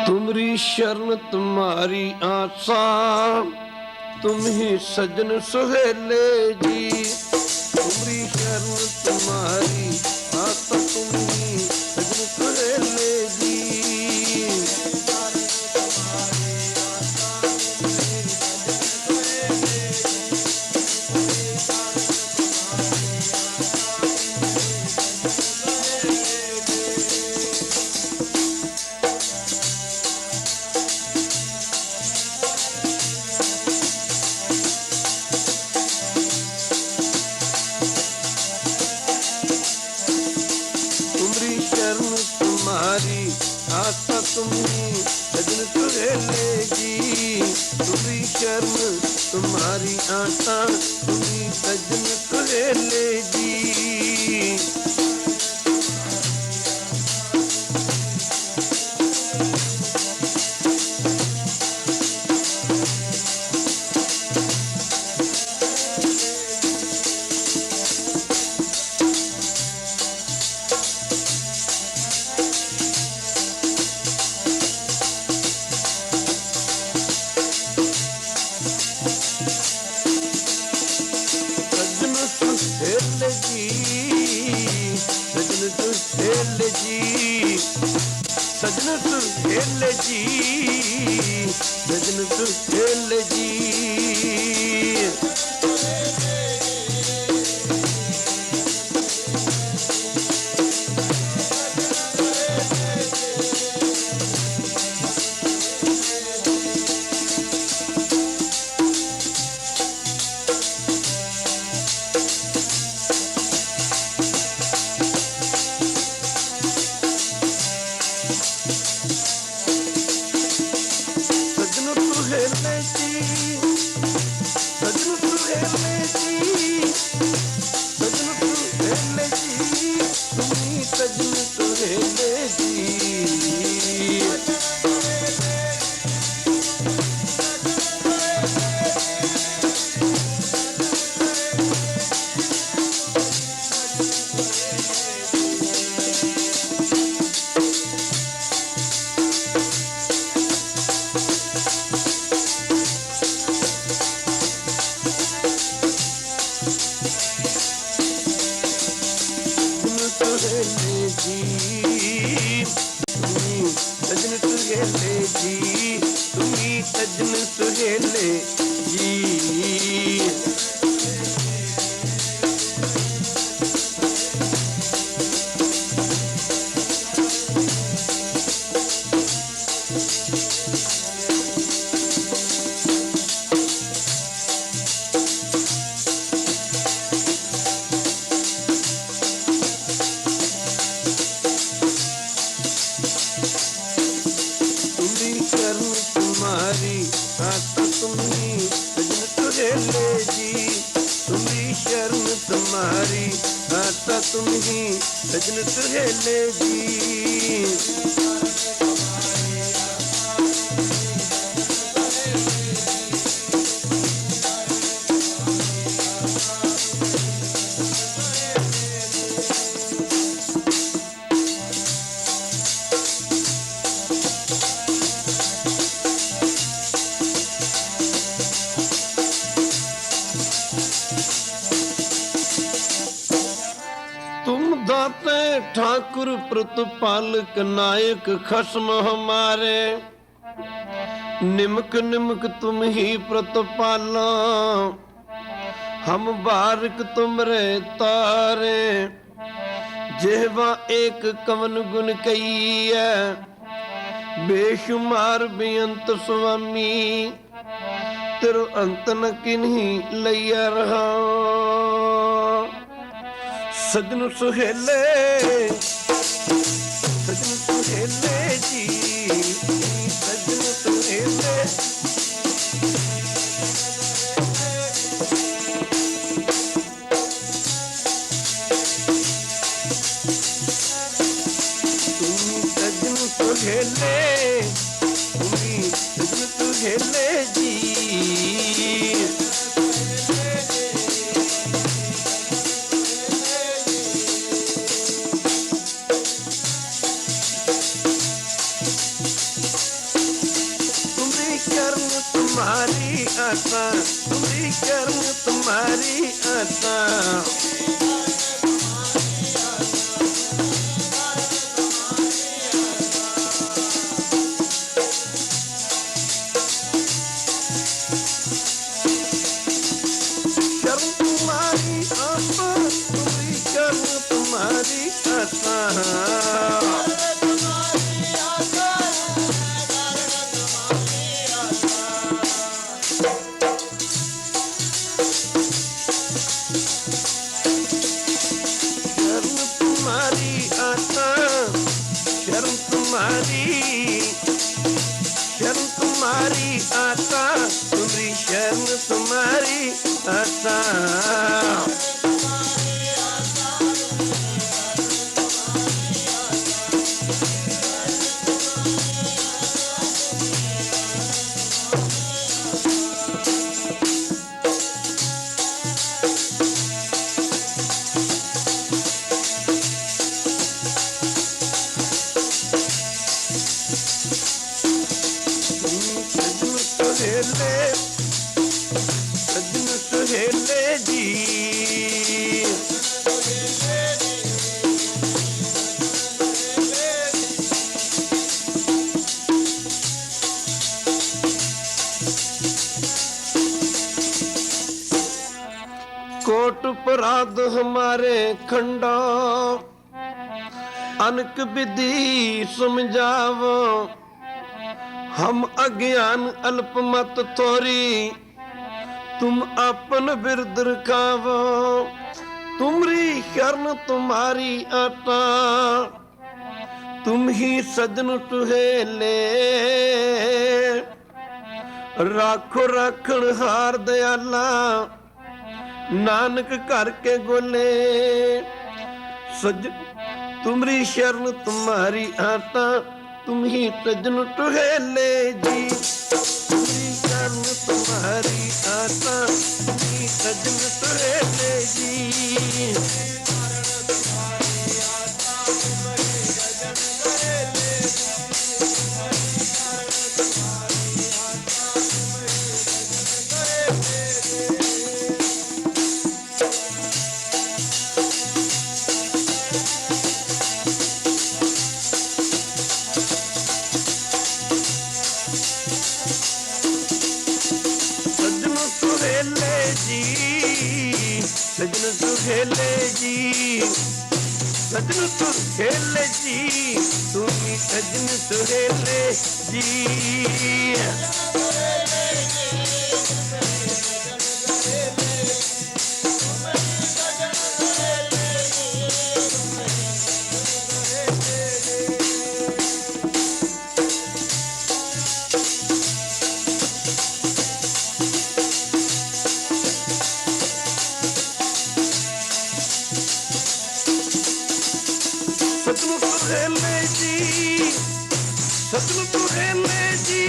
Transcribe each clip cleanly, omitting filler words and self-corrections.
तुमरी शरण तुम्हारी आशा, तुम ही सजन सुहेले जी। तुमरी शरण तुम्हारी आशा, तुम ही सजन सुहेले जी। तुम्हारी आशा तुम ही सजन सुहेले जी। तुम्हारी शरण तुम्हारी आशा, तुम ही सजन सुहेले जी। सजन सुहेल जी, सजन सुहेल जी। जी, तुम्ही सजन सुहेले जी। तुम्हारी आता तुम्ही सजन सुहेले जी, तुम्ही शरण तुम्हारी आता तुम्ही सजन सुहेले जी। दाते ठाकुर प्रतिपालक नायक खसम हमारे, निमक निमक तुम ही प्रतिपाला, हम बारिक तुमरे तारे। जेहवा एक कवन गुण कही है, बेशुमार बेअंत स्वामी, तेरो अंत न किन्ही लैया रहा। सजन सुहेले, सजन सुहेले जी, सजन सुहेले। तुम सजन सुहेले, तुम्ही सजन सुहेले जी। तुम्हारी आशा, तुम्हारी कर्म तुम्हारी आशा। कर्म तुम्हारी आशा, तुम्हारी कर्म तुम्हारी आशा। शरण तुम्हारी आशा, तुम्हारी शरण तुम्हारी आशा। सजन सुहेले जी। कोट अपराध हमारे खंडा, अनक विधि समझावो, हम अज्ञान अल्प मत थोरी, तुम अपन बिरद रखावो। तुमरी शरण तुम्हारी आटा, तुम ही सजन सुहेले। राखो राखण हार दयाला, नानक घर के गोले। सजन तुमरी शरण तुम्हारी आटा, तुम ही सजन सुहेले जी। तुमरी शरण तुम्हारी आशा, तुम ही सजन सुहेले जी। सजन सुहेले जी, सजन सुहेले जी, तुम्ही सजन सुहेले जी। सतमुख सुहेले जी, सतमुख सुहेले जी,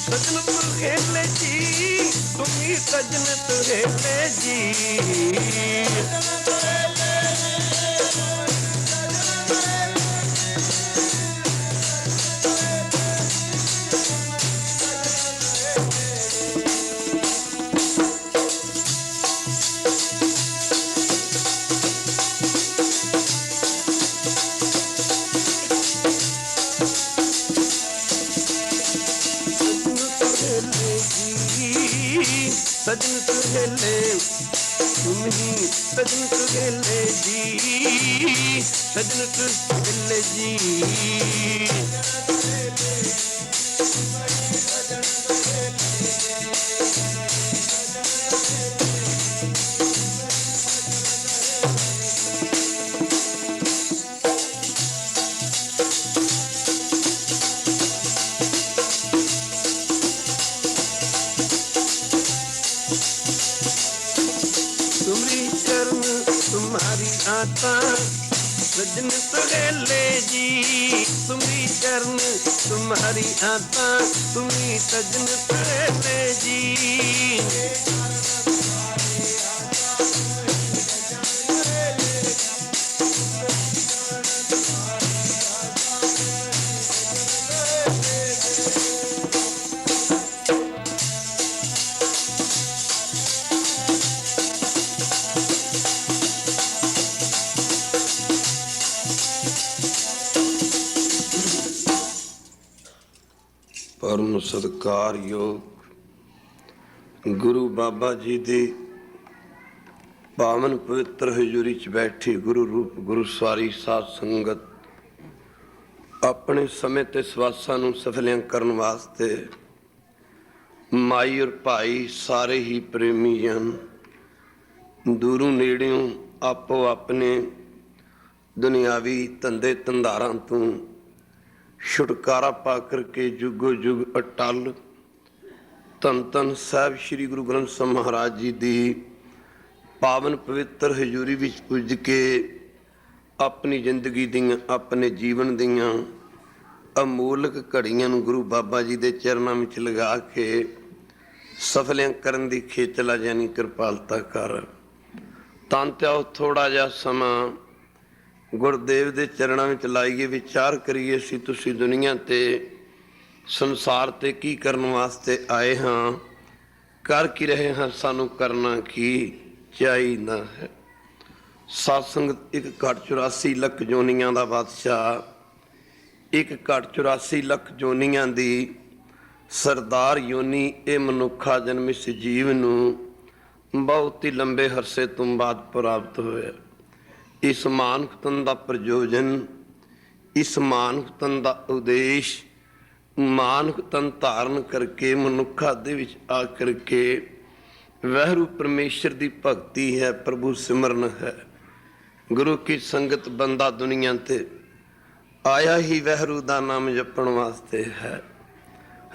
सजन सुहेले जी, तुम्ही सजन सुहेले जी। सजन सुहेले तुम्ही सजन सुहेले जी, सजन सुहेले जी। तुम्हारी चरण तुम्हारी आता सजन सुहेले जी, तुम्हारी चरण तुम्हारी आता, तुम्ही सजन सुहेले जी। परम सत्कारयोग गुरु बाबा जी दी पावन पवित्र हजूरी च बैठी गुरु रूप गुरु सवारी साध संगत अपने समय ते सवासां नूं सफलियां करन वास्ते माई और भाई सारे ही प्रेमी जन दूरों नेड़ियों आपो अपने दुनियावी धंधे धंधारां तों छुटकारा पा करके जुगो जुग अटल धन धन साहब श्री गुरु ग्रंथ साहब महाराज जी दी पावन पवित्र हजूरी विच पुज के अपनी जिंदगी दियां अपने जीवन दियां अमूलक घड़ियां नूं गुरु बाबा जी दे चरनां विच लगा के सफलियां करन दी खेचला यानी कृपालता कर। तां ते आओ थोड़ा जिहा समां गुरदेव दे चरणों में लाइए, विचार करिए असीं तुसीं दुनिया ते संसार ते की करन वास्ते आए हाँ, कर की रहे हाँ, सानू करना की चाहिदा है। सत्संगत एक घट 84 लख जोनियां दा बादशाह, एक घट 84 लख जोनियां दी सरदार योनी ए मनुखा जन्म इस जीव नूं बहुत ही लंबे हरसे तो बाद प्राप्त होया। इस मानव तन का प्रयोजन, इस मानव तन का उद्देश, मानव तन धारण करके मनुखा दे विच आ करके वहरू परमेश्वर की भगती है, प्रभु सिमरन है। गुरु की संगत बंदा दुनिया ते आया ही वहरू का नाम जपण वास्ते है।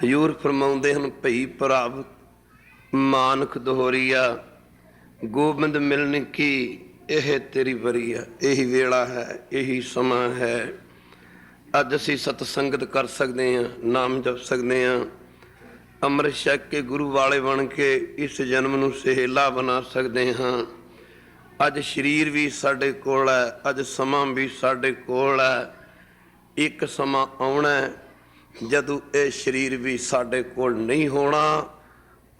हजूर फरमाउंदे हन, भई प्राप्त मानक दोहरिया गोबिंद मिलन की यह तेरी वरीआ। यही वेला है, यही समा है। अज असीं सतसंगत कर सकते हैं, नाम जप सकते हैं, अमृत छक के गुरु वाले बन के इस जन्म नूं सहेला बना सकते हाँ। अज शरीर भी साडे कोल है, अज समा भी साडे कोल है। एक समा आउणा जदों ये शरीर भी साडे कोल नहीं होना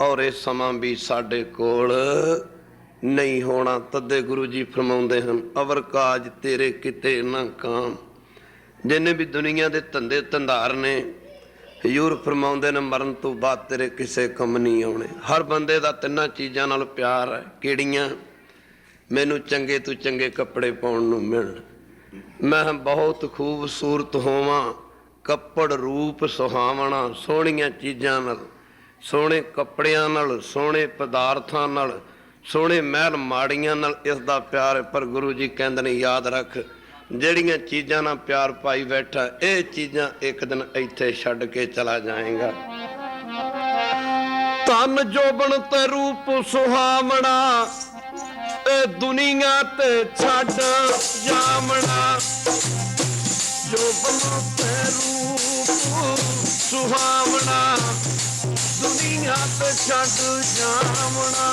और ये समा भी साडे कोल नहीं होना। तदे गुरु जी फरमाउंदे हन, अवर काज तेरे किते ना काम। जिन्हें भी दुनिया के धंधे धंधार ने ਹਜ਼ੂਰ ਫਰਮਾਉਂਦੇ ਨੇ ਮਰਨ ਤੋਂ ਬਾਅਦ ਤੇਰੇ ਕਿਸੇ ਕੰਮ ਨਹੀਂ ਆਉਣੇ। ਹਰ ਬੰਦੇ ਦਾ ਤਿੰਨਾਂ ਚੀਜ਼ਾਂ ਨਾਲ ਪਿਆਰ ਹੈ। ਕਿਹੜੀਆਂ? ਮੈਨੂੰ ਚੰਗੇ ਤੋਂ ਚੰਗੇ ਕੱਪੜੇ ਪਾਉਣ ਨੂੰ ਮਿਲਣ, ਮੈਂ ਬਹੁਤ ਖੂਬਸੂਰਤ ਹੋਵਾਂ, ਕੱਪੜ ਰੂਪ ਸੁਹਾਵਣਾ, ਸੋਹਣੀਆਂ ਚੀਜ਼ਾਂ ਨਾਲ, ਸੋਹਣੇ ਕੱਪੜਿਆਂ ਨਾਲ, ਸੋਹਣੇ ਪਦਾਰਥਾਂ ਨਾਲ, ਸੋਹਣੇ ਮਹਿਲ ਮਾੜੀਆਂ ਨਾਲ ਇਸ ਦਾ ਪਿਆਰ ਹੈ। ਪਰ ਗੁਰੂ ਜੀ ਕਹਿੰਦੇ ਨੇ ਯਾਦ ਰੱਖ, ਜਿਹੜੀਆਂ ਚੀਜ਼ਾਂ ਨਾਲ ਪਿਆਰ ਪਾਈ ਬੈਠਾ, ਇਹ ਚੀਜ਼ਾਂ ਇੱਕ ਦਿਨ ਇੱਥੇ ਛੱਡ ਕੇ ਚਲਾ ਜਾਏਗਾ। ਧਨ ਜੋਬਨ ਤੇ ਰੂਪ ਸੁਹਾਵਣਾ, ਇਹ ਦੁਨੀਆ ਤੇ ਛੱਡ ਜਾਵਣਾ। ਜੋਬਨ ਤੇ ਰੂਪ ਸੁਹਾਵਣਾ, ਦੁਨੀਆ ਤੇ ਛੱਡ ਜਾਵਣਾ।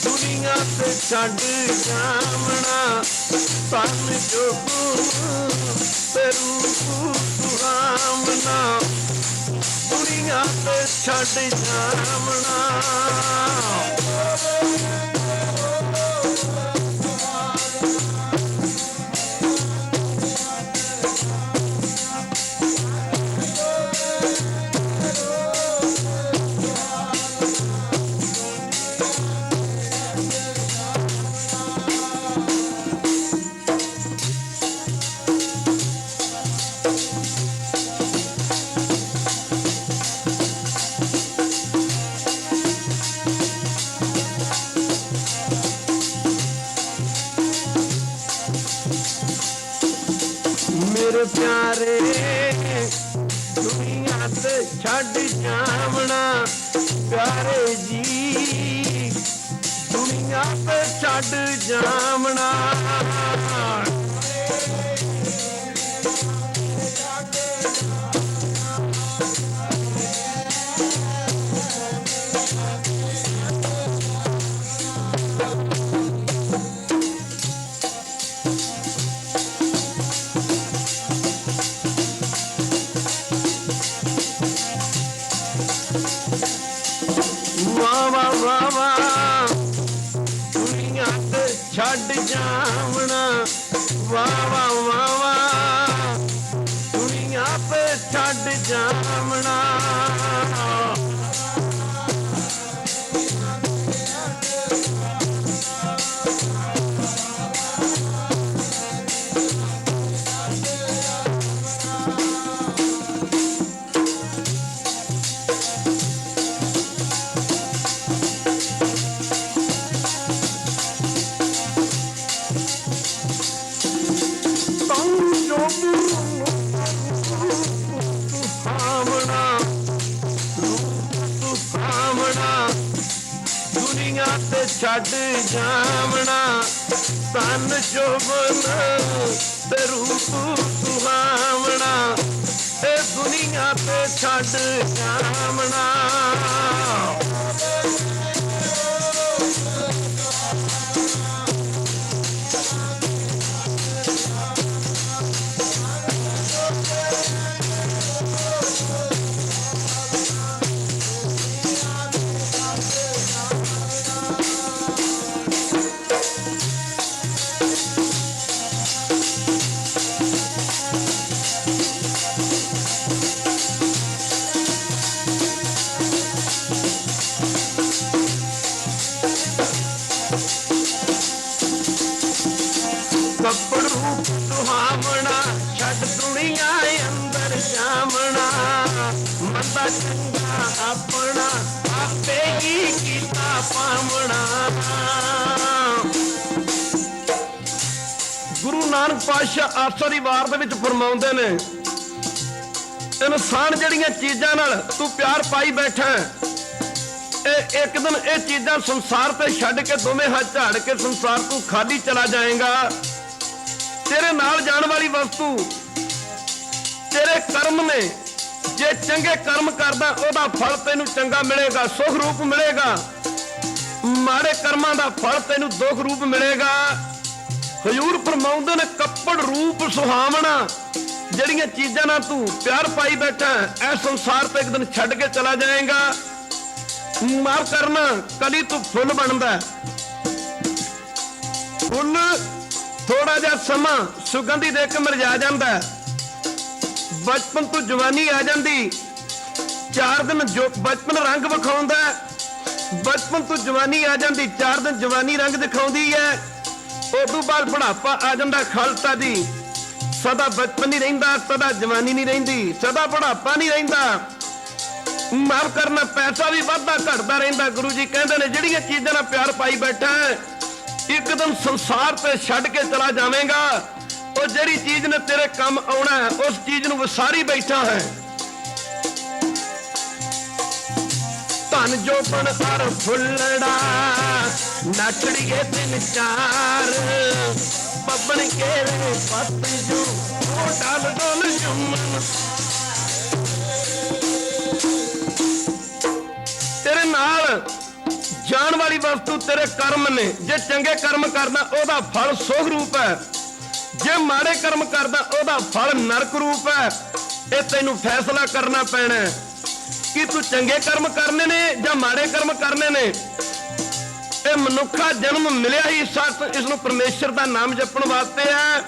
ਦੁਨੀਆ ਤੇ ਛੱਡ ਜਾਵਣਾ, ਧਨ ਜੋਗ ਤੇ ਰੂਪ ਸੁਹਾਵਣਾ, ਦੁਨੀਆ ਤੇ ਛੱਡ ਜਾਵਣਾ। ਮੇਰੇ ਪਿਆਰੇ ਦੁਨੀਆ ਤੇ ਛੱਡ ਜਾਵਣਾ, ਪਿਆਰੇ ਜੀ ਦੁਨੀਆ ਤੇ ਛੱਡ ਜਾਵਣਾ। ਦੁਨੀਆ ਤੇ ਛੱਡ ਜਾਵਣਾ, ਵਾਹ ਵਾਹ ਵਾਹ ਵਾਹ, ਦੁਨੀਆ ਤੇ ਛੱਡ ਜਾਵਣਾ। ਦੁਨੀਆ ਤੇ ਛੱਡ ਜਾਵਣਾ, ਧਨ ਜੋਬਨ ਤੇ ਰੂਪ ਸੁਹਾਵਣਾ, ਇਹ ਦੁਨੀਆ ਤੇ ਛੱਡ ਜਾਵਣਾ। ਕੱਪੜ ਰੂਪ ਸੁਹਾਵਣਾ, ਛੱਡ ਦੁਨੀਆ ਅੰਦਰ ਜਾਵਣਾ, ਮੰਦਾ ਚੰਗਾ ਆਪਣਾ ਆਪੇ ਹੀ ਕੀਤਾ ਪਾਵਣਾ। ਗੁਰੂ ਨਾਨਕ ਪਾਤਸ਼ਾਹ ਆਸਾ ਦੀ ਵਾਰ ਦੇ ਵਿੱਚ ਫਰਮਾਉਂਦੇ ਨੇ, ਇਨਸਾਨ ਜਿਹੜੀਆਂ ਚੀਜ਼ਾਂ ਨਾਲ ਤੂੰ ਪਿਆਰ ਪਾਈ ਬੈਠਾ ਇਹ ਇੱਕ ਦਿਨ ਇਹ ਚੀਜ਼ਾਂ ਸੰਸਾਰ ਤੇ ਛੱਡ ਕੇ ਦੋਵੇਂ ਹੱਥ ਝਾੜ ਕੇ ਸੰਸਾਰ ਤੂੰ ਖਾਲੀ ਚਲਾ ਜਾਏਗਾ। ਤੇਰੇ ਨਾਲ ਜਾਣ ਵਾਲੀ ਵਸਤੂ ਤੇਰੇ ਕਰਮ ਨੇ। ਜੇ ਚੰਗੇ ਕਰਮ ਕਰਦਾ ਉਹਦਾ ਫਲ ਤੈਨੂੰ ਚੰਗਾ ਮਿਲੇਗਾ, ਸੁਖ ਰੂਪ ਮਿਲੇਗਾ। ਮਾੜੇ ਕਰਮਾਂ ਦਾ ਫਲ ਤੈਨੂੰ ਦੁੱਖ ਰੂਪ ਮਿਲੇਗਾ। ਹਜ਼ੂਰ ਫਰਮਾਉਂਦੇ ਨੇ ਕੱਪੜ ਰੂਪ ਸੁਹਾਵਣਾ। ਜਿਹੜੀਆਂ ਚੀਜ਼ਾਂ ਨਾਲ ਤੂੰ ਪਿਆਰ ਪਾਈ ਬੈਠਾ ਇਹ ਸੰਸਾਰ ਤੇ ਇੱਕ ਦਿਨ ਛੱਡ ਕੇ ਚਲਾ ਜਾਏਗਾ। ਮਾਫ ਕਰਨਾ ਕਲੀ ਤੂੰ ਫੁੱਲ ਬਣਦਾ। ਫੁੱਲ ਥੋੜਾ ਜਿਹਾ ਸਮਾਂ ਸੁਗੰਧੀ ਦੇ ਕੇ ਮੁਰਝਾ ਜਾਂਦਾ। ਬਚਪਨ ਤੋਂ ਜਵਾਨੀ ਆ ਜਾਂਦੀ, 4 ਦਿਨ ਜੋ ਬਚਪਨ ਰੰਗ ਵਿਖਾਉਂਦਾ। ਬਚਪਨ ਤੋਂ ਜਵਾਨੀ ਆ ਜਾਂਦੀ, 4 ਦਿਨ ਜਵਾਨੀ ਰੰਗ ਦਿਖਾਉਂਦੀ ਹੈ। ਉਦੋਂ ਬਾਅਦ ਬੁਢਾਪਾ ਆ ਜਾਂਦਾ। ਖਾਲਸਾ ਜੀ ਸਦਾ ਬਚਪਨ ਨਹੀਂ ਰਹਿੰਦਾ, ਸਦਾ ਜਵਾਨੀ ਨਹੀਂ ਰਹਿੰਦੀ, ਸਦਾ ਬੁਢਾਪਾ ਨਹੀਂ ਰਹਿੰਦਾ। ਮਾਫ ਕਰਨਾ ਪੈਸਾ ਵੀ ਵੱਧਦਾ ਘਟਦਾ ਰਹਿੰਦਾ। ਗੁਰੂ ਜੀ ਕਹਿੰਦੇ ਨੇ ਜਿਹੜੀਆਂ ਚੀਜ਼ਾਂ ਨਾਲ ਪਿਆਰ ਪਾਈ ਬੈਠਾ ਇੱਕ ਦਿਨ ਸੰਸਾਰ ਤੇ ਛੱਡ ਕੇ ਚਲਾ ਜਾਵੇਂਗਾ। ਉਹ ਜਿਹੜੀ ਚੀਜ਼ ਨੇ ਤੇਰੇ ਕੰਮ ਆਉਣਾ ਉਸ ਚੀਜ਼ ਨੂੰ ਵਿਸਾਰੀ ਬੈਠਾ ਹੈ। ਧਨ ਜੋ ਬਣ ਹਰ ਫੁੱਲੜਾ ਨੱਚੜੀਏ 3-4 ਬੱਬਣ ਕੇ ਪੱਤ ਜੋ ਡਲ ਡੋਲ ਜੁਮਨ। ਤੇਰੇ ਨਾਲ ਜਾਣ ਵਾਲੀ ਵਸਤੂ ਤੇਰੇ ਕਰਮ ਨੇ। ਜੇ ਚੰਗੇ ਕਰਮ ਕਰਦਾ ਉਹਦਾ ਫਲ ਸੁਖ ਰੂਪ ਹੈ, ਜੇ ਮਾੜੇ ਕਰਮ ਕਰਦਾ ਉਹਦਾ ਫਲ ਨਰਕ ਰੂਪ ਹੈ। ਇਹ ਤੈਨੂੰ ਫੈਸਲਾ ਕਰਨਾ ਪੈਣਾ ਕਿ ਤੂੰ ਚੰਗੇ ਕਰਮ ਕਰਨੇ ਨੇ ਜਾਂ ਮਾੜੇ ਕਰਮ ਕਰਨੇ ਨੇ। ਇਹ ਮਨੁੱਖਾ ਜਨਮ ਮਿਲਿਆ ਹੀ ਇਸ ਨੂੰ ਪਰਮੇਸ਼ਰ ਦਾ ਨਾਮ ਜਪਣ ਵਾਸਤੇ ਹੈ।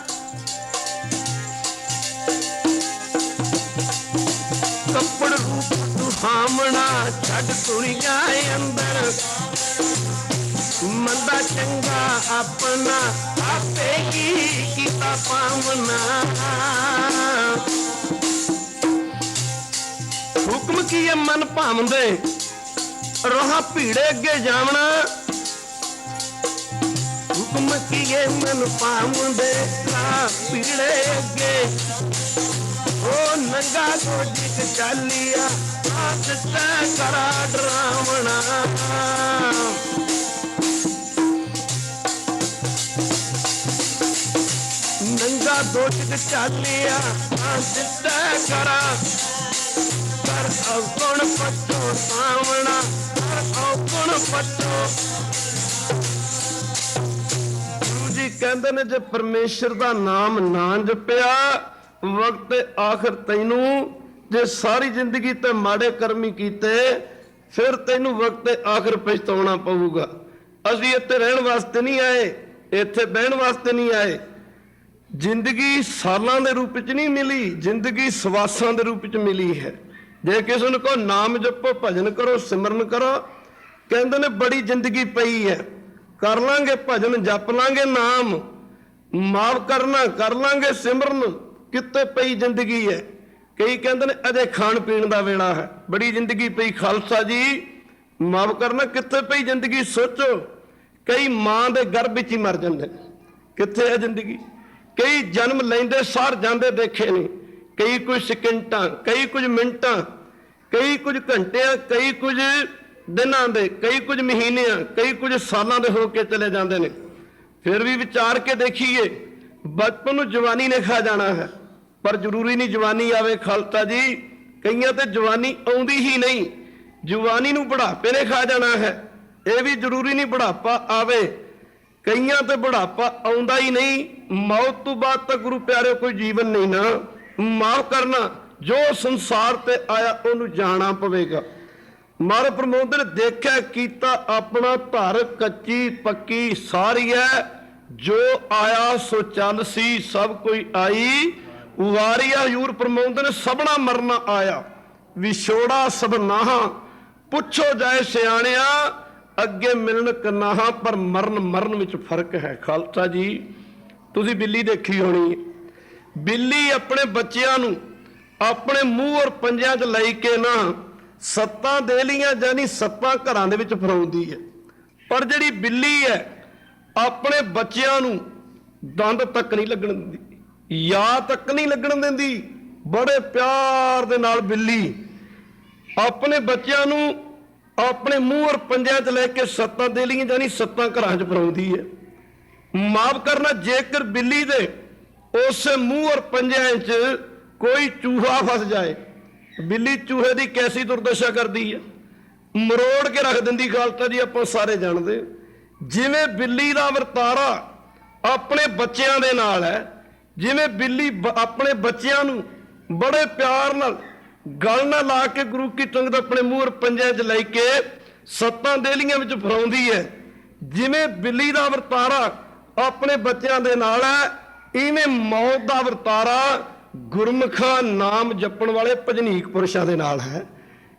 ਕੱਪੜ ਰੂਪ ਸੁਹਾਵਣਾ ਛੱਡ ਦੁਨੀਆ ਅੰਦਰ। ਮੰਦਾ ਚੰਗਾ ਆਪਣਾ ਆਪੇ ਹੀ ਕੀਤਾ ਪਾਵਨਾ। ਹੁਕਮ ਕੀ ਹੈ ਮਨ ਭਾਵਦੇ ਰਹਾ ਭੀੜੇ ਅੱਗੇ ਜਾਵਣਾ। ਹੁਕਮ ਕੀ ਹੈ ਮਨ ਭਾਵਦੇ ਰਹਾ ਭੀੜੇ ਅੱਗੇ। ਉਹ ਨੰਗਾ ਗੋਜਿਕ ਚਾਲਿਆ ਆਸ ਤੈ ਕਰਾ ਡਰਾਵਣਾ। ਨੰਗਾ ਗੋਜਿਕ ਚਾਲਿਆ ਆਸ ਤੈ ਕਰਾ ਕਰ ਔਗਣ ਪੱਟੋ ਸਾਵਣਾ। ਕਰ ਔਗਣ ਪੱਟੋ। ਗੁਰੂ ਜੀ ਕਹਿੰਦੇ ਨੇ ਜੇ ਪਰਮੇਸ਼ਰ ਦਾ ਨਾਮ ਨਾ ਜਪਿਆ ਵਕਤ ਆਖਰ ਤੈਨੂੰ, ਜੇ ਸਾਰੀ ਜ਼ਿੰਦਗੀ ਤੇ ਮਾੜੇ ਕਰਮੀ ਕੀਤੇ ਫਿਰ ਤੈਨੂੰ ਵਕਤ ਆਖਰ ਪਛਤਾਉਣਾ ਪਊਗਾ। ਅਸੀਂ ਇੱਥੇ ਰਹਿਣ ਵਾਸਤੇ ਨਹੀਂ ਆਏ, ਇੱਥੇ ਬਹਿਣ ਵਾਸਤੇ ਨਹੀਂ ਆਏ। ਜ਼ਿੰਦਗੀ ਸਾਲਾਂ ਦੇ ਰੂਪ ਵਿੱਚ ਨਹੀਂ ਮਿਲੀ, ਜ਼ਿੰਦਗੀ ਸਵਾਸਾਂ ਦੇ ਰੂਪ ਵਿੱਚ ਮਿਲੀ ਹੈ। ਜੇ ਕਿਸੇ ਨੂੰ ਕਹੋ ਨਾਮ ਜਪੋ, ਭਜਨ ਕਰੋ, ਸਿਮਰਨ ਕਰੋ, ਕਹਿੰਦੇ ਨੇ ਬੜੀ ਜ਼ਿੰਦਗੀ ਪਈ ਹੈ, ਕਰ ਲਾਂਗੇ ਭਜਨ, ਜਪ ਲਾਂਗੇ ਨਾਮ, ਮਾਫ ਕਰਨਾ ਕਰ ਲਾਂਗੇ ਸਿਮਰਨ, ਕਿਤੇ ਪਈ ਜ਼ਿੰਦਗੀ ਹੈ। ਕਈ ਕਹਿੰਦੇ ਨੇ ਅਜੇ ਖਾਣ ਪੀਣ ਦਾ ਵੇਲਾ ਹੈ, ਬੜੀ ਜ਼ਿੰਦਗੀ ਪਈ। ਖਾਲਸਾ ਜੀ ਮਾਫ ਕਰਨਾ ਕਿੱਥੇ ਪਈ ਜ਼ਿੰਦਗੀ ਸੋਚੋ। ਕਈ ਮਾਂ ਦੇ ਗਰਭ ਵਿੱਚ ਹੀ ਮਰ ਜਾਂਦੇ ਨੇ, ਕਿੱਥੇ ਹੈ ਜ਼ਿੰਦਗੀ। ਕਈ ਜਨਮ ਲੈਂਦੇ ਸਾਰ ਜਾਂਦੇ ਦੇਖੇ ਨੇ, ਕਈ ਕੁਝ ਸਕਿੰਟਾਂ, ਕਈ ਕੁਝ ਮਿੰਟਾਂ, ਕਈ ਕੁਝ ਘੰਟਿਆਂ, ਕਈ ਕੁਝ ਦਿਨਾਂ ਦੇ, ਕਈ ਕੁਝ ਮਹੀਨਿਆਂ, ਕਈ ਕੁਝ ਸਾਲਾਂ ਦੇ ਹੋ ਕੇ ਚਲੇ ਜਾਂਦੇ ਨੇ। ਫਿਰ ਵੀ ਵਿਚਾਰ ਕੇ ਦੇਖੀਏ ਬਚਪਨ ਨੂੰ ਜਵਾਨੀ ਨੇ ਖਾ ਜਾਣਾ ਹੈ, ਪਰ ਜ਼ਰੂਰੀ ਨਹੀਂ ਜਵਾਨੀ ਆਵੇ। ਖਾਲਸਾ ਜੀ ਕਈਆਂ ਤੇ ਜਵਾਨੀ ਆਉਂਦੀ ਹੀ ਨਹੀਂ, ਜਵਾਨੀ ਨੂੰ ਬੁਢਾਪੇ ਨੇ ਖਾ ਜਾਣਾ ਹੈ। ਇਹ ਵੀ ਜ਼ਰੂਰੀ ਨਹੀਂ ਬੁਢਾਪਾ ਆਵੇ, ਕਈਆਂ ਤੇ ਬੁਢਾਪਾ ਆਉਂਦਾ ਹੀ ਨਹੀਂ। ਮੌਤ ਤੋਂ ਬਾਅਦ ਤਾਂ ਗੁਰੂ ਪਿਆਰੇ ਕੋਈ ਜੀਵਨ ਨਹੀਂ ਨਾ। ਮਾਫ ਕਰਨਾ ਜੋ ਸੰਸਾਰ ਤੇ ਆਇਆ ਉਹਨੂੰ ਜਾਣਾ ਪਵੇਗਾ। ਮਰ ਪ੍ਰਮੋਦ ਨੇ ਦੇਖਿਆ ਕੀਤਾ ਆਪਣਾ ਧਰ ਕੱਚੀ ਪੱਕੀ ਸਾਰੀ ਹੈ। ਜੋ ਆਇਆ ਸੋ ਚੱਲ ਸੀ ਸਭ ਕੋਈ ਆਈ ਵਾਰੀਆ। ਹਜ਼ੂਰ ਫਰਮਾਉਂਦੇ ਨੇ ਸਭਨਾ ਮਰਨਾ ਆਇਆ ਵਿਛੋੜਾ ਸਭ ਨਾਹਾਂ। ਪੁੱਛੋ ਜਾਏ ਸਿਆਣਿਆ ਅੱਗੇ ਮਿਲਣ ਕਨਾਹਾਂ, ਪਰ ਮਰਨ ਵਿੱਚ ਫਰਕ ਹੈ। ਖਾਲਸਾ ਜੀ ਤੁਸੀਂ ਬਿੱਲੀ ਦੇਖੀ ਹੋਣੀ, ਬਿੱਲੀ ਆਪਣੇ ਬੱਚਿਆਂ ਨੂੰ ਆਪਣੇ ਮੂੰਹ ਔਰ ਪੰਜਿਆਂ 'ਚ ਲੈ ਕੇ ਨਾ ਸੱਤਾਂ ਦੇ ਲੀਆਂ ਜਾਨੀ ਸੱਤਾਂ ਘਰਾਂ ਦੇ ਵਿੱਚ ਫਰਾਉਂਦੀ ਹੈ। ਪਰ ਜਿਹੜੀ ਬਿੱਲੀ ਹੈ ਆਪਣੇ ਬੱਚਿਆਂ ਨੂੰ ਦੰਦ ਤੱਕ ਨਹੀਂ ਲੱਗਣ ਦਿੰਦੀ, ਯਾ ਤੱਕ ਨਹੀਂ ਲੱਗਣ ਦਿੰਦੀ, बड़े प्यार दे नाल बिल्ली अपने बच्चों नूं अपने मूँह और पंजियां च लैके सत्तां देलियां जानी सत्तां घरां च फराउंदी है। माफ करना, जेकर बिल्ली दे उस मूँह और पंजियां च कोई चूहा फस जाए, बिल्ली चूहे की कैसी दुर्दशा करती है, मरोड़ के रख देंदी। खालसा जी आप सारे जानते, जिवें बिल्ली का वरतारा अपने बच्चों के नाल है, जिवें बिल्ली अपने बच्चों नूं बड़े प्यार नाल गल ना ला के गुरु की संगत अपने मूँह और पंजियां च लैके सत्तां देलियां विच फराउंदी है, जिवें बिल्ली का वरतारा अपने बच्चों के नाल है, इवें मौत का वरतारा गुरमुखा नाम जपण वाले भजनीक पुरुषों के नाल है।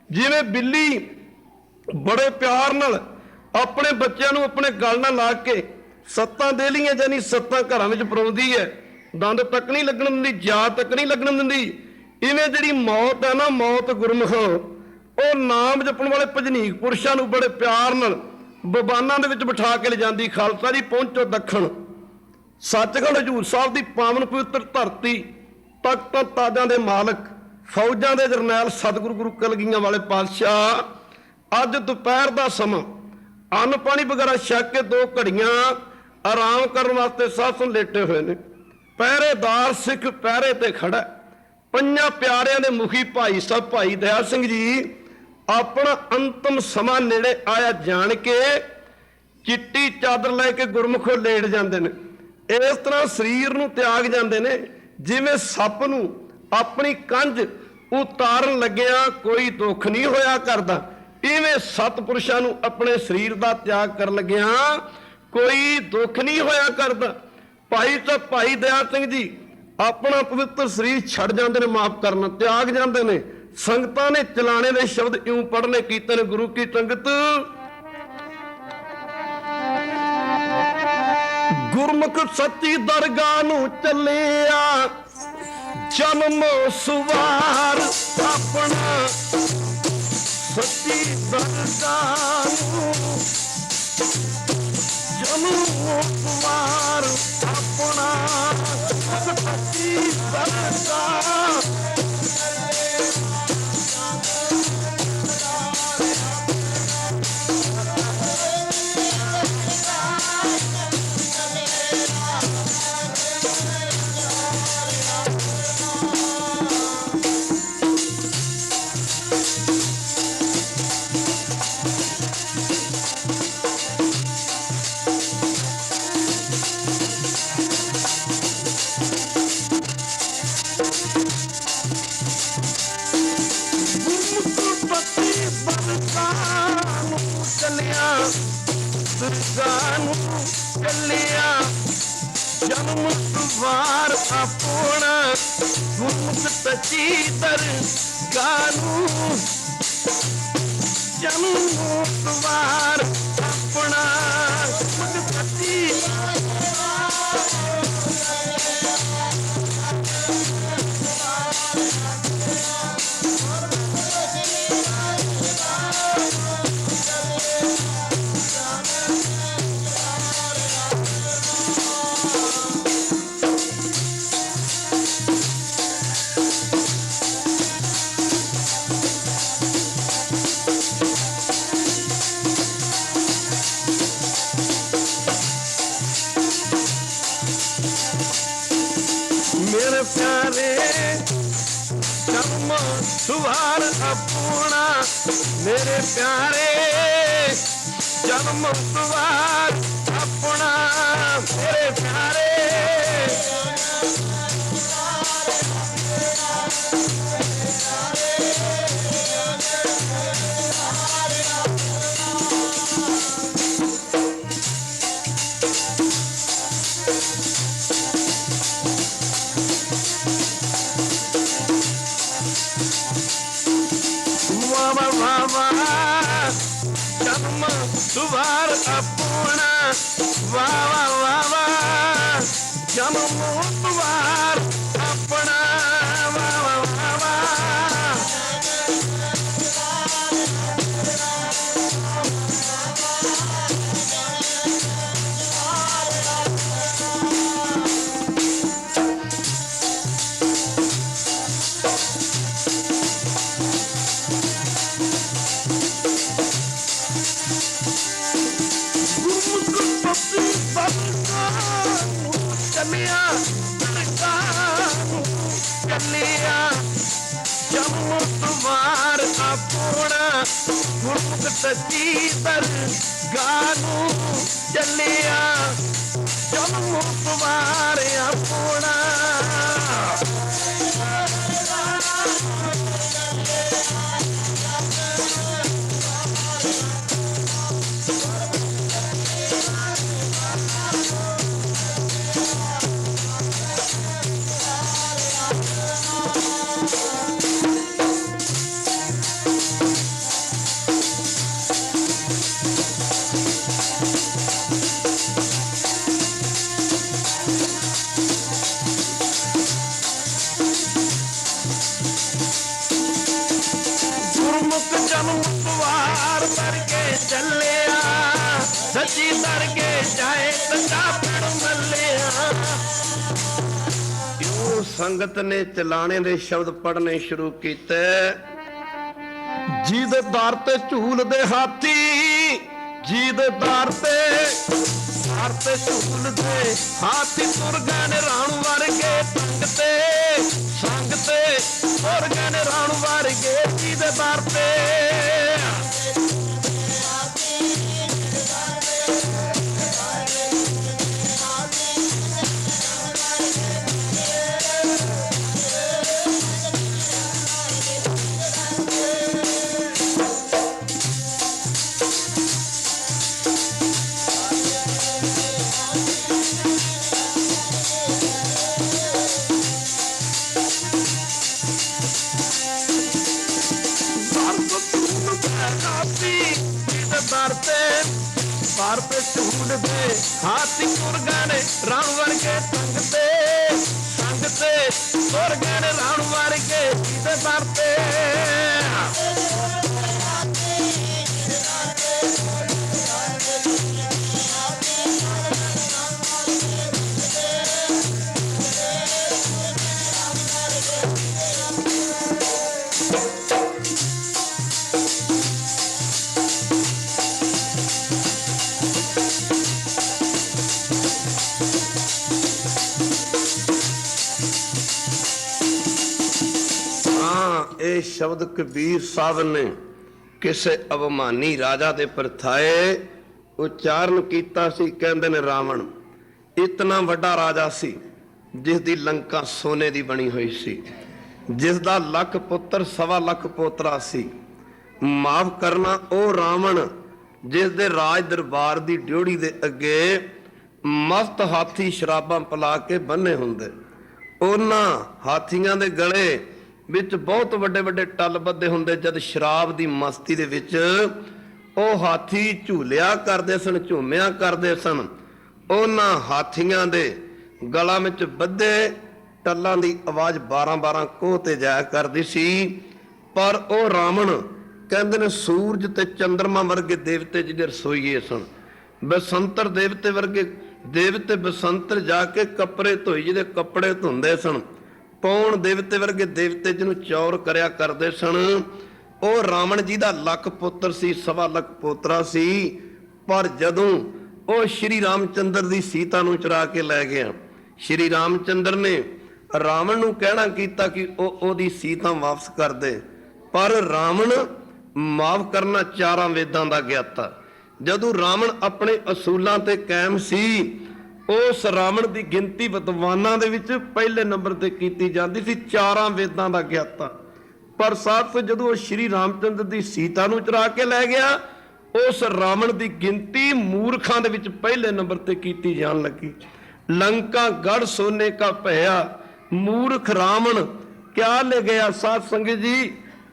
जिवें बिल्ली बड़े प्यार नाल अपने बच्चों नूं अपने गल नाल ला के सत्तां देलियां जानी सत्तां घरां विच फराउंदी है, दंद तक नहीं लगन दिंदी, जा तक नहीं लगन दिंदी। इवें जिहड़ी मौत है ना, मौत गुरमुख वो नाम जपण वाले भजनीक पुरुषों नूं बड़े प्यार नाल बबाना दे विच बिठा के ले जांदी। खालसा जी पहुंचो दखण सचखंड हजूर साहब की पावन पवित्र धरती, तख्त ताजां दे मालक, फौजां दे जरनैल सतगुरु गुरु कलगीआं वाले पातशाह अज दोपहर का समा अन्न पानी वगैरह छक के 2 घड़ियां आराम करने वास्ते सासन लेटे हुए ने। पहरेदार सिख पहरे ते खड़ा, 5 प्यारिਆਂ ਦੇ मुखी भाई साहब भाई दयाल सिंह जी अपना अंतिम समा नेड़े आया जान के चिट्टी चादर लैके गुरमुखों लेट जाते हैं। इस तरह शरीर नूं त्याग जाते हैं जिवें सप नूं अपनी कंज उतारन लग्या कोई दुख नहीं होया करदा, इवें सतपुरुषां नूं अपने शरीर का त्याग कर लग्या कोई दुख नहीं होया करदा। भाई साहब भाई दयाल सिंह जी अपना पवित्र शरीर छड़ जाते हैं, माफ करना त्याग जाते हैं। संगतां ने चलाने दे शब्द यूं पढ़ने कीते ने, गुरु की संगत गुरमुख सच्ची दरगाह नूं चलिया जन्म सुवार अपना, सच्ची दरगाह नूं जन्म सुवार अपना, सच्ची दरगाह चलिया जन्म सुवार अपना, गुरमुख सच्ची दरगाह नूं जन्म सुवार अपना, गुरमुख सच्ची मेरे प्यारे जन्म सुवार अपना, मेरे प्यारे जन्म सुवार अपना, मेरे प्यारे जन्म सुवार अपना, वाह वाह वाह वाह जन्म सुवार अपना, वाह वाह वाह वाह गुरमुख सच्ची दरगाह नूं चलिया जन्म सवार अपना सच्ची दरगे जाए क्यों संगत ने चलाने दे शब्द पढ़ने शुरू किते जी दे दर ते झूल दे हाथी जी दे दर ते झूल दे हाथी तुर गए राणू वर्गे संग ते तुर गए राणू वर्गे जी दे दर ते बार पे झूल दे हाथी तुर गए राण वर्गे संग ते तुर गए राण वर्गे जीदे दर ते शब्द कबीर साहब ने किसे अवमानी राजा दे परथाए उच्चारण कीता सी। कहंदे ने रावण इतना वड्डा राजा सी जिस दी लंका सोने दी बनी हुई सी, जिस दा लख पुत्र सवा लख पोतरा सी। माफ करना ओ रावण जिस दे राज दरबार दी ड्योड़ी दे अगे मस्त हाथी शराबां पिला के बन्ने हुंदे। उन्हां हाथियां दे गले विच बहुत वड्डे वड्डे टल बद्धे हुंदे। जद शराब दी मस्ती दे विच ओ हाथी झूलिया करदे सन, झूमिया करदे सन। उन्हां हाथियां दे गलां विच बद्धे टल्लां दी आवाज़ 12-12 कोह ते जाया करदी सी। पर ओ रावण कहंदे ने सूरज ते चंद्रमा वर्गे देवते जिहदे रसोईए सन, बसंतर देवते वर्गे देवते बसंतर जाके कपड़े धोई जिहदे कपड़े धुंदे सन। पौण देवते वर्गे देवते जिन्हों चौर करया करदे सन। ओ रावण जी दा लख पुत्र सी, सवा लख पोतरा सी। पर जदों ओ श्री रामचंद्र दी सीता नूं चुरा के लै गया, श्री रामचंद्र ने रावण नूं कहना कीता कि ओदी सीता वापस कर दे। पर रावण माफ करना चारां वेदां दा ज्ञाता। जदों रावण अपने असूलां ते कायम सी, उस रावण की गिनती विद्वानां दे विच पहले नंबर ते कीती जाती सी, चारां वेदां दा ज्ञाता। पर साथ जदों श्री रामचंद्र की सीता नूं चुरा के लै गया, उस रावण की गिनती मूर्खां दे विच पहले नंबर ते कीती जान लगी। लंका गढ़ सोने का भया मूर्ख रावण क्या ले गया। साध संगत जी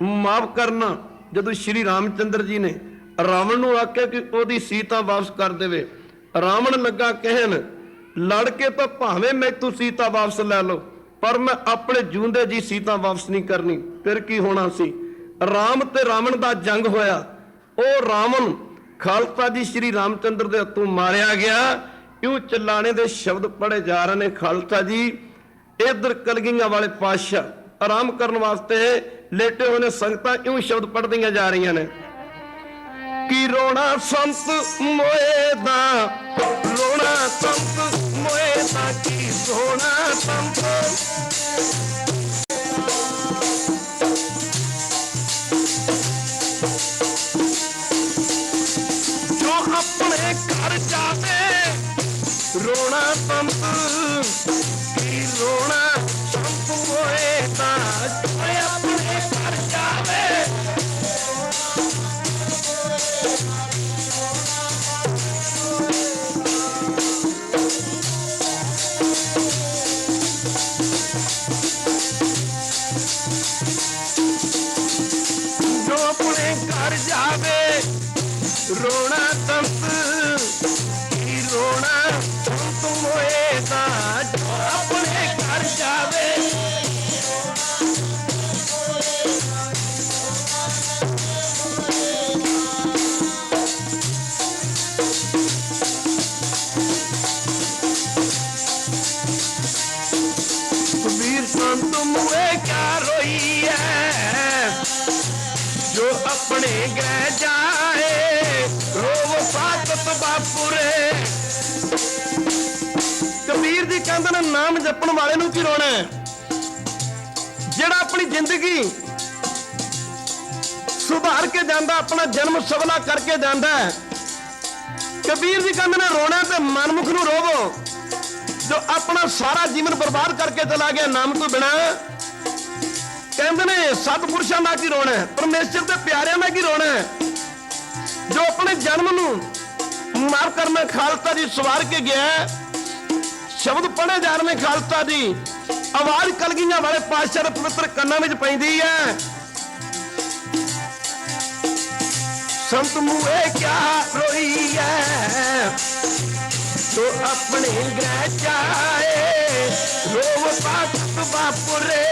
माफ करना, जदों श्री रामचंद्र जी ने रावण नूं आख्या कि ओदी सीता वापस कर देवे, रावण लगा कहन लड़ के तो भावें मैथों सीता वापस लै लो, पर मैं अपने जूंदे जी सीता वापस नहीं करनी। फिर की होना सी, राम ते रावण दा जंग होया। ओ रावण खालसा जी श्री रामचंद्र दे हत्थों मारिया गया। यूं चिल्लाने दे शब्द पढ़े जा रहे ने। खालसा जी इधर कलगियां वाले पातशाह आराम करने वास्ते लेटे हुए ने, संगतां यूं शब्द पढ़दियां जा रही ने कि रोना संत मोएदा, रोना संत मोएदा की रोना संत। जो अपने गृह जाए रोव साकत बापुरे। कबीर जी कहते ने नाम जपण वाले नूं की रोना है, जिहड़ा अपनी जिंदगी सुधार के जाता, अपना जन्म सवला करके जाता है। कबीर जी कहते ने रोना ते मनमुख नूं रोवो जो अपना सारा जीवन बर्बाद करके चला गया नाम तो बिना। कहते ने सतपुरुषां दा की रोना है, परमेश्वर के प्यारियां दा की रोना है, जो अपने जन्म नूं माफ करना खालसा जी सवार के गया। शब्द पढ़े जा रहे खालसा जी, आवाज कलगीਆਂ वाले पातशाह दे पवित्र कन्नां विच पैंदी है। संत मुए क्या रोई है जो अपने गृह जाए रोव पाकत बापुरे।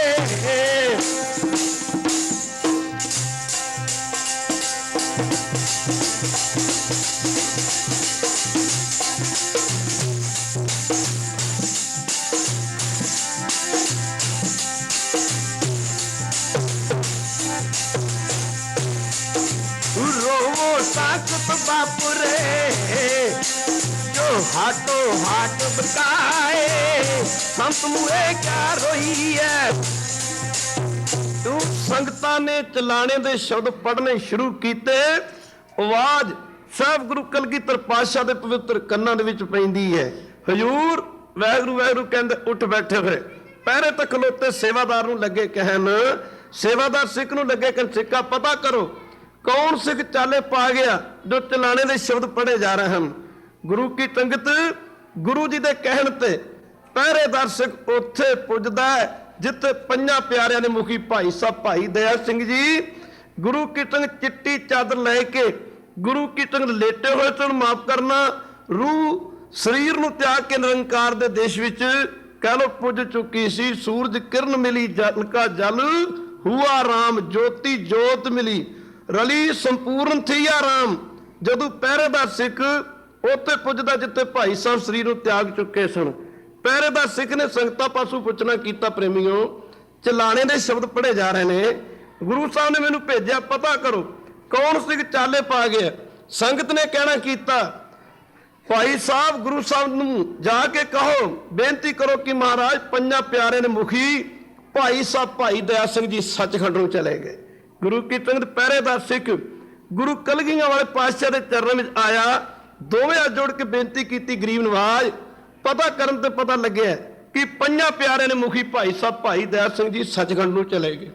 ताकत बापुरे जो हाथों हाथ बताए संत मुए क्या रोई है। तू संगतां ने चलाने दे शब्द पढ़ने शुरू कीते, आवाज साहब गुरु कलगीधर पातशाह दे पवित्र कन्नां दे विच पैंदी है। हजूर वैगुरू वैगुरू कहंदे उठ बैठे होए, पैरे तक खलोते सेवादार नूं लगे कहन, सेवादार सिख नूं लगे कहन सिक्का पता करो कौन सिख चाले पा गया जो चलाने दे शब्द पढ़े जा रहे हैं। गुरु की संगत गुरु जी दे कहण ते पहरेदार सिख उत्थे पुजदा है जिथे पंजां प्यारियां दे मुखी भाई साहब भाई दया सिंह जी गुरु की संगत चिट्टी चादर लेके गुरु की संगत लेटे हुए सन। माफ करना, रूह शरीर नूं त्याग के निरंकार दे देश विच कह लो पुज चुकी सी। सूरज किरण मिली जल का जल हुआ राम, ज्योति जोत मिली रली संपूर्ण थी आराम। जदों पहरेदार सिख उत्थे पुजदा जिथे भाई साहब शरीर नूं त्याग चुके सन। पहरेदार सिख ने संगतां पासों पुछना कीता, प्रेमियों चलाने दे शब्द पढ़े जा रहे ने, गुरु साहब ने मैनूं भेजिया पता करो कौन सिख चाले पा गया। संगत ने कहना कीता, भाई साहब गुरु साहब नूं जाके कहो बेनती करो कि महाराज पंजां प्यारे ने मुखी भाई साहब भाई दया सिंह जी सचखंड नूं चले गए। गुरु की संगत पहरेदार सिख गुरु कलगीਆਂ वाले पातशाह के चरणों में आया, दोवें हाथ जोड़ के बेनती की गरीब नवाज। पता करन ते पता लगे कि पंजां प्यारे ने मुखी भाई साहब भाई दया सिंह जी सचखंड नूं चले गए।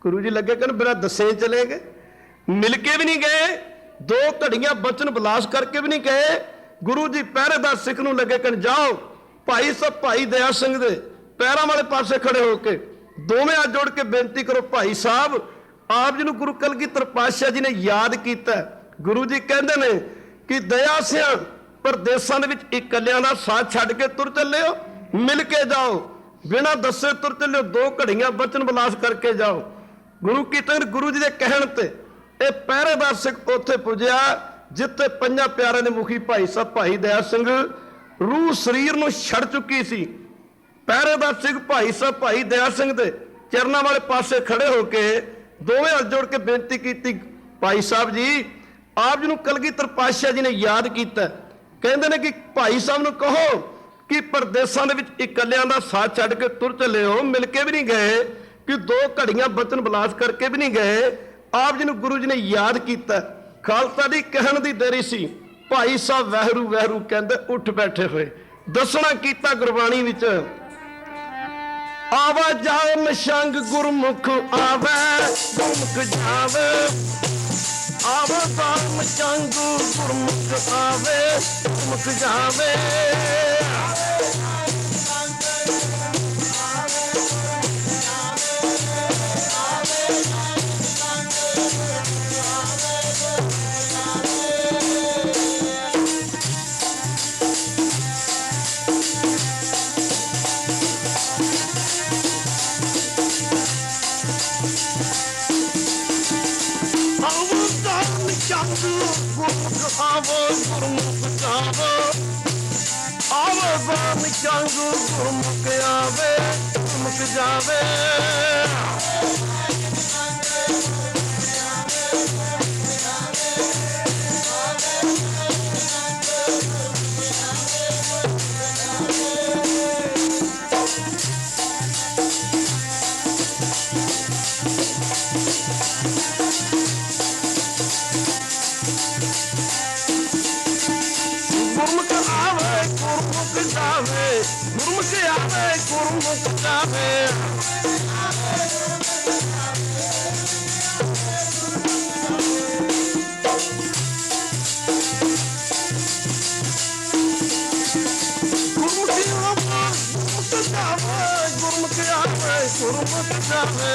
गुरु जी लगे कहन बिना दसे चले गए, मिल के भी नहीं गए, दो घड़ियां बचन बिलास करके भी नहीं गए। गुरु जी पहरेदार सिख नूं लगे कहन जाओ भाई साहब भाई दया सिंह दे पैरां वाले पासे खड़े होके दोवें हाथ जोड़ के बेनती करो भाई साहब आप जी नूं गुरु कलगीधर पातशाह जी ने याद किया। गुरु जी कहते ने कि दया सिंह परदेसां दे विच इकल्लियां दा साथ छड्ड के तुर चले हो, मिल के जाओ, बिना दसे तुर चले हो, दो घड़ियां बचन बिलास करके जाओ। गुरु की संगत गुरु जी के कहण ते ये पहरेदार सिख उत्थे पुजया जिथे पंजां प्यारे ने मुखी भाई साहब भाई दया सिंह रूह शरीर नूं छड़ चुकी सी। पहरेदार सिख भाई साहब भाई दया सिंह दे चरनां वाले पासे खड़े होके दोवें हाथ जोड़ के बेनती की, भाई साहब जी आप जी नूं कलगीधर पातशाह जी ने याद किया। कहंदे ने कि भाई साहब नूं कहो कि परदेसां दे विच इकल्लियां दा साथ छड्ड के तुर चले हो, मिल के भी नहीं गए, कि दो घड़ियां बचन बिलास करके भी नहीं गए। आप जी नूं गुरु जी ने याद किया। खालसा दी कहण दी देरी सी, भाई साहब वहरू वहरू कहंदे उठ बैठे हुए दसना कीता गुरबाणी विच। आवा जाओ नशंग गुरमुख आवे गुरमुख जावे, आवा जाओ नशंग गुरमुख आवे गुरमुख जावे। गुरमुख आवो गुरमुख जावो, आवो बाम चंग गुरमुख आवे गुरमुख जावे। ਗੁਰਮੁਖ ਆਵੇ ਗੁਰਮੁਖ ਜਾਵੇ, ਗੁਰਮੁਖ ਆਵੇ ਗੁਰਮੁਖ ਜਾਵੇ। ਗੁਰਮੁਖ ਆਵੇ ਗੁਰਮੁਖ ਜਾਵੇ।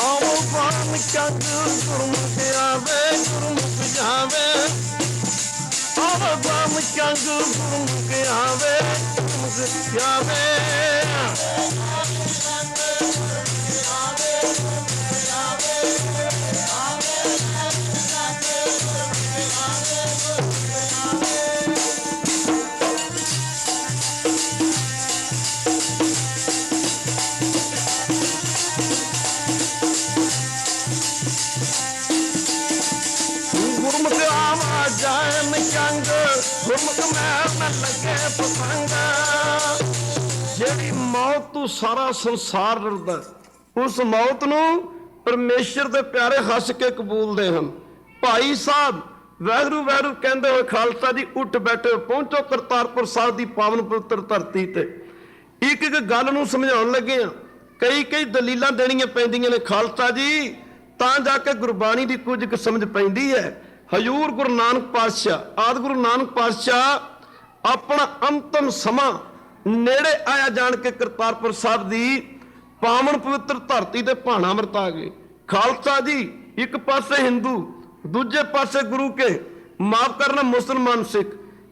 ਆਓ ਬਾਣ ਚੰਗ ਗੁਰਮੁਖ ਆਵੇ ਗੁਰਮੁਖ ਜਾਵੇ। ਆਓ ਬਾਣ ਚੰਗ ਗੁਰਮੁਖ ਆਵੇ ਗੁਰਮੁਖ ਜਾਵੇ। ਗੁਰਮੁਖ ਆਵਾ ਜਾਨ ਚੰਗ ਗੁਰਮੁਖ ਮੈਂ ਲੱਗੇ ਪਤੰਗ। ਜਿਹੜੀ ਮੌਤ ਤੋਂ ਸਾਰਾ ਸੰਸਾਰ ਡਰਦਾ, ਉਸ ਮੌਤ ਨੂੰ ਪਰਮੇਸ਼ਰ ਦੇ ਪਿਆਰੇ ਹੱਸ ਕੇ ਕਬੂਲਦੇ ਹਨ। ਭਾਈ ਸਾਹਿਬ ਵਾਹਿਗੁਰੂ ਵਾਹਿਗੁਰੂ ਕਹਿੰਦੇ ਹੋਏ ਖਾਲਸਾ ਜੀ ਉੱਠ ਬੈਠੇ, ਪਹੁੰਚੋ ਕਰਤਾਰਪੁਰ ਸਾਹਿਬ ਦੀ ਪਾਵਨ ਪਵਿੱਤਰ ਧਰਤੀ ਤੇ। ਇੱਕ ਇੱਕ ਗੱਲ ਨੂੰ ਸਮਝਾਉਣ ਲੱਗੇ ਆ, ਕਈ ਕਈ ਦਲੀਲਾਂ ਦੇਣੀਆਂ ਪੈਂਦੀਆਂ ਨੇ ਖਾਲਸਾ ਜੀ, ਤਾਂ ਜਾ ਕੇ ਗੁਰਬਾਣੀ ਦੀ ਕੁਝ ਕੁ ਸਮਝ ਪੈਂਦੀ ਹੈ। ਹਜ਼ੂਰ ਗੁਰੂ ਨਾਨਕ ਪਾਤਸ਼ਾਹ ਆਦਿ ਗੁਰੂ ਨਾਨਕ ਪਾਤਸ਼ਾਹ ਆਪਣਾ ਅੰਤਮ ਸਮਾਂ ਨੇੜੇ ਆਇਆ ਜਾਣ ਕੇ ਕਰਤਾਰਪੁਰ ਸਾਹਿਬ ਦੀ ਪਾਵਨ ਪਵਿੱਤਰ ਧਰਤੀ ਤੇ ਭਾਣਾ ਵਰਤਾ ਗਏ। ਖਾਲਸਾ ਜੀ ਇੱਕ ਪਾਸੇ ਹਿੰਦੂ, ਦੂਜੇ ਪਾਸੇ ਗੁਰੂ ਕੇ ਮਾਫ ਕਰਨਾ ਮੁਸਲਮਾਨ ਸਿੱਖ,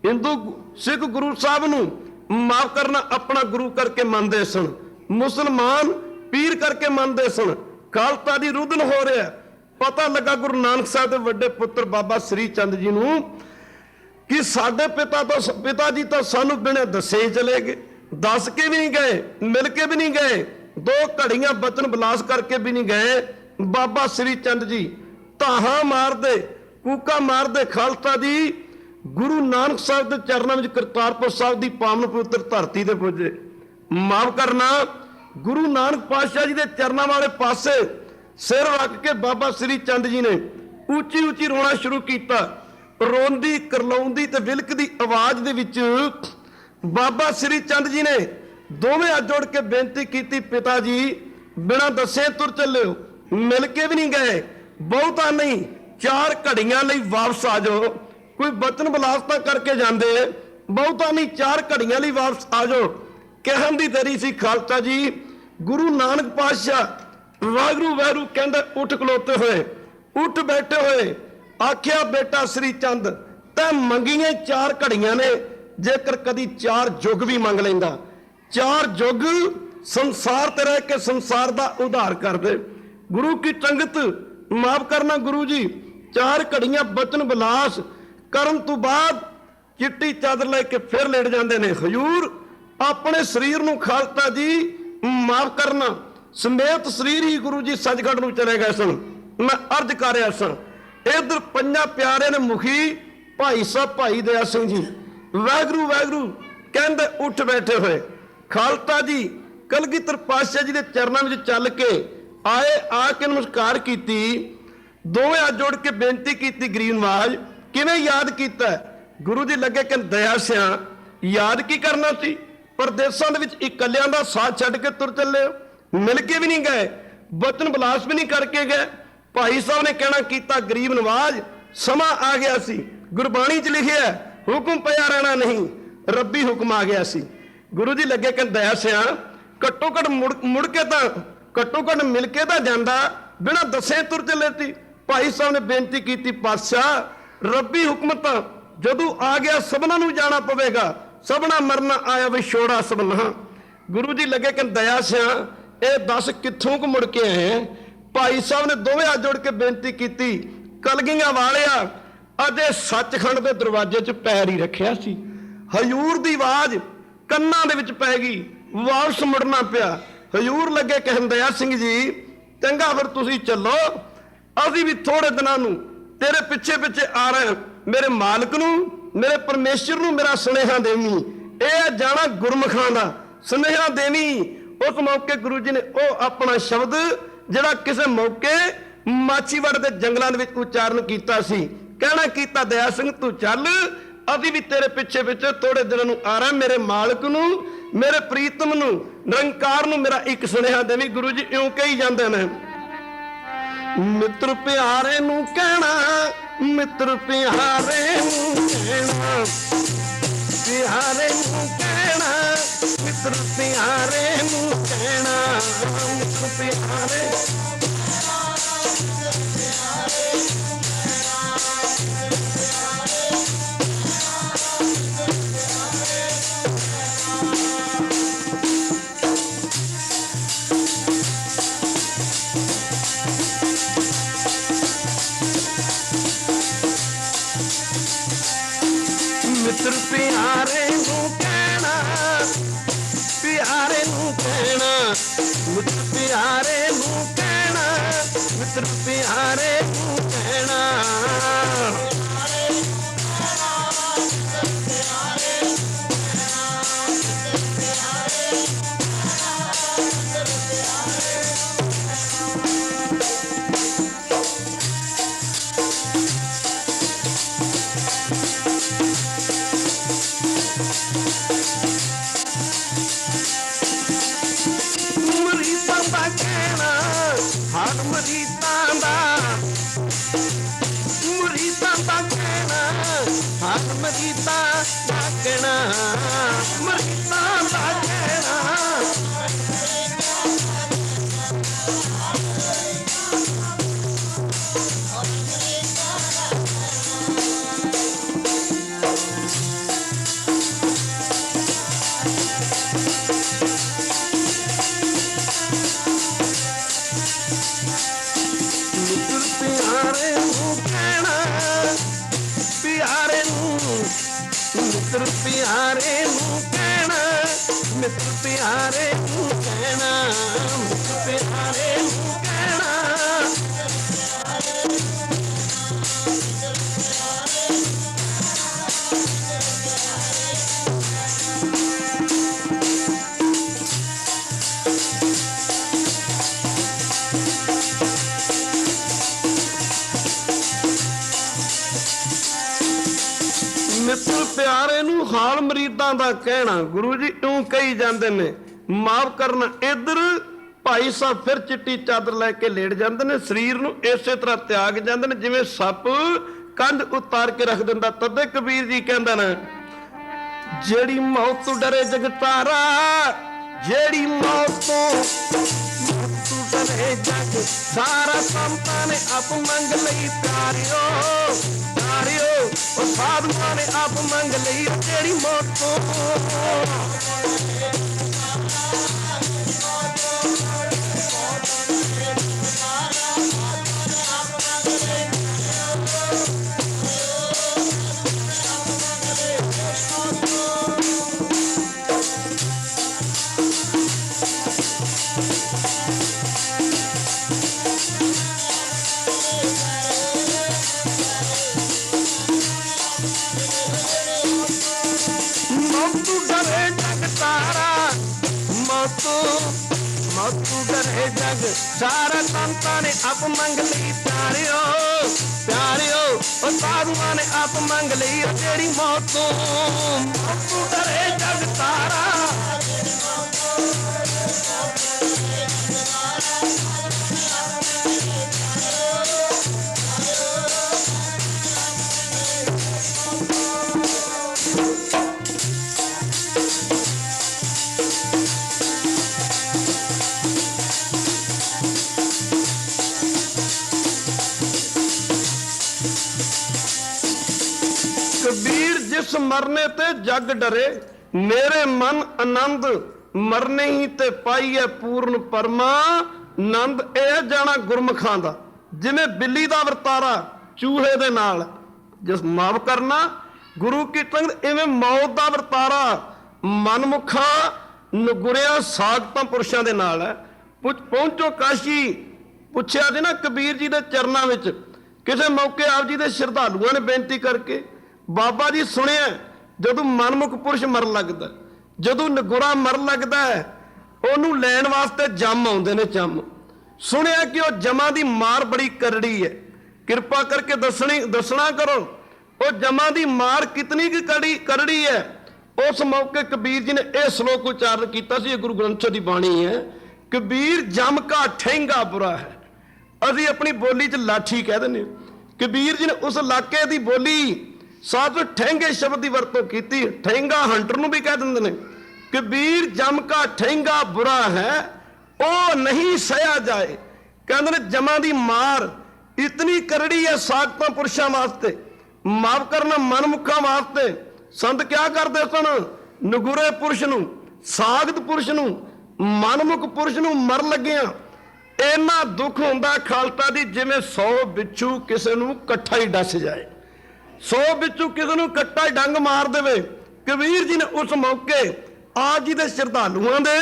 ਹਿੰਦੂ ਸਿੱਖ ਗੁਰੂ ਸਾਹਿਬ ਨੂੰ ਮਾਫ ਕਰਨਾ ਆਪਣਾ ਗੁਰੂ ਕਰਕੇ ਮੰਨਦੇ ਸਨ, ਮੁਸਲਮਾਨ ਪੀਰ ਕਰਕੇ ਮੰਨਦੇ ਸਨ। ਖਾਲਸਾ ਦੀ ਰੁਦਨ ਹੋ ਰਿਹਾ। ਪਤਾ ਲੱਗਾ ਗੁਰੂ ਨਾਨਕ ਸਾਹਿਬ ਦੇ ਵੱਡੇ ਪੁੱਤਰ ਬਾਬਾ ਸ੍ਰੀ ਚੰਦ ਜੀ ਨੂੰ ਕਿ ਸਾਡੇ ਪਿਤਾ ਜੀ ਤਾਂ ਸਾਨੂੰ ਬਿਨਾਂ ਦੱਸੇ ਹੀ ਚਲੇ ਗਏ, ਦੱਸ ਕੇ ਵੀ ਨਹੀਂ ਗਏ, ਮਿਲ ਕੇ ਵੀ ਨਹੀਂ ਗਏ, 2 ਘੜੀਆਂ ਬਚਨ ਬਿਲਾਸ ਕਰਕੇ ਵੀ ਨਹੀਂ ਗਏ। ਬਾਬਾ ਸ੍ਰੀ ਚੰਦ ਜੀ ਧਾਹਾਂ ਮਾਰਦੇ, ਕੂਕਾਂ ਮਾਰਦੇ ਖਾਲਸਾ ਜੀ ਗੁਰੂ ਨਾਨਕ ਸਾਹਿਬ ਦੇ ਚਰਨਾਂ ਵਿੱਚ ਕਰਤਾਰਪੁਰ ਸਾਹਿਬ ਦੀ ਪਾਵਨ ਪਵਿੱਤਰ ਧਰਤੀ ਤੇ ਪੁੱਜੇ। ਮਾਫ ਕਰਨਾ ਗੁਰੂ ਨਾਨਕ ਪਾਤਸ਼ਾਹ ਜੀ ਦੇ ਚਰਨਾਂ ਵਾਲੇ ਪਾਸੇ ਸਿਰ ਰੱਖ ਕੇ ਬਾਬਾ ਸ੍ਰੀ ਚੰਦ ਜੀ ਨੇ ਉੱਚੀ ਉੱਚੀ ਰੋਣਾ ਸ਼ੁਰੂ ਕੀਤਾ। ਰੋਂਦੀ ਕਰਲਾਉਂਦੀ ਤੇ ਵਿਲਕਦੀ ਆਵਾਜ਼ ਦੇ ਵਿੱਚ ਬਾਬਾ ਸ੍ਰੀ ਚੰਦ ਜੀ ਨੇ ਦੋਵੇਂ ਹੱਥ ਜੋੜ ਕੇ ਬੇਨਤੀ ਕੀਤੀ, ਪਿਤਾ ਜੀ ਬਿਨਾਂ ਦੱਸੇ ਤੁਰ ਚੱਲਿਓ, ਮਿਲ ਕੇ ਵੀ ਨਹੀਂ ਗਏ, ਬਹੁਤਾ ਨਹੀਂ 4 ਘੜੀਆਂ ਲਈ ਵਾਪਸ ਆ ਜਾਓ। ਕੋਈ ਬਚਨ ਬਿਲਾਸ ਤਾਂ ਕਰਕੇ ਜਾਂਦੇ, ਬਹੁਤਾ ਨਹੀਂ 4 ਘੜੀਆਂ ਲਈ ਵਾਪਸ ਆ ਜਾਓ। ਕਹਿਣ ਦੀ ਦੇਰੀ ਸੀ ਖਾਲਸਾ ਜੀ। ਗੁਰੂ ਨਾਨਕ ਪਾਤਸ਼ਾਹ ਵਾਹਿਗੁਰੂ ਵਾਹਿਗੁਰੂ ਕਹਿੰਦੇ ਉੱਠ ਖਲੋਤੇ ਹੋਏ, ਉੱਠ ਬੈਠੇ ਹੋਏ ਆਖਿਆ, ਬੇਟਾ ਸ੍ਰੀ ਚੰਦ ਤੈਂ ਮੰਗੀਆਂ 4 ਘੜੀਆਂ ਨੇ, ਜੇਕਰ ਕਦੀ 4 ਯੁੱਗ ਵੀ ਮੰਗ ਲੈਂਦਾ, 4 ਯੁੱਗ ਸੰਸਾਰ ਤੇ ਰਹਿ ਕੇ ਸੰਸਾਰ ਦਾ ਉਧਾਰ ਕਰ ਦੇ। ਗੁਰੂ ਕੀ ਸੰਗਤ ਮਾਫ ਕਰਨਾ ਗੁਰੂ ਜੀ 4 ਘੜੀਆਂ ਬਚਨ ਬਿਲਾਸ ਕਰਨ ਤੋਂ ਬਾਅਦ ਚਿੱਟੀ ਚਾਦਰ ਲੈ ਕੇ ਫਿਰ ਲੇਟ ਜਾਂਦੇ ਨੇ। ਹਜ਼ੂਰ ਆਪਣੇ ਸਰੀਰ ਨੂੰ ਖਾਲਸਾ ਜੀ ਮਾਫ ਕਰਨਾ ਸਮੇਤ ਸਰੀਰ ਹੀ ਗੁਰੂ ਜੀ ਸੱਚਖੰਡ ਨੂੰ ਚਲੇ ਗਏ ਸਨ। ਮੈਂ ਅਰਜ਼ ਕਰ ਰਿਹਾ ਸਾਂ, ਇਧਰ 5 ਪਿਆਰੇ ਨੇ ਮੁਖੀ ਭਾਈ ਸਾਹਿਬ ਭਾਈ ਦਇਆ ਸਿੰਘ ਜੀ ਵਾਹਿਗੁਰੂ ਵਾਹਿਗੁਰੂ ਕਹਿੰਦੇ ਉੱਠ ਬੈਠੇ ਹੋਏ। ਖਾਲਸਾ ਜੀ ਕਲਗੀਧਰ ਪਾਤਸ਼ਾਹ ਜੀ ਦੇ ਚਰਨਾਂ ਵਿੱਚ ਚੱਲ ਕੇ ਆਏ, ਆ ਕੇ ਨਮਸਕਾਰ ਕੀਤੀ, ਦੋਵੇਂ ਹੱਥ ਜੋੜ ਕੇ ਬੇਨਤੀ ਕੀਤੀ, ਗਰੀਬ ਨਵਾਜ ਕਿਵੇਂ ਯਾਦ ਕੀਤਾ? ਗੁਰੂ ਜੀ ਲੱਗੇ ਕਿ ਦਇਆ ਸਿਆ ਯਾਦ ਕੀ ਕਰਨਾ ਸੀ, ਪਰਦੇਸਾਂ ਦੇ ਵਿੱਚ ਇਕੱਲਿਆਂ ਦਾ ਸਾਥ ਛੱਡ ਕੇ ਤੁਰ ਚੱਲੇ ਹੋ, ਮਿਲ ਕੇ ਵੀ ਨਹੀਂ ਗਏ, ਬਚਨ ਬਿਲਾਸ ਵੀ ਨਹੀਂ ਕਰਕੇ ਗਏ। ਭਾਈ ਸਾਹਿਬ ਨੇ ਕਹਿਣਾ ਕੀਤਾ, ਗਰੀਬ ਨਵਾਜ ਸਮਾਂ ਆ ਗਿਆ ਸੀ, ਗੁਰਬਾਣੀ 'ਚ ਲਿਖਿਆ ਹੁਕਮ ਪਿਆ ਰਹਿਣਾ ਨਹੀਂ, ਰੱਬੀ ਹੁਕਮ ਆ ਗਿਆ ਸੀ। ਗੁਰੂ ਜੀ ਲੱਗੇ ਕਿ ਦਇਆ ਸਿਆ ਘੱਟੋ ਘੱਟ ਮੁੜ ਕੇ ਤਾਂ ਘੱਟੋ ਘੱਟ ਮਿਲ ਕੇ ਤਾਂ ਜਾਂਦਾ, ਬਿਨਾਂ ਦੱਸੇ ਤੁਰ ਚੱਲੇ ਸੀ। ਭਾਈ ਸਾਹਿਬ ਨੇ ਬੇਨਤੀ ਕੀਤੀ, ਪਾਤਸ਼ਾਹ ਰੱਬੀ ਹੁਕਮ ਤਾਂ ਜਦੋਂ ਆ ਗਿਆ ਸਭਨਾਂ ਨੂੰ ਜਾਣਾ ਪਵੇਗਾ, ਸਭਨਾ ਮਰਨਾ ਆਇਆ ਵਿਛੋੜਾ ਸਭਨਾ। ਗੁਰੂ ਜੀ ਲੱਗੇ ਕਿ ਦਇਆ ਸਿਆ ਇਹ ਦੱਸ ਕਿੱਥੋਂ ਕੁ ਮੁੜ ਕੇ ਆਏ? ਭਾਈ ਸਾਹਿਬ ਨੇ ਦੋਵੇਂ ਹੱਥ ਜੋੜ ਕੇ ਬੇਨਤੀ ਕੀਤੀ, ਕਲਗੀਆਂ ਵਾਲਿਆ ਅਜੇ ਸੱਚਖੰਡ ਦੇ ਦਰਵਾਜ਼ੇ 'ਚ ਪੈਰ ਹੀ ਰੱਖਿਆ ਸੀ, ਹਜ਼ੂਰ ਦੀ ਆਵਾਜ਼ ਕੰਨਾਂ ਦੇ ਵਿੱਚ ਪੈ ਗਈ, ਵਾਪਸ ਮੁੜਨਾ ਪਿਆ। ਹਜ਼ੂਰ ਲੱਗੇ ਕਹਿਣ, ਦਇਆ ਸਿੰਘ ਜੀ ਚੰਗਾ ਫਿਰ ਤੁਸੀਂ ਚੱਲੋ, ਅਸੀਂ ਵੀ ਥੋੜੇ ਦਿਨਾਂ ਨੂੰ ਤੇਰੇ ਪਿੱਛੇ ਪਿੱਛੇ ਆ ਰਹੇ, ਮੇਰੇ ਮਾਲਕ ਨੂੰ ਮੇਰੇ ਪਰਮੇਸ਼ਰ ਨੂੰ ਮੇਰਾ ਸੁਨੇਹਾ ਦੇਵੀਂ, ਇਹ ਜਾਣਾ ਗੁਰਮੁਖਾਂ ਦਾ ਸੁਨੇਹਾ ਦੇਵੀ। ਉਸ ਮੌਕੇ ਗੁਰੂ ਜੀ ਨੇ ਉਹ ਆਪਣਾ ਸ਼ਬਦ ਜਿਹੜਾ ਕਿਸੇ ਮੌਕੇ ਮਾਛੀਵਾੜੇ ਦੇ ਜੰਗਲਾਂ ਦੇ ਵਿੱਚ ਉਚਾਰਨ ਕੀਤਾ ਸੀ। ਕਹਿਣਾ ਕੀਤਾ, ਦਇਆ ਸਿੰਘ ਤੂੰ ਚੱਲ, ਅਸੀਂ ਵੀ ਤੇਰੇ ਪਿੱਛੇ ਪਿੱਛੇ ਥੋੜੇ ਦਿਨਾਂ ਨੂੰ ਆ ਰਹਾ। ਮੇਰੇ ਮਾਲਕ ਨੂੰ, ਮੇਰੇ ਪ੍ਰੀਤਮ ਨੂੰ, ਨਿਰੰਕਾਰ ਨੂੰ ਮੇਰਾ ਇੱਕ ਸੁਨੇਹਾ ਦੇਵੀ। ਗੁਰੂ ਜੀ ਇਉਂ ਕਹੀ ਜਾਂਦੇ ਨੇ, ਮਿੱਤਰ ਪਿਆਰੇ ਨੂੰ ਕਹਿਣਾ, ਮਿੱਤਰ ਪਿਆਰੇ ਨੂੰ ਕਹਿਣਾ, ਪਿਆਰੇ ਨੂੰ ਕਹਿਣਾ, ਮਿੱਤਰ ਪਿਆਰੇ ਨੂੰ ਕਹਿਣਾ, ਮਿੱਤਰ ਪਿਆਰੇ ਮਿੱਤਰ ਪਿਆਰੇ ਨੂੰ ਕਹਿਣਾ, ਪਿਆਰੇ ਨੂੰ ਕਹਿਣਾ, ਮਿੱਤਰ ਪਿਆਰੇ ਨੂੰ ਕਹਿਣਾ, ਮਿੱਤਰ ਪਿਆਰੇ ਨੂੰ ਕਹਿਣਾ। ਮਰੀਦਾਂ ਦਾ ਕਹਿਣਾ, ਹਾਲ ਮਰੀਦਾਂ ਦਾ, ਮਰੀਦਾਂ ਦਾ ਕਹਿਣਾ, ਹਾਲ ਮਰੀਦਾਂ ਦਾ ਕਹਿਣਾ, ਮਰੀਦਾਂ ਦਾ ਕਹਿਣਾ। ਮਿੱਤਰ ਪਿਆਰੇ ਨੂੰ ਕਹਿਣਾ, ਪਿਆਰੇ ਨੂੰ, ਮਿੱਤਰ ਪਿਆਰੇ ਨੂੰ ਕਹਿਣਾ, ਮਿੱਤਰ ਪਿਆਰੇ ਨੂੰ ਕਹਿਣਾ, ਮਿੱਤਰ ਪਿਆਰੇ ਨੂੰ ਕਹਿਣਾ। ਮਿੱਤਰ ਪਿਆਰੇ ਨੂੰ ਹਾਲ ਮਰੀਦਾਂ ਦਾ ਕਹਿਣਾ। ਗੁਰੂ ਜੀ ਇਉਂ ਕਹੀ ਜਾਂਦੇ ਨੇ, ਮਾਫ ਕਰਨਾ। ਇੱਧਰ ਭਾਈ ਸਾਹਿਬ ਫਿਰ ਚਿੱਟੀ ਚਾਦਰ ਲੈ ਕੇ ਲੇਟ ਜਾਂਦੇ ਨੇ, ਸਰੀਰ ਨੂੰ ਇਸੇ ਤਰ੍ਹਾਂ ਤਿਆਗ ਜਾਂਦੇ ਨੇ ਜਿਵੇਂ ਸੱਪ ਕੰਧ ਉਤਾਰ ਕੇ ਰੱਖ ਦਿੰਦਾ। ਤਦੇ ਕਬੀਰ ਜੀ ਕਹਿੰਦੇ ਨੇ, ਜਿਹੜੀ ਮੌਤ ਤੋਂ ਡਰੇ ਜਗਤਾਰਾ, ਜਿਹੜੀ ਮੌਤ ਤੋਂ ਡਰੇ ਜਗ ਸਾਰਾ, ਸੰਤਾਂ ਨੇ ਆਪ ਮੰਗ ਲਈ ਪਿਆਰਿਓ, ਪਿਆਰਿਓ ਉਹ ਸਾਧੂਆਂ ਨੇ ਆਪ ਮੰਗ ਲਈ ਜਿਹੜੀ ਮੌਤ ਤੋਂ। ਮੌਤੂ ਡਰੇ ਜਗ ਤਾਰਾ, ਮੌਤੂ, ਮੌਤੂ ਡਰੇ ਜਗ ਸਾਰਾ, ਸੰਤਾਂ ਨੇ ਆਪ ਮੰਗ ਲਈ ਪਿਆਰਿਓ, ਪਿਆਰਿਓ ਉਹ ਸਾਧੂਆਂ ਨੇ ਆਪ ਮੰਗ ਲਈ ਜਿਹੜੀ ਮੌਤੂ। ਮੌਤੂ ਡਰੇ ਜਗ ਤਾਰਾ, कबीर जिस मरने ते जग डरे, मेरे मन आनंद मरने ही ते पाईए पूर्ण परमा नंद। ਇਹ ਜਾਣਾ ਗੁਰਮੁਖਾਂ ਦਾ, ਜਿਵੇਂ ਬਿੱਲੀ ਦਾ ਵਰਤਾਰਾ ਚੂਹੇ ਦੇ ਨਾਲ ਜਿਸ ਮਾਫ ਕਰਨਾ ਗੁਰੂ ਕੀ ਸੰਗਤ, ਇਵੇਂ ਮੌਤ ਦਾ ਵਰਤਾਰਾ ਮਨਮੁਖਾਂ ਨਗੁਰਿਆਂ ਸਾਖਤਾਂ ਪੁਰਸ਼ਾਂ ਦੇ ਨਾਲ ਹੈ। ਪਹੁੰਚੋ ਕਾਸ਼ੀ। ਪੁੱਛਿਆ ਸੀ ਨਾ ਕਬੀਰ ਜੀ ਦੇ ਚਰਨਾਂ ਵਿੱਚ, ਕਿਸੇ ਮੌਕੇ ਆਪ ਜੀ ਦੇ ਸ਼ਰਧਾਲੂਆਂ ਨੇ ਬੇਨਤੀ ਕਰਕੇ, ਬਾਬਾ ਜੀ ਸੁਣਿਆ ਜਦੋਂ ਮਨਮੁਖ ਪੁਰਸ਼ ਮਰਨ ਲੱਗਦਾ ਜਦੋਂ ਨਗੁਰਾ ਮਰਨ ਲੱਗਦਾ ਹੈ ਉਹਨੂੰ ਲੈਣ ਵਾਸਤੇ ਜੰਮ ਆਉਂਦੇ ਨੇ। ਜੰਮ ਸੁਣਿਆ ਕਿ ਉਹ ਜਮਾਂ ਦੀ ਮਾਰ ਬੜੀ ਕਰੜੀ ਹੈ, ਕਿਰਪਾ ਕਰਕੇ ਦੱਸਣਾ ਕਰੋ ਉਹ ਜਮਾਂ ਦੀ ਮਾਰ ਕਿਤਨੀ ਕੁ ਕਰੜੀ ਹੈ। ਉਸ ਮੌਕੇ ਕਬੀਰ ਜੀ ਨੇ ਇਹ ਸ਼ਲੋਕ ਉਚਾਰਨ ਕੀਤਾ ਸੀ, ਇਹ ਗੁਰੂ ਗ੍ਰੰਥ ਸਾਹਿਬ ਦੀ ਬਾਣੀ ਹੈ। ਕਬੀਰ ਜਮ ਕਾ ਠਹਿੰਗਾ ਬੁਰਾ ਹੈ, ਅਸੀਂ ਆਪਣੀ ਬੋਲੀ 'ਚ ਲਾਠੀ ਕਹਿ ਦਿੰਦੇ। ਕਬੀਰ ਜੀ ਨੇ ਉਸ ਇਲਾਕੇ ਦੀ ਬੋਲੀ ਸਾਥ ਠਹਿੰਗੇ ਸ਼ਬਦ ਦੀ ਵਰਤੋਂ ਕੀਤੀ। ਠਹਿੰਗਾ ਹੰਟਰ ਨੂੰ ਵੀ ਕਹਿ ਦਿੰਦੇ ਨੇ। ਕਬੀਰ ਜਮ ਕਾ ਠਹਿੰਗਾ ਬੁਰਾ ਹੈ, ਉਹ ਨਹੀਂ ਸਹਿਆ ਜਾਏ। ਕਹਿੰਦੇ ਨੇ ਜਮਾਂ ਦੀ ਮਾਰ ਇਤਨੀ ਕਰੜੀ ਹੈ ਸਾਖਤਾਂ ਪੁਰਸ਼ਾਂ ਵਾਸਤੇ, ਮਾਫ ਕਰਨਾ ਮਨਮੁਖਾਂ ਵਾਸਤੇ। ਸੰਤ ਕਿਆ ਕਰਦੇ ਸਨ? ਨਗੁਰੇ ਪੁਰਸ਼ ਨੂੰ, ਸਾਖਤ ਪੁਰਸ਼ ਨੂੰ, ਮਨਮੁਖ ਪੁਰਸ਼ ਨੂੰ ਮਰਨ ਲੱਗਿਆ ਇੰਨਾ ਦੁੱਖ ਹੁੰਦਾ ਖਾਲਸਾ ਜੀ, ਜਿਵੇਂ 100 ਬਿੱਛੂ ਕਿਸੇ ਨੂੰ ਇਕੱਠਾ ਹੀ ਡਸ ਜਾਏ, 100 ਬਿੱਛੂ ਕਿਸੇ ਨੂੰ ਇਕੱਠਾ ਹੀ ਡੰਗ ਮਾਰ ਦੇਵੇ। ਕਬੀਰ ਜੀ ਨੇ ਉਸ ਮੌਕੇ ਆਪ ਜੀ ਦੇ ਸ਼ਰਧਾਲੂਆਂ ਦੇ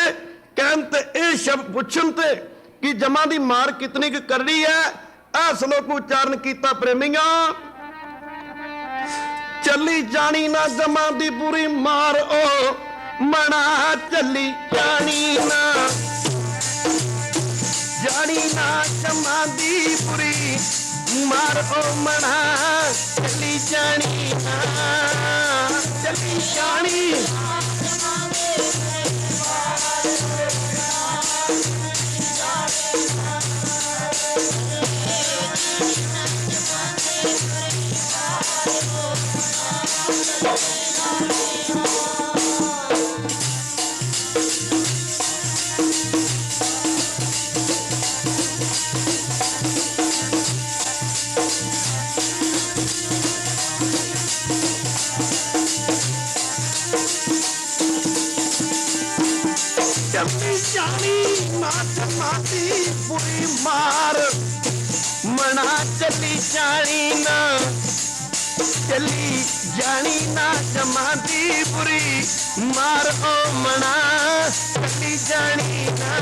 ਕਹਿਣ ਤੇ ਇਹ ਸ਼ਬਦ ਪੁੱਛਣ ਤੇ ਕਿ ਜਮਾਂ ਦੀ ਮਾਰ ਕਿਤਨੀ ਕੁ ਕਰੜੀ ਹੈ, ਇਹ ਸ਼ਲੋਕ ਉਚਾਰਨ ਕੀਤਾ। ਪ੍ਰੇਮੀਆਂ, ਚੱਲੀ ਜਾਣੀ ਨਾ ਜਮਾਂ ਦੀ ਬੁਰੀ ਮਾਰ, ਉਹ ਮਣਾ ਚੱਲੀ ਜਾਣੀ ਨਾ, ਜਾਣੀ ਨਾ ਜਮਾਂ ਦੀ ਬੁਰੀ ਮਾਰ, ਉਹ ਮਣਾ ਚੱਲੀ ਜਾਣੀ ਨਾ, ਚੱਲੀ ਜਾਣੀ बुरी मार, मना चली जानी ना, चली जानी ना जमा दी बुरी मार, ओ मना चली जानी ना।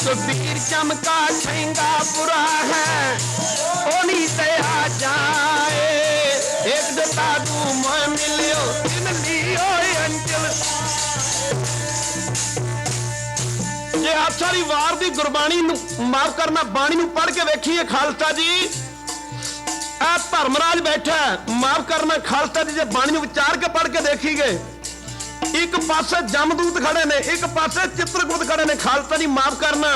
कबीर चमका ठेंगा बुरा है, ओनी से आ जाए, एक दता तू मैं मिलियो इन लियो अंचल। जे आप सारी वार दी गुरबाणी माफ करना बाणी नूं पढ़ के वेखिए खालसा जी, आ धर्मराज बैठा माफ करना खालसा जी, जे बाणी नूं विचार के पढ़ के देखीगे, एक पासे जमदूत खड़े ने, एक पासे चित्रकूट खड़े ने। खालसा जी माफ करना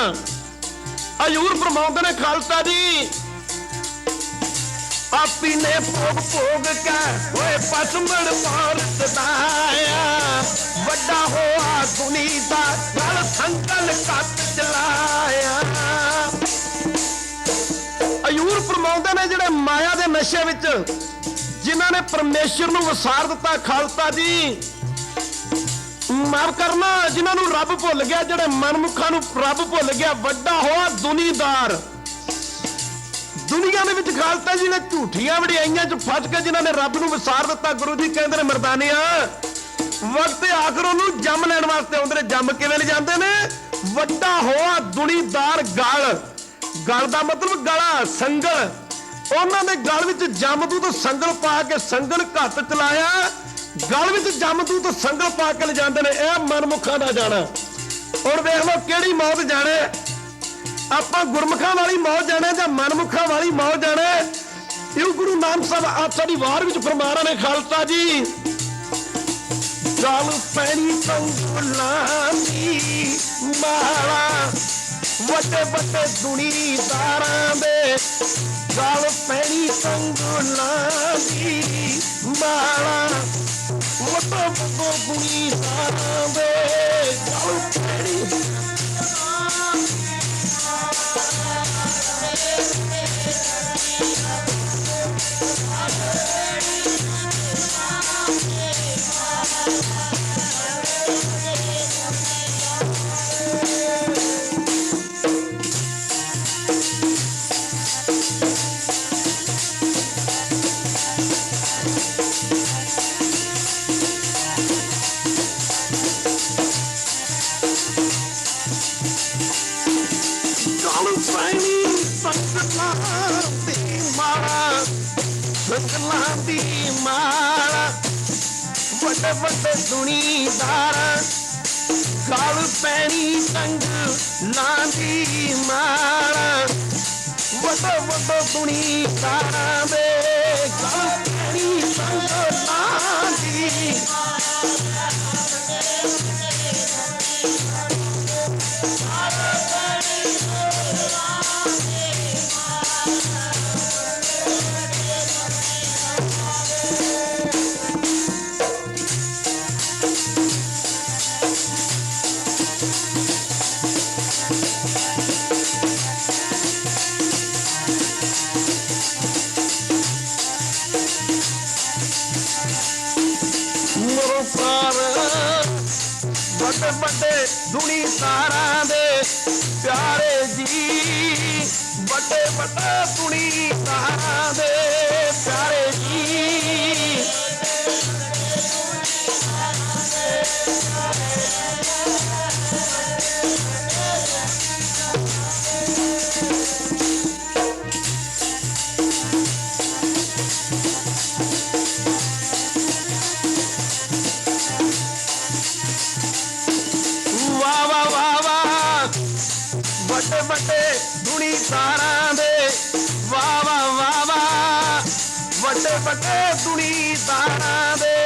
हजूर फरमाते ने खालसा जी, आपी ने भोग भोग के ओए पसमड़ मार सदाया, बड़ा होआ दुनी दा गल संकल कत चलाया। हजूर फरमाते ने जेड़े माया दे नशे विच जिन्हां ने परमेश्वर नूं वसार दिता, खालसा जी माफ करना जिन्होंने रब भुल गया, जेड़े मनमुखा रब भुल गया, वड्डा होआ दुनीदार। दुनिया में खालसा जी ने झूठियां वडियाइयां च फस के जिन्होंने रब नूं विसार दिता। गुरु जी कहते हैं मरदानिया वक्त आखिर उन्होंने जम लैण वास्ते आउंदे ने। जम किवें ले जांदे ने? वड्डा होआ दुनीदार गल, गल दा मतलब गला संगल। उन्होंने गल विच जमदूत संगल पा के संगल घत चलाया, गल विच जमदूत संगल पा के ले जांदे ने। यह मनमुखा दा जाना। हुण वेख लो किहड़ी मौत जाने, आपां गुरमुखां वाली मौत जाने जां मनमुखां वाली मौत जाने। इह गुरु नानक साहब आप साडी वार विच फरमा रहे ने खालसा जी, गल पैणी पंगुलां दी माला, वड्डे वड्डे दुनीदारां दे, गल पैणी पंगुलां दी माला, वड्डे वड्डे दुनीदारां दे, गल पैणी ਸੰਗਲਾਂ ਦੀ ਮਾਲਾ ਵੱਡੇ ਵੱਡੇ ਦੁਨੀਦਾਰਾਂ ਗਲ ਪੈਣੀ ਸੰਗਲਾਂ ਦੀ ਮਾਲਾ ਵੱਡੇ ਵੱਡੇ ਦੁਨੀਦਾਰਾਂ ਦੇ ਗਲ ਪੈਣੀ ਸੰਗਲਾਂ ਦੀ ਵੱਡੇ ਵੱਡੇ ਦੁਨੀਦਾਰਾਂ ਦੇ ਪਿਆਰੇ ਜੀ ਵੱਡੇ ਵੱਡੇ ਦੁਨੀਦਾਰਾਂ ਦੇ ਪਿਆਰੇ ਜੀ ਵੱਡੇ ਵੱਡੇ ਦੁਨੀਦਾਰਾਂ ਦੇ ਵਾਹ ਵਾਹ ਵਾਹ ਵਾਹ ਵੱਡੇ ਵੱਡੇ ਦੁਨੀਦਾਰਾਂ ਦੇ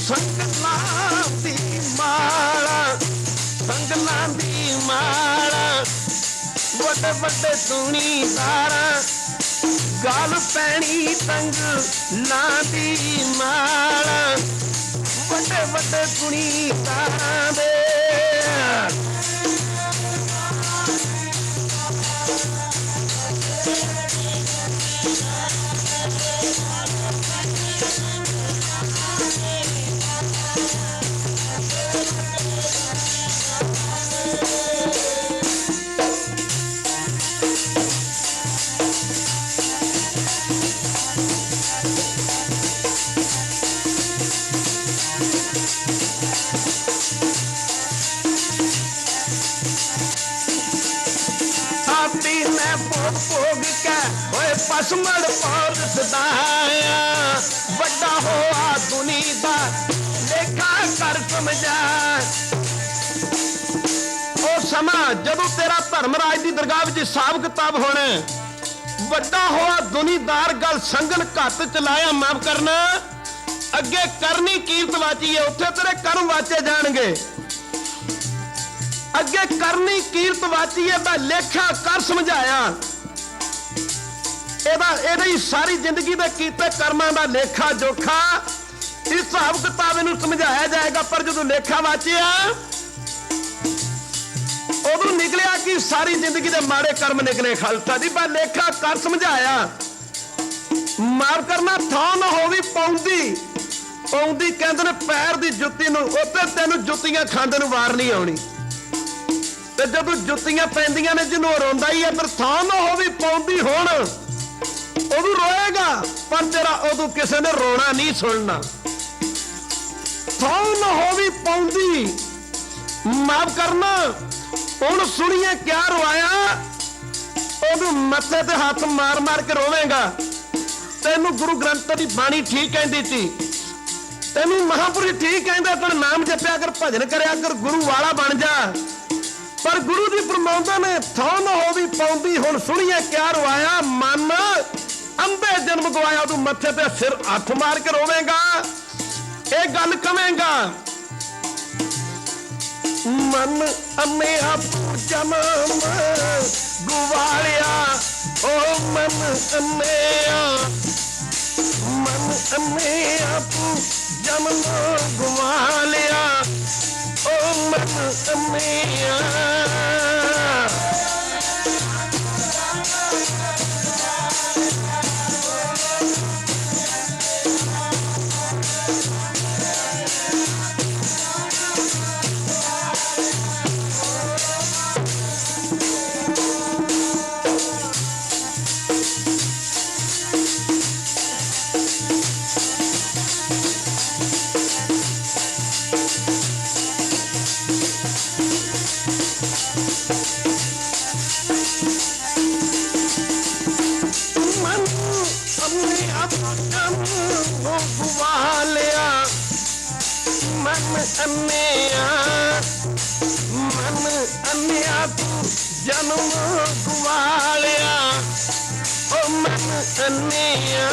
ਸੰਗਲਾਂ ਦੀ ਮਾਲਾ ਸੰਗਲਾਂ ਦੀ ਮਾਲਾ ਵੱਡੇ ਵੱਡੇ ਦੁਨੀਦਾਰਾਂ ਗਲ ਪੈਣੀ ਸੰਗਲਾਂ ਦੀ ਮਾਲਾ ਵੱਡੇ ਵੱਡੇ ਦੁਨੀਦਾਰਾਂ ਦੇ ਮੈਂ ਭੋਗ ਭੋਗ ਕੇ ਓਏ ਪਸਮੜ ਪੌਰ ਸਦਾਇਆ ਵੱਡਾ ਹੋਆ ਦੁਨੀ ਦਾ ਲੇਖਾ ਕਰ ਸਮਝਾ ਉਹ ਸਮਾਂ ਜਦੋਂ ਤੇਰਾ ਧਰਮਰਾਜ ਦੀ ਦਰਗਾਹ ਵਿੱਚ ਹਿਸਾਬ ਕਿਤਾਬ ਹੋਣਾ ਵੱਡਾ ਹੋਆ ਦੁਨੀਦਾਰ ਗੱਲ ਸੰਗਲ ਘੱਟ ਚਲਾਇਆ ਮਾਫ ਕਰਨਾ ਅੱਗੇ ਕਰਨੀ ਕੀਰਤ ਵਾਚੀ ਹੈ ਉੱਥੇ ਤੇਰੇ ਕਰਮ ਵਾਚੇ ਜਾਣਗੇ ਅੱਗੇ ਕਰਨੀ ਕੀਰਤ ਵਾਚੀ ਦਾ ਲੇਖਾ ਕਰ ਸਮਝਾਇਆ ਇਹਦੀ ਸਾਰੀ ਜ਼ਿੰਦਗੀ ਦੇ ਕੀਤੇ ਕਰਮਾਂ ਦਾ ਲੇਖਾ ਜੋਖਾ ਹਿਸਾਬ ਕਿਤਾਬ ਇਹਨੂੰ ਸਮਝਾਇਆ ਜਾਏਗਾ ਪਰ ਜਦੋਂ ਲੇਖਾ ਵਾਚਿਆ ਉਦੋਂ ਨਿਕਲਿਆ ਕਿ ਸਾਰੀ ਜ਼ਿੰਦਗੀ ਦੇ ਮਾੜੇ ਕਰਮ ਨਿਕਲੇ ਖਾਲਸਾ ਜੀ ਪਰ ਲੇਖਾ ਕਰ ਸਮਝਾਇਆ ਮਾਫ ਕਰਨਾ ਥਾਂ ਨਾ ਹੋਵੇ ਪੌਂਦੀ ਪੌਂਦੀ ਕਹਿੰਦੇ ਨੇ ਪੈਰ ਦੀ ਜੁੱਤੀ ਨੂੰ ਉੱਤੇ ਤੈਨੂੰ ਜੁੱਤੀਆਂ ਖਾਂਦੇ ਨੂੰ ਵਾਰ ਨਹੀਂ ਆਉਣੀ ਤੇ ਜਦੋਂ ਜੁੱਤੀਆਂ ਪੈਂਦੀਆਂ ਨੇ ਜਿਹਨੂੰ ਰੋਂਦਾ ਹੀ ਹੈ ਪਰ ਥਾਂ ਨਾ ਹੋਵੇ ਪੌਂਦੀ ਹੁਣ ਉਦੋਂ ਰੋਏਗਾ ਪਰ ਤੇਰਾ ਉਦੋਂ ਕਿਸੇ ਨੇ ਰੋਣਾ ਨਹੀਂ ਸੁਣਨਾ ਥਾਂ ਨਾ ਹੋਵੇ ਪੌਂਦੀ ਮਾਫ ਕਰਨਾ ਹੁਣ ਸੁਣੀਏ ਕਿਆ ਰਵਾਇਆ ਉਹਨੂੰ ਮੱਥੇ ਤੇ ਹੱਥ ਮਾਰ ਮਾਰ ਕੇ ਰੋਵੇਂਗਾ ਤੈਨੂੰ ਗੁਰੂ ਗ੍ਰੰਥ ਦੀ ਬਾਣੀ ਠੀਕ ਕਹਿੰਦੀ ਸੀ ਤੈਨੂੰ ਮਹਾਂਪੁਰਖ ਠੀਕ ਕਹਿੰਦਾ ਤੈਨੂੰ ਨਾਮ ਜਪਿਆ ਕਰ ਭਜਨ ਕਰਿਆ ਕਰ ਗੁਰੂ ਵਾਲਾ ਬਣ ਜਾ ਪਰ ਗੁਰੂ ਦੀ ਫਰਮਾਉਂਦਾ ਨੇ ਥਾਂ ਨਾ ਹੋਵੀ ਪੌਂਦੀ ਹੁਣ ਸੁਣੀਏ ਕਿਆ ਰਵਾਇਆ ਮਨ ਅੰਧੇ ਜਨਮ ਗਵਾਇਆ ਤੂੰ ਮੱਥੇ ਤੇ ਸਿਰ ਹੱਥ ਮਾਰ ਕੇ ਰੋਵੇਂਗਾ ਇਹ ਗੱਲ ਕਵੇਂਗਾ ਮਨ ਅੰਨੇ ਆਪੂ ਜਨਮ ਗਵਾਲਿਆ ਓ ਮਨ ਅੰਨੇ ਆਪੂ ਜਨਮ ਗਵਾ ਲਿਆ ਓ ਮਨ ਅੰਨਿਆ ਅੰਨਿਆ ਮਨ ਅੰਨਿਆ ਤੂੰ ਜਨਮ ਗਵਾਲਿਆ ਓ ਮਨ ਅੰਨਿਆ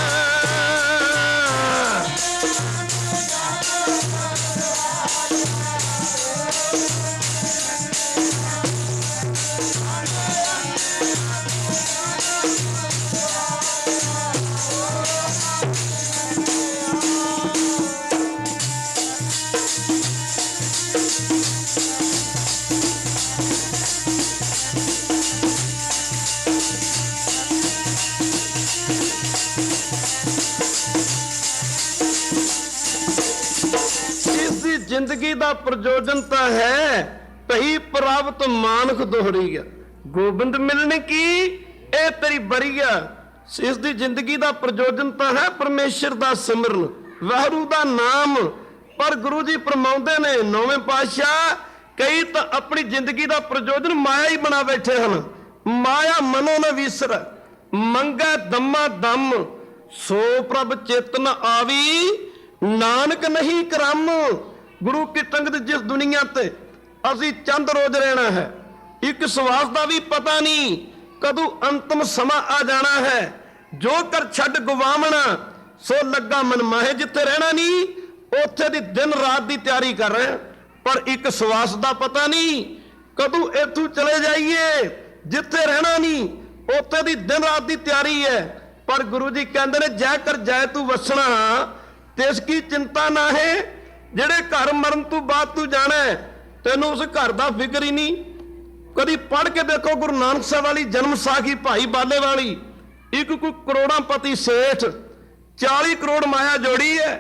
ਜ਼ਿੰਦਗੀ ਦਾ ਪ੍ਰਯੋਜਨ ਤਾਂ ਹੈ ਭਈ ਪ੍ਰਾਪਤ ਮਾਨਖ ਦੋਹਰੀਆ ਗੋਬਿੰਦ ਮਿਲਣ ਕੀ ਇਹ ਤੇਰੀ ਬਰੀਆ ਇਸ ਦੀ ਜ਼ਿੰਦਗੀ ਦਾ ਪ੍ਰਯੋਜਨ ਤਾਂ ਹੈ ਪਰਮੇਸ਼ਰ ਦਾ ਸਿਮਰਨ ਵਾਹਿਗੁਰੂ ਦਾ ਨਾਮ ਪਰ ਗੁਰੂ ਜੀ ਫਰਮਾਉਂਦੇ ਨੇ ਨੌਵੇਂ ਪਾਤਸ਼ਾਹ ਕਈ ਤਾਂ ਆਪਣੀ ਜ਼ਿੰਦਗੀ ਦਾ ਪ੍ਰਯੋਜਨ ਮਾਇਆ ਹੀ ਬਣਾ ਬੈਠੇ ਹਨ ਮਾਇਆ ਮਨੋ ਨ ਵਿਸਰ ਮੰਗੈ ਦਮਾ ਦਮ ਸੋ ਪ੍ਰਭ ਚੇਤਨ ਆਵੀ ਨਾਨਕ ਨਹੀਂ ਕਰਮ ਗੁਰੂ ਕੀ ਸੰਗਤ ਜਿਸ ਦੁਨੀਆ ਤੇ ਅਸੀਂ ਚੰਦ ਰੋਜ਼ ਰਹਿਣਾ ਹੈ ਇੱਕ ਸਵਾਸ ਦਾ ਵੀ ਪਤਾ ਨਹੀਂ ਕਦੋਂ ਅੰਤਮ ਸਮਾਂ ਆ ਜਾਣਾ ਹੈ ਜੋ ਕਰ ਛੱਡ ਗਵਾਵਣਾ ਸੋ ਲੱਗਾ ਮਨ ਮਾਹੇ ਜਿੱਥੇ ਰਹਿਣਾ ਨਹੀਂ ਉੱਥੇ ਦੀ ਦਿਨ ਰਾਤ ਦੀ ਤਿਆਰੀ ਕਰ ਰਹੇ ਪਰ ਇੱਕ ਸਵਾਸ ਦਾ ਪਤਾ ਨਹੀਂ ਕਦੋਂ ਇੱਥੋਂ ਚਲੇ ਜਾਈਏ ਜਿੱਥੇ ਰਹਿਣਾ ਨਹੀਂ ਉੱਥੇ ਦੀ ਦਿਨ ਰਾਤ ਦੀ ਤਿਆਰੀ ਹੈ ਪਰ ਗੁਰੂ ਜੀ ਕਹਿੰਦੇ ਨੇ ਜੈ ਕਰ ਜਾਏ ਤੂੰ ਵਸਣਾ ਤਿਸ ਕੀ ਚਿੰਤਾ ਨਾ ਹੈ ਜਿਹੜੇ ਘਰ ਮਰਨ ਤੋਂ ਬਾਅਦ ਤੂੰ ਜਾਣਾ ਤੈਨੂੰ ਉਸ ਘਰ ਦਾ ਫਿਕਰ ਹੀ ਨਹੀਂ ਕਦੀ ਪੜ੍ਹ ਕੇ ਦੇਖੋ ਗੁਰੂ ਨਾਨਕ ਸਾਹਿਬ ਵਾਲੀ ਜਨਮ ਸਾਖੀ ਭਾਈ ਬਾਲੇ ਵਾਲੀ ਇੱਕ ਕੋਈ ਕਰੋੜਾਂ ਪਤੀ ਸੇਠ 40 ਕਰੋੜ ਮਾਇਆ ਜੋੜੀ ਹੈ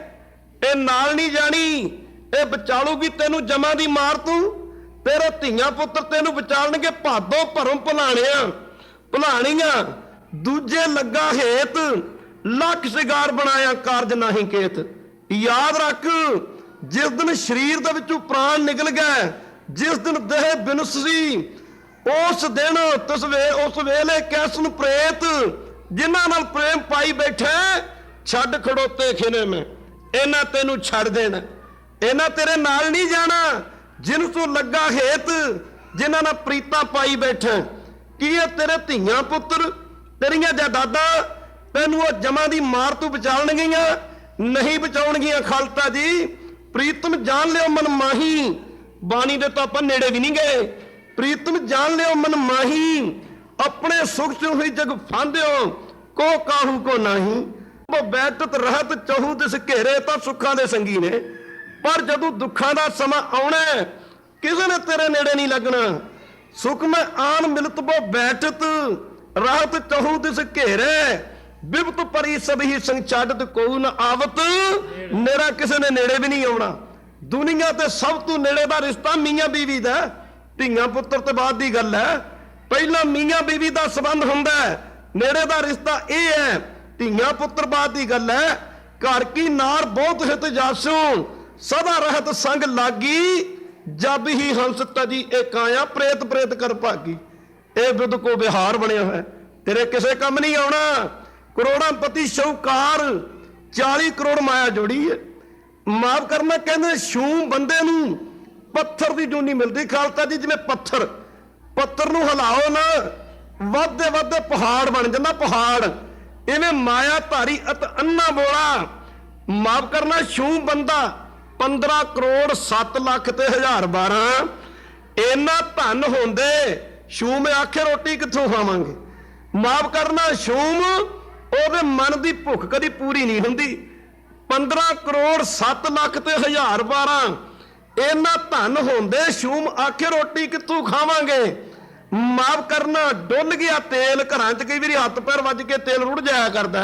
ਇਹ ਨਾਲ ਨਹੀਂ ਜਾਣੀ ਇਹ ਬਚਾਲੂਗੀ ਤੈਨੂੰ ਜਮਾਂ ਦੀ ਮਾਰ ਤੂੰ ਤੇਰੇ ਧੀਆਂ ਪੁੱਤਰ ਤੈਨੂੰ ਬਚਾਲਣਗੇ ਭਾਦੋ ਭਰਮ ਭੁਲਾਣੀਆਂ ਦੂਜੇ ਲੱਗਾ ਹੇਤ ਲੱਖ ਸ਼ਿੰਗਾਰ ਬਣਾਇਆ ਕਾਰਜ ਨਹੀਂ ਕੇਤ ਯਾਦ ਰੱਖ ਜਿਸ ਦਿਨ ਸਰੀਰ ਦੇ ਵਿੱਚੋਂ ਪ੍ਰਾਣ ਨਿਕਲ ਗਏ ਜਿਸ ਦਿਨ ਦੇਹ ਬਿਨਸੀ ਉਸ ਦਿਨ ਉਸ ਵੇਲੇ ਕੈਸਨ ਪ੍ਰੇਤ ਜਿਨ੍ਹਾਂ ਨਾਲ ਪ੍ਰੇਮ ਪਾਈ ਬੈਠੇ ਛੱਡ ਖੜੋਤੇ ਖਿਨੇ ਮੈਂ ਇਹਨਾਂ ਤੈਨੂੰ ਛੱਡ ਦੇਣਾ ਇਹਨਾਂ ਤੇਰੇ ਨਾਲ ਨਹੀਂ ਜਾਣਾ ਜਿਨ ਤੋਂ ਲੱਗਾ ਹੇਤ ਜਿਨ੍ਹਾਂ ਨਾਲ ਪ੍ਰੀਤਾਂ ਪਾਈ ਬੈਠੇ ਕੀ ਇਹ ਤੇਰੇ ਧੀਆਂ ਪੁੱਤਰ ਤੇਰੀਆਂ ਜਾਇਦਾਦਾਂ ਤੈਨੂੰ ਉਹ ਜਮਾਂ ਦੀ ਮਾਰ ਤੋਂ ਬਚਾਉਣਗੀਆਂ ਨਹੀਂ ਬਚਾਉਣਗੀਆਂ ਖਾਲਤਾ ਜੀ ਪ੍ਰੀਤਮ ਜਾਣ ਲਿਓ ਮਨ ਮਾਹੀ ਬਾਣੀ ਦੇ ਤਾਂ ਆਪਾਂ ਨੇੜੇ ਵੀ ਨਹੀਂ ਗਏ ਪ੍ਰੀਤਮ ਜਾਣ ਲਿਓ ਮਨ ਮਾਹੀ ਆਪਣੇ ਸੁਖ ਚ ਹੋਈ ਜਗ ਫਾਂਦਿਓ ਕੋ ਕਾਹੂ ਕੋ ਨਹੀਂ ਉਹ ਬੈਠਤ ਰਹਿਤ ਚਹੂ ਦਿਸ ਘੇਰੇ ਤਾਂ ਸੁੱਖਾਂ ਦੇ ਸੰਗੀ ਨੇ ਪਰ ਜਦੋਂ ਦੁੱਖਾਂ ਦਾ ਸਮਾਂ ਆਉਣਾ ਕਿਸੇ ਨੇ ਤੇਰੇ ਨੇੜੇ ਨਹੀਂ ਲੱਗਣਾ ਸੁਖ ਮੈਂ ਆਨ ਮਿਲਤ ਬੋ ਬੈਠਤ ਰਹਿਤ ਚਹੂ ਦਿਸ ਘੇਰੇ ਬਿਪਤ ਪਰੀ ਸਭੀ ਸੰਗ ਛੱਡਤ ਕੋਈ ਨਾ ਆਵਤ ਮੇਰਾ ਕਿਸੇ ਨੇ ਨੇੜੇ ਵੀ ਨਹੀਂ ਆਉਣਾ ਦੁਨੀਆ ਤੇ ਸਭ ਤੋਂ ਨੇੜੇ ਦਾ ਰਿਸ਼ਤਾ ਮੀਆਂ ਬੀਵੀ ਦਾ ਧੀਆਂ ਪੁੱਤਰ ਤੋਂ ਬਾਅਦ ਦੀ ਗੱਲ ਹੈ ਪਹਿਲਾਂ ਮੀਆਂ ਬੀਵੀ ਦਾ ਸੰਬੰਧ ਹੁੰਦਾ ਹੈ ਨੇੜੇ ਦਾ ਰਿਸ਼ਤਾ ਇਹ ਹੈ ਧੀਆਂ ਪੁੱਤਰ ਬਾਅਦ ਦੀ ਗੱਲ ਹੈ ਘਰ ਕੀ ਨਾਰ ਬਹੁਤ ਹਿਤ ਜਾਸੂ ਸਦਾ ਰਹਿਤ ਸੰਗ ਲਾਗੀ ਜਬ ਹੀ ਹੰਸ ਤਜੀ ਇਹ ਕਾਇਆ ਪ੍ਰੇਤ ਪ੍ਰੇਤ ਕਰ ਭਾਗੀ ਇਹ ਵਿਦ ਕੋ ਵਿਹਾਰ ਬਣਿਆ ਹੋਇਆ ਤੇਰੇ ਕਿਸੇ ਕੰਮ ਨਹੀਂ ਆਉਣਾ ਕਰੋੜਾਂ ਪਤੀ ਸ਼ੌਕਾਰ 40 ਕਰੋੜ ਮਾਇਆ ਜੋੜੀ ਹੈ ਮਾਫ ਕਰਨਾ ਕਹਿੰਦੇ ਸ਼ੂ ਬੰਦੇ ਨੂੰ ਪੱਥਰ ਦੀ ਜੂਨੀ ਮਿਲਦੀ ਖਾਲਤਾ ਜੀ ਜਿਵੇਂ ਪੱਥਰ ਨੂੰ ਹਿਲਾਓ ਨਾ ਵੱਧਦੇ ਵੱਧਦੇ ਪਹਾੜ ਬਣ ਜਾਂਦਾ ਪਹਾੜ ਇਵੇਂ ਮਾਇਆ ਧਾਰੀ ਅਤ ਅੰਨਾ ਬੋਲਾ ਮਾਫ ਕਰਨਾ ਸ਼ੂ ਬੰਦਾ 15 ਕਰੋੜ 7 ਲੱਖ ਤੇ 1012 ਇੰਨਾ ਧਨ ਹੁੰਦੇ ਸ਼ੂਮ ਆਖੇ ਰੋਟੀ ਕਿੱਥੋਂ ਖਾਵਾਂਗੇ ਮਾਫ ਕਰਨਾ ਸ਼ੂਮ ਉਹਦੇ ਮਨ ਦੀ ਭੁੱਖ ਕਦੀ ਪੂਰੀ ਨਹੀਂ ਹੁੰਦੀ 15 ਕਰੋੜ 7 ਲੱਖ ਤੇ 1012 ਇੰਨਾ ਧਨ ਹੁੰਦੇ ਸ਼ੂਮ ਆਖੇ ਰੋਟੀ ਕਿੱਥੋਂ ਖਾਵਾਂਗੇ ਮਾਫ ਕਰਨਾ ਡੁੱਲ ਗਿਆ ਤੇਲ ਘਰਾਂ 'ਚ ਕਈ ਵਾਰੀ ਹੱਥ ਪੈਰ ਵੱਜ ਕੇ ਤੇਲ ਰੁੜ ਜਾਇਆ ਕਰਦਾ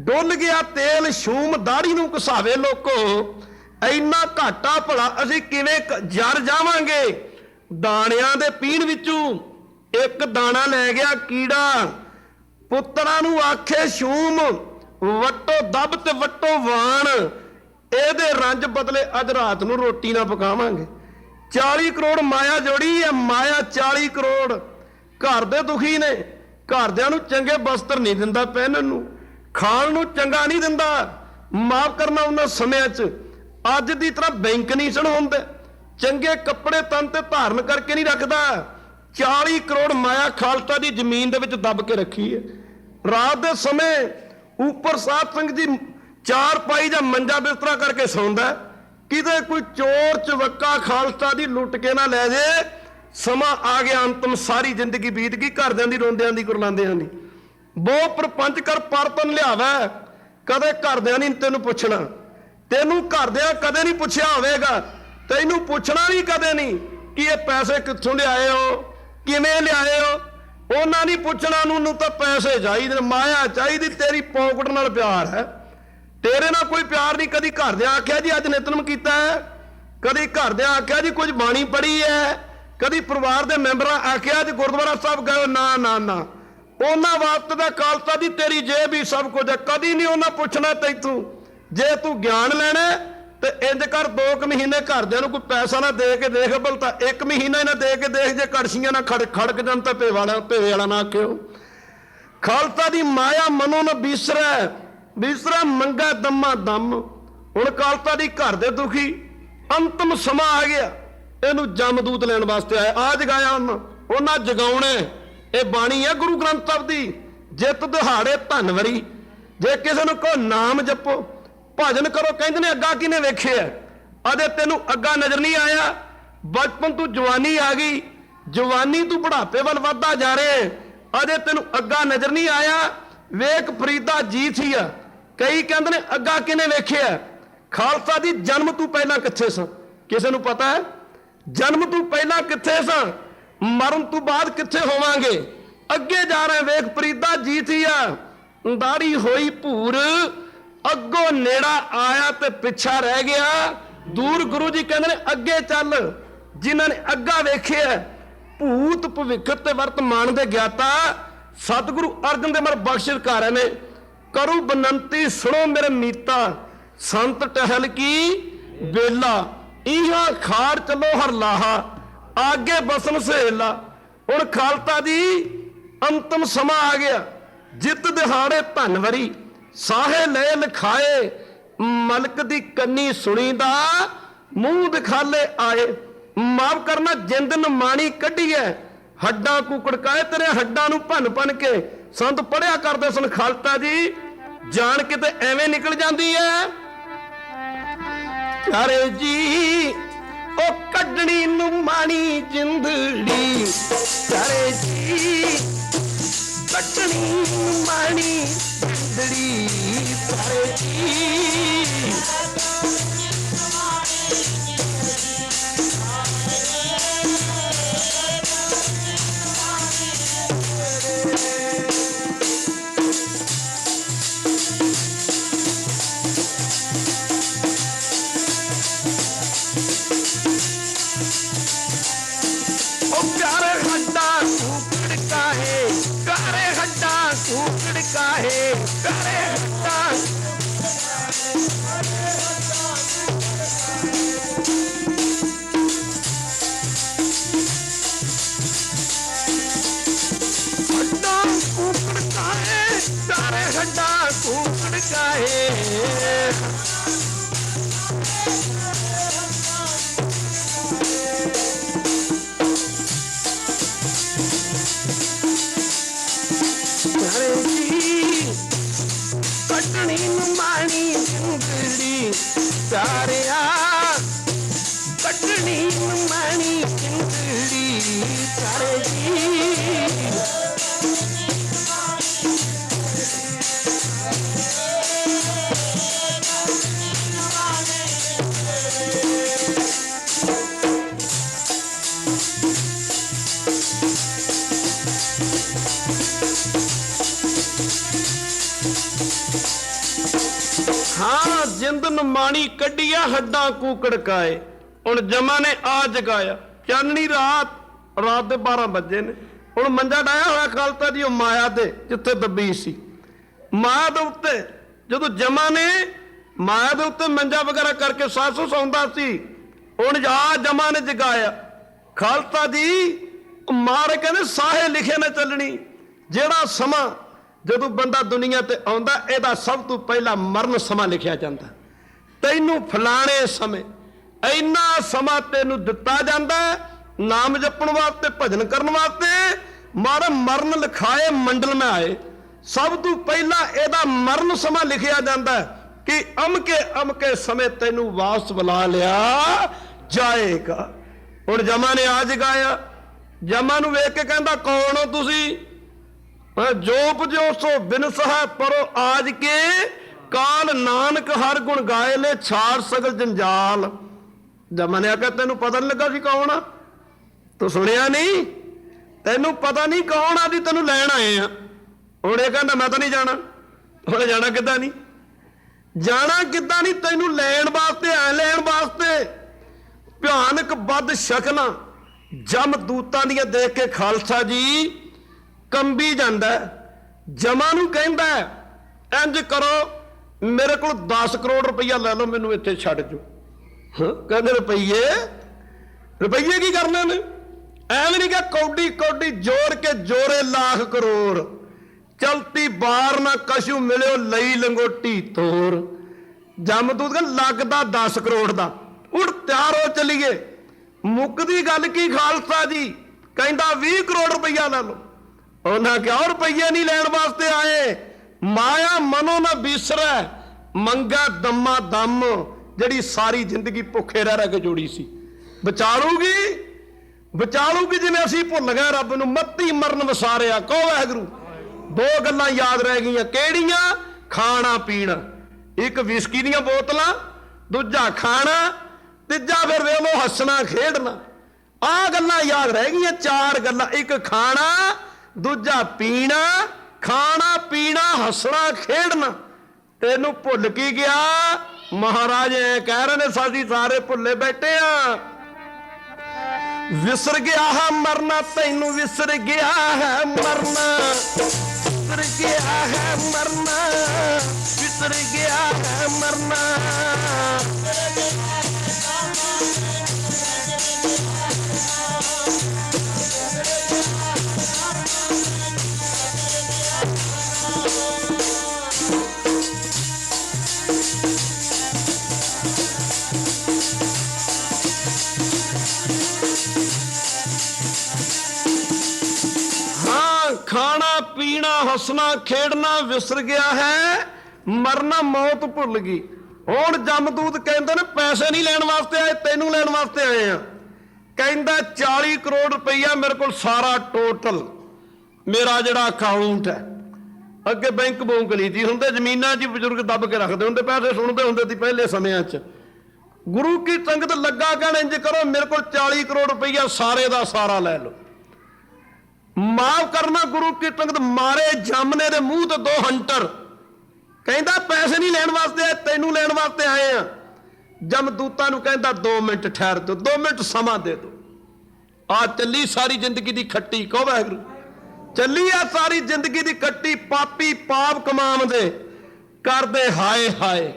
ਡੁੱਲ ਗਿਆ ਤੇਲ ਸ਼ੂਮ ਦਾੜੀ ਨੂੰ ਘਸਾਵੇ ਲੋਕੋ ਇੰਨਾ ਘਾਟਾ ਭਲਾ ਅਸੀਂ ਕਿਵੇਂ ਜਰ ਜਾਵਾਂਗੇ ਦਾਣਿਆਂ ਦੇ ਪੀਣ ਵਿੱਚੋਂ ਇੱਕ ਦਾਣਾ ਲੈ ਗਿਆ ਕੀੜਾ ਪੁੱਤਰਾਂ ਨੂੰ ਆਖੇ ਸ਼ੂਮ ਵੱਟੋ ਦੱਬ ਤੇ ਵੱਟੋ ਵਾਣ ਇਹਦੇ ਰੰਜ ਬਦਲੇ ਅੱਜ ਰਾਤ ਨੂੰ ਰੋਟੀ ਨਾ ਪਕਾਵਾਂਗੇ 40 ਕਰੋੜ ਮਾਇਆ ਜੋੜੀ ਹੈ ਮਾਇਆ 40 ਕਰੋੜ ਘਰ ਦੇ ਦੁਖੀ ਨੇ ਘਰਦਿਆਂ ਨੂੰ ਚੰਗੇ ਬਸਤਰ ਨਹੀਂ ਦਿੰਦਾ ਪਹਿਨਣ ਨੂੰ ਖਾਣ ਨੂੰ ਚੰਗਾ ਨਹੀਂ ਦਿੰਦਾ ਮਾਫ ਕਰਨਾ ਉਹਨਾਂ ਸਮਿਆਂ 'ਚ ਅੱਜ ਦੀ ਤਰ੍ਹਾਂ ਬੈਂਕ ਨਹੀਂ ਸਣ ਹੁੰਦੇ, ਚੰਗੇ ਕੱਪੜੇ ਤਨ ਤੇ ਧਾਰਨ ਕਰਕੇ ਨਹੀਂ ਰੱਖਦਾ। 40 ਕਰੋੜ ਮਾਇਆ ਖਾਲਸਾ ਦੀ ਜ਼ਮੀਨ ਦੇ ਵਿੱਚ ਦੱਬ ਕੇ ਰੱਖੀ ਹੈ। ਰਾਤ ਦੇ ਸਮੇਂ ਉੱਪਰ ਸਾਧ ਸੰਗਤ ਜੀ ਚਾਰ ਪਾਈ ਜਾਂ ਮੰਜਾ ਬਿਸਤਰਾ ਕਰਕੇ ਸੌਂਦਾ, ਕਿਤੇ ਕੋਈ ਚੋਰ ਚਵੱਕਾ ਖਾਲਸਾ ਦੀ ਲੁੱਟ ਕੇ ਨਾ ਲੈ ਜੇ। ਸਮਾਂ ਆ ਗਿਆ ਅੰਤਮ, ਸਾਰੀ ਜ਼ਿੰਦਗੀ ਬੀਤ ਗਈ, ਘਰਦਿਆਂ ਦੀ ਰੋਂਦਿਆਂ ਦੀ ਕੁਰਲਾਂਦਿਆਂ ਦੀ। ਬਹੁ ਪ੍ਰਪੰਚ ਕਰ ਪਰਤਨ ਲਿਆਵਾ, ਕਦੇ ਘਰਦਿਆਂ ਨਹੀਂ ਤੈਨੂੰ ਪੁੱਛਣਾ, ਤੈਨੂੰ ਘਰਦਿਆਂ ਕਦੇ ਨਹੀਂ ਪੁੱਛਿਆ ਹੋਵੇਗਾ, ਤੈਨੂੰ ਪੁੱਛਣਾ ਵੀ ਕਦੇ ਨਹੀਂ ਕਿ ਇਹ ਪੈਸੇ ਕਿੱਥੋਂ ਲਿਆਏ ਹੋ, ਕਿਵੇਂ ਲਿਆਏ ਹੋ। ਉਹਨਾਂ ਨਹੀਂ ਪੁੱਛਣਾ, ਨੂੰ ਤਾਂ ਪੈਸੇ ਚਾਹੀਦੇ, ਮਾਇਆ ਚਾਹੀਦੀ, ਤੇਰੀ ਪੌਕਟ ਨਾਲ ਪਿਆਰ ਹੈ, ਤੇਰੇ ਨਾਲ ਕੋਈ ਪਿਆਰ ਨਹੀਂ। ਕਦੀ ਘਰਦਿਆਂ ਆਖਿਆ ਜੀ ਅੱਜ ਨਿਤਨਮ ਕੀਤਾ ਹੈ, ਕਦੀ ਘਰਦਿਆਂ ਆਖਿਆ ਜੀ ਕੁਝ ਬਾਣੀ ਪੜ੍ਹੀ ਹੈ, ਕਦੀ ਪਰਿਵਾਰ ਦੇ ਮੈਂਬਰਾਂ ਆਖਿਆ ਜੀ ਗੁਰਦੁਆਰਾ ਸਾਹਿਬ ਗਏ, ਨਾ ਨਾ ਨਾ। ਉਹਨਾਂ ਵਾਸਤੇ ਦਾ ਖਾਲਸਾ ਦੀ ਤੇਰੀ ਜੇਬ ਹੀ ਸਭ ਕੁਝ ਹੈ, ਕਦੀ ਨਹੀਂ ਉਹਨਾਂ ਪੁੱਛਣਾ ਤੈਥੋਂ। ਜੇ ਤੂੰ ਗਿਆਨ ਲੈਣਾ ਤੇ ਇੰਜ ਕਰ, 2 ਮਹੀਨੇ ਘਰਦਿਆਂ ਨੂੰ ਕੋਈ ਪੈਸਾ ਨਾ ਦੇ ਕੇ ਦੇਖ, ਬਲ ਤਾਂ 1 ਮਹੀਨਾ ਹੀ ਨਾ ਦੇ ਕੇ ਦੇਖ, ਜੇ ਕੜਛੀਆਂ ਨਾ ਖੜਕ ਜਾਣ ਤਾਂ ਭੇਵੇ ਵਾਲਾ ਨਾ ਆਖਿਓ। ਖਾਲਸਾ ਦੀ ਮਾਇਆ ਮਨੋਂ ਨਾ ਬੀਸਰਾ ਮੰਗਾ ਦਮਾ ਦਮ। ਹੁਣ ਖਾਲਸਾ ਦੀ ਘਰ ਦੇ ਦੁਖੀ, ਅੰਤਮ ਸਮਾਂ ਆ ਗਿਆ, ਇਹਨੂੰ ਜਮਦੂਤ ਲੈਣ ਵਾਸਤੇ ਆਇਆ। ਆ ਜਗਾਇਆ ਉਹਨਾਂ ਜਗਾਉਣੇ। ਇਹ ਬਾਣੀ ਹੈ ਗੁਰੂ ਗ੍ਰੰਥ ਸਾਹਿਬ ਦੀ, ਜਿੱਤ ਦਿਹਾੜੇ ਧਨਵਰੀ। ਜੇ ਕਿਸੇ ਨੂੰ ਕਹੋ ਨਾਮ ਜਪੋ, ਭਜਨ ਕਰੋ, ਕਹਿੰਦੇ ਨੇ ਅੱਗਾ ਕਿਨੇ ਵੇਖਿਆ, ਅਜੇ ਤੈਨੂੰ ਅੱਗਾ ਨਜ਼ਰ ਨਹੀਂ ਆਇਆ। ਬਚਪਨ ਤੋਂ ਜਵਾਨੀ ਆ ਗਈ, ਜਵਾਨੀ ਤੂੰ ਬੁਢਾਪੇ ਵੱਲ ਵੱਧਦਾ ਜਾ ਰਿਹਾ, ਅਜੇ ਤੈਨੂੰ ਅੱਗਾ ਨਜ਼ਰ ਨਹੀਂ ਆਇਆ। ਵੇਖ ਫਰੀਦਾ ਜੀ ਥੀ ਆ, ਕਈ ਕਹਿੰਦੇ ਨੇ ਅੱਗਾ ਕਿਨੇ ਵੇਖਿਆ। ਖਾਲਸਾ ਦੀ ਜਨਮ ਤੋਂ ਪਹਿਲਾਂ ਕਿੱਥੇ ਸਾਂ, ਕਿਸੇ ਨੂੰ ਪਤਾ ਹੈ? ਜਨਮ ਤੋਂ ਪਹਿਲਾਂ ਕਿੱਥੇ ਸਾਂ, ਮਰਨ ਤੋਂ ਬਾਅਦ ਕਿੱਥੇ ਹੋਵਾਂਗੇ, ਅੱਗੇ ਜਾ ਰਹੇ। ਵੇਖ ਫਰੀਦਾ ਜੀ ਥੀ ਆ, ਦਾੜੀ ਹੋਈ ਭੂਰ, ਅੱਗੋਂ ਨੇੜਾ ਆਇਆ ਤੇ ਪਿੱਛਾ ਰਹਿ ਗਿਆ ਦੂਰ। ਗੁਰੂ ਜੀ ਕਹਿੰਦੇ ਨੇ ਅੱਗੇ ਚੱਲ, ਜਿਨ੍ਹਾਂ ਨੇ ਅੱਗਾ ਵੇਖਿਆ, ਭੂਤ ਭਵਿੱਖ ਤੇ ਵਰਤਮਾਨ ਦੇ ਗਿਆਤਾ। ਸਤਿਗੁਰੂ ਅਰਜਨ ਦੇਵ ਮਹਾਰਾਜ ਬਖਸ਼ਿਸ਼ ਕਰ ਰਹੇ ਨੇ, ਕਰੂ ਬਨੰਤੀ ਸੁਣੋ ਮੇਰੇ ਮੀਤਾ, ਸੰਤ ਟਹਿਲ ਕੀ ਵੇਲਾ, ਇਹਾਂ ਖਾਰ ਚਲੋ ਹਰ ਲਾਹਾ, ਆਗੇ ਬਸਨ ਸਹੇਲਾ। ਹੁਣ ਖਾਲਸਾ ਦੀ ਅੰਤਮ ਸਮਾਂ ਆ ਗਿਆ, ਜਿੱਤ ਦਿਹਾੜੇ ਧਨਵਰੀ, ਸਾਹੇ ਲੈ ਲਿਖਾਏ, ਮਲਕ ਦੀ ਕੰਨੀ ਸੁਣੀ ਦਾ, ਮੂੰਹ ਦਿਖਾਲੇ ਆਏ। ਮਾਫ ਕਰਨਾ ਜਿੰਦ ਨਮਾਣੀ ਕੱਢੀ ਹੈ, ਹੱਡਾਂ ਕੁਕੜਕਾਏ, ਤੇਰੇ ਹੱਡਾਂ ਨੂੰ ਭੰਨ ਕੇ। ਸੰਤ ਪੜਿਆ ਕਰਦੇ ਸਨ ਖਾਲਸਾ ਜੀ, ਜਾਣ ਕਿਤੇ ਐਵੇਂ ਨਿਕਲ ਜਾਂਦੀ ਹੈ। ਕਰੇ ਜੀ ਉਹ ਕੱਢਣੀ ਨੂੰ ਮਾਣੀ ਜਿੰਦੜੀ, ਕਰੇ ਜੀ ਕੱਢਣੀ ਨੂੰ ਮਾਣੀ ਜਿੰਦੜੀ, ਕਰੇ ਜੀ ਕਾਹੇ ਕਰੇ ਹੱਟਾਂ। ਹੱਟਾਂ ਕੂਕੜ ਕਾਹੇ, ਸਾਰੇ ਹੱਟਾਂ ਕੂਕੜ ਕਾਹੇ। ਕੱਢਣੀ ਨੂੰ ਮਾਣੀ ਜਿੰਦੜੀ ਸਾਰਿਆ, ਕੱਢਣੀ ਨੂੰ ਮਾਣੀ ਜਿੰਦੜੀ ਸਾਰੇ ਜੀ। ਹਾਂ ਜਿੰਦ ਨਮਾਣੀ ਕੱਢੀਆ, ਹੱਡਾਂ ਕੂਕੜਕਾਏ। ਹੁਣ ਜਮਾ ਨੇ ਆ ਜਗਾਇਆ, ਚਾਨਣੀ ਰਾਤ ਦੇ 12 ਵਜੇ ਨੇ। ਹੁਣ ਮੰਜਾ ਡਾਇਆ ਹੋਇਆ ਖਾਲਸਾ ਜੀ ਉਹ ਮਾਇਆ ਤੇ, ਜਿੱਥੇ ਦੱਬੀ ਸੀ ਮਾਇਆ ਦੇ ਉੱਤੇ। ਜਦੋਂ ਜਮਾ ਨੇ ਮਾਇਆ ਦੇ ਉੱਤੇ ਮੰਜਾ ਵਗੈਰਾ ਕਰਕੇ ਸਾਸੂ ਸੌਂਦਾ ਸੀ, ਹੁਣ ਆ ਜਮਾ ਨੇ ਜਗਾਇਆ ਖਾਲਸਾ ਜੀ। ਮਾਰੇ ਕਹਿੰਦੇ ਸਾਹੇ ਲਿਖੇ ਨੇ ਚੱਲਣੀ। ਜਿਹੜਾ ਸਮਾਂ ਜਦੋਂ ਬੰਦਾ ਦੁਨੀਆ ਤੇ ਆਉਂਦਾ, ਇਹਦਾ ਸਭ ਤੋਂ ਪਹਿਲਾਂ ਮਰਨ ਸਮਾਂ ਲਿਖਿਆ ਜਾਂਦਾ। ਤੈਨੂੰ ਫਲਾਣੇ ਸਮੇਂ ਇੰਨਾ ਸਮਾਂ ਤੈਨੂੰ ਦਿੱਤਾ ਜਾਂਦਾ ਨਾਮ ਜਪਣ ਵਾਸਤੇ, ਭਜਨ ਕਰਨ ਵਾਸਤੇ। ਮਾਰ ਮਰਨ ਲਿਖਾਏ ਮੰਡਲ ਮੈਂ ਆਏ, ਸਭ ਤੋਂ ਪਹਿਲਾਂ ਇਹਦਾ ਮਰਨ ਸਮਾਂ ਲਿਖਿਆ ਜਾਂਦਾ ਕਿ ਅਮਕੇ ਅਮਕੇ ਸਮੇਂ ਤੈਨੂੰ ਵਾਪਸ ਬੁਲਾ ਲਿਆ ਜਾਏਗਾ। ਹੁਣ ਜਮਾ ਨੇ ਆ ਜਗਾਇਆ, ਜਮਾ ਨੂੰ ਵੇਖ ਕੇ ਕਹਿੰਦਾ ਕੌਣ ਹੋ ਤੁਸੀਂ? ਜੋਪ ਜੋ ਸੋ ਬਿਨਸ ਹੈ ਪਰੋ ਆਜ ਕੇ, ਕਾਲ ਨਾਨਕ ਹਰ ਗੁਣ ਗਾਏ ਲੈ ਛਾੜ ਸਗਲ ਜੰਜਾਲ। ਜਮਾ ਨੇ ਆਖਿਆ ਤੈਨੂੰ ਪਤਾ ਨਹੀਂ ਲੱਗਾ ਸੀ ਕੌਣ ਆ? ਤੂੰ ਸੁਣਿਆ ਨਹੀਂ? ਤੈਨੂੰ ਪਤਾ ਨਹੀਂ ਕੌਣ ਆ? ਦੀ ਤੈਨੂੰ ਲੈਣ ਆਏ ਆ। ਹੁਣ ਇਹ ਕਹਿੰਦਾ ਮੈਂ ਤਾਂ ਨਹੀਂ ਜਾਣਾ। ਹੁਣ ਜਾਣਾ ਕਿੱਦਾਂ ਨਹੀਂ? ਜਾਣਾ ਕਿੱਦਾਂ ਨਹੀਂ? ਤੈਨੂੰ ਲੈਣ ਵਾਸਤੇ ਆਇਆ, ਲੈਣ ਵਾਸਤੇ। ਭਿਆਨਕ ਵੱਧ ਸ਼ਕਲਾਂ ਜਮ ਦੂਤਾਂ ਦੀਆਂ ਦੇਖ ਕੇ ਖਾਲਸਾ ਜੀ ਕੰਬੀ ਜਾਂਦਾ। ਜਮਾ ਨੂੰ ਕਹਿੰਦਾ ਇੰਜ ਕਰੋ, ਮੇਰੇ ਕੋਲ 10 ਕਰੋੜ ਰੁਪਈਆ ਲੈ ਲਓ, ਮੈਨੂੰ ਇੱਥੇ ਛੱਡ ਜਾਓ। ਕਹਿੰਦੇ ਰੁਪਈਏ? ਰੁਪਈਏ ਕੀ ਕਰਨੇ ਨੇ? ਐਵੇਂ ਨਹੀਂ ਕਿ ਕੌਡੀ ਕੌਡੀ ਜੋੜ ਕੇ ਜੋਰੇ ਲੱਖ ਕਰੋੜ, ਚਲਤੀ ਬਾਰ ਨਾ ਕਸ਼ੂ ਮਿਲਿਓ ਲਈ ਲੰਗੋਟੀ ਤੋਰ। ਜਮਦੂਤ ਕਹਿੰਦਾ ਲੱਗਦਾ 10 ਕਰੋੜ ਦਾ, ਉੱਠ ਤਿਆਰ ਹੋ ਚੱਲੀਏ। ਮੁੱਕਦੀ ਗੱਲ ਕੀ ਖਾਲਸਾ ਜੀ? ਕਹਿੰਦਾ 20 ਕਰੋੜ ਰੁਪਈਆ ਲੈ ਲਓ। ਉਹਨਾਂ ਕਿਹਾ ਰੁਪਈਏ ਨਹੀਂ ਲੈਣ ਵਾਸਤੇ ਆਏ, ਮਾਇਆ ਮਨੋ ਨਾ ਵਿਸਰੈ ਮੰਗਾ ਦਮਾ ਦਮ, ਜਿਹੜੀ ਸਾਰੀ ਜ਼ਿੰਦਗੀ ਭੁੱਖੇ ਰਹਿ ਰਹਿ ਕੇ ਜੋੜੀ ਸੀ, ਬਚਾਲੂਗੀ ਬਚਾਲੂਗੀ। ਜਿਵੇਂ ਅਸੀਂ ਭੁੱਲ ਗਏ ਰੱਬ ਨੂੰ, ਮੱਤੀ ਮਰਨ ਵਸਾਰਿਆ। ਕਹੋ ਵਾਹਿਗੁਰੂ। ਦੋ ਗੱਲਾਂ ਯਾਦ ਰਹਿ ਗਈਆਂ, ਕਿਹੜੀਆਂ? ਖਾਣਾ ਪੀਣਾ, ਇੱਕ ਵਿਸਕੀ ਦੀਆਂ ਬੋਤਲਾਂ, ਦੂਜਾ ਖਾਣਾ, ਤੀਜਾ ਫਿਰ ਵੇਖ ਲਓ ਹੱਸਣਾ ਖੇਡਣਾ। ਆਹ ਗੱਲਾਂ ਯਾਦ ਰਹਿ ਗਈਆਂ, 4 ਗੱਲਾਂ। ਇੱਕ ਖਾਣਾ, ਦੂਜਾ ਪੀਣਾ, ਖਾਣਾ ਪੀਣਾ, ਹੱਸਣਾ ਖੇਡਣਾ। ਤੈਨੂੰ ਭੁੱਲ ਕੀ ਗਿਆ? ਮਹਾਰਾਜ ਐ ਕਹਿ ਰਹੇ ਨੇ ਸਾਡੀ ਸਾਰੇ ਭੁੱਲੇ ਬੈਠੇ ਆ। ਵਿਸਰ ਗਿਆ ਹੈ ਮਰਨਾ, ਤੈਨੂੰ ਵਿਸਰ ਗਿਆ ਹੈ ਮਰਨਾ, ਵਿਸਰ ਗਿਆ ਹੈ ਮਰਨਾ, ਵਿਸਰ ਗਿਆ ਹੈ ਮਰਨਾ। ਖਾਣਾ ਪੀਣਾ ਹੱਸਣਾ ਖੇਡਣਾ ਵਿਸਰ ਗਿਆ ਹੈ, ਮਰਨਾ ਮੌਤ ਭੁੱਲ ਗਈ। ਹੁਣ ਜਮਦੂਤ ਕਹਿੰਦੇ ਨੇ ਪੈਸੇ ਨਹੀਂ ਲੈਣ ਵਾਸਤੇ ਆਏ, ਤੈਨੂੰ ਲੈਣ ਵਾਸਤੇ ਆਏ ਆ। ਕਹਿੰਦਾ 40 ਕਰੋੜ ਰੁਪਈਆ ਮੇਰੇ ਕੋਲ ਸਾਰਾ ਟੋਟਲ, ਮੇਰਾ ਜਿਹੜਾ ਅਕਾਊਂਟ ਹੈ। ਅੱਗੇ ਬੈਂਕ ਬੂੰਕ ਨਹੀਂ ਸੀ ਹੁੰਦੇ, ਜ਼ਮੀਨਾਂ 'ਚ ਬਜ਼ੁਰਗ ਦੱਬ ਕੇ ਰੱਖਦੇ ਹੁੰਦੇ, ਪੈਸੇ ਸੁਣਦੇ ਹੁੰਦੇ ਸੀ ਪਹਿਲੇ ਸਮਿਆਂ 'ਚ। ਗੁਰੂ ਕੀ ਸੰਗਤ ਲੱਗਾ ਕਹਿਣ ਇੰਜ ਕਰੋ, ਮੇਰੇ ਕੋਲ 40 ਕਰੋੜ ਰੁਪਈਆ ਸਾਰੇ ਦਾ ਸਾਰਾ ਲੈ ਲਓ, ਮਾਫ ਕਰਨਾ। ਗੁਰੂ ਕੀ ਸੰਗਤ ਮਾਰੇ ਜਾਮਨੇ ਦੇ ਮੂੰਹ ਤੇ 2 ਹੰਟਰ। ਕਹਿੰਦਾ ਪੈਸੇ ਨਹੀਂ ਲੈਣ ਵਾਸਤੇ ਆਏ, ਤੈਨੂੰ ਲੈਣ ਵਾਸਤੇ ਆਏ ਆ। ਜਮਦੂਤਾਂ ਨੂੰ ਕਹਿੰਦਾ 2 ਮਿੰਟ ਠਹਿਰ ਦਿਓ, 2 ਮਿੰਟ ਸਮਾਂ ਦੇ ਦਿਓ। ਆ ਚੱਲੀ ਸਾਰੀ ਜ਼ਿੰਦਗੀ ਦੀ ਖੱਟੀ। ਕਹੋ ਵਾਹਿਗੁਰੂ। ਚੱਲੀ ਆ ਸਾਰੀ ਜ਼ਿੰਦਗੀ ਦੀ ਖੱਟੀ। ਪਾਪੀ ਪਾਪ ਕਮਾਉਂਦੇ ਕਰਦੇ ਹਾਏ ਹਾਏ।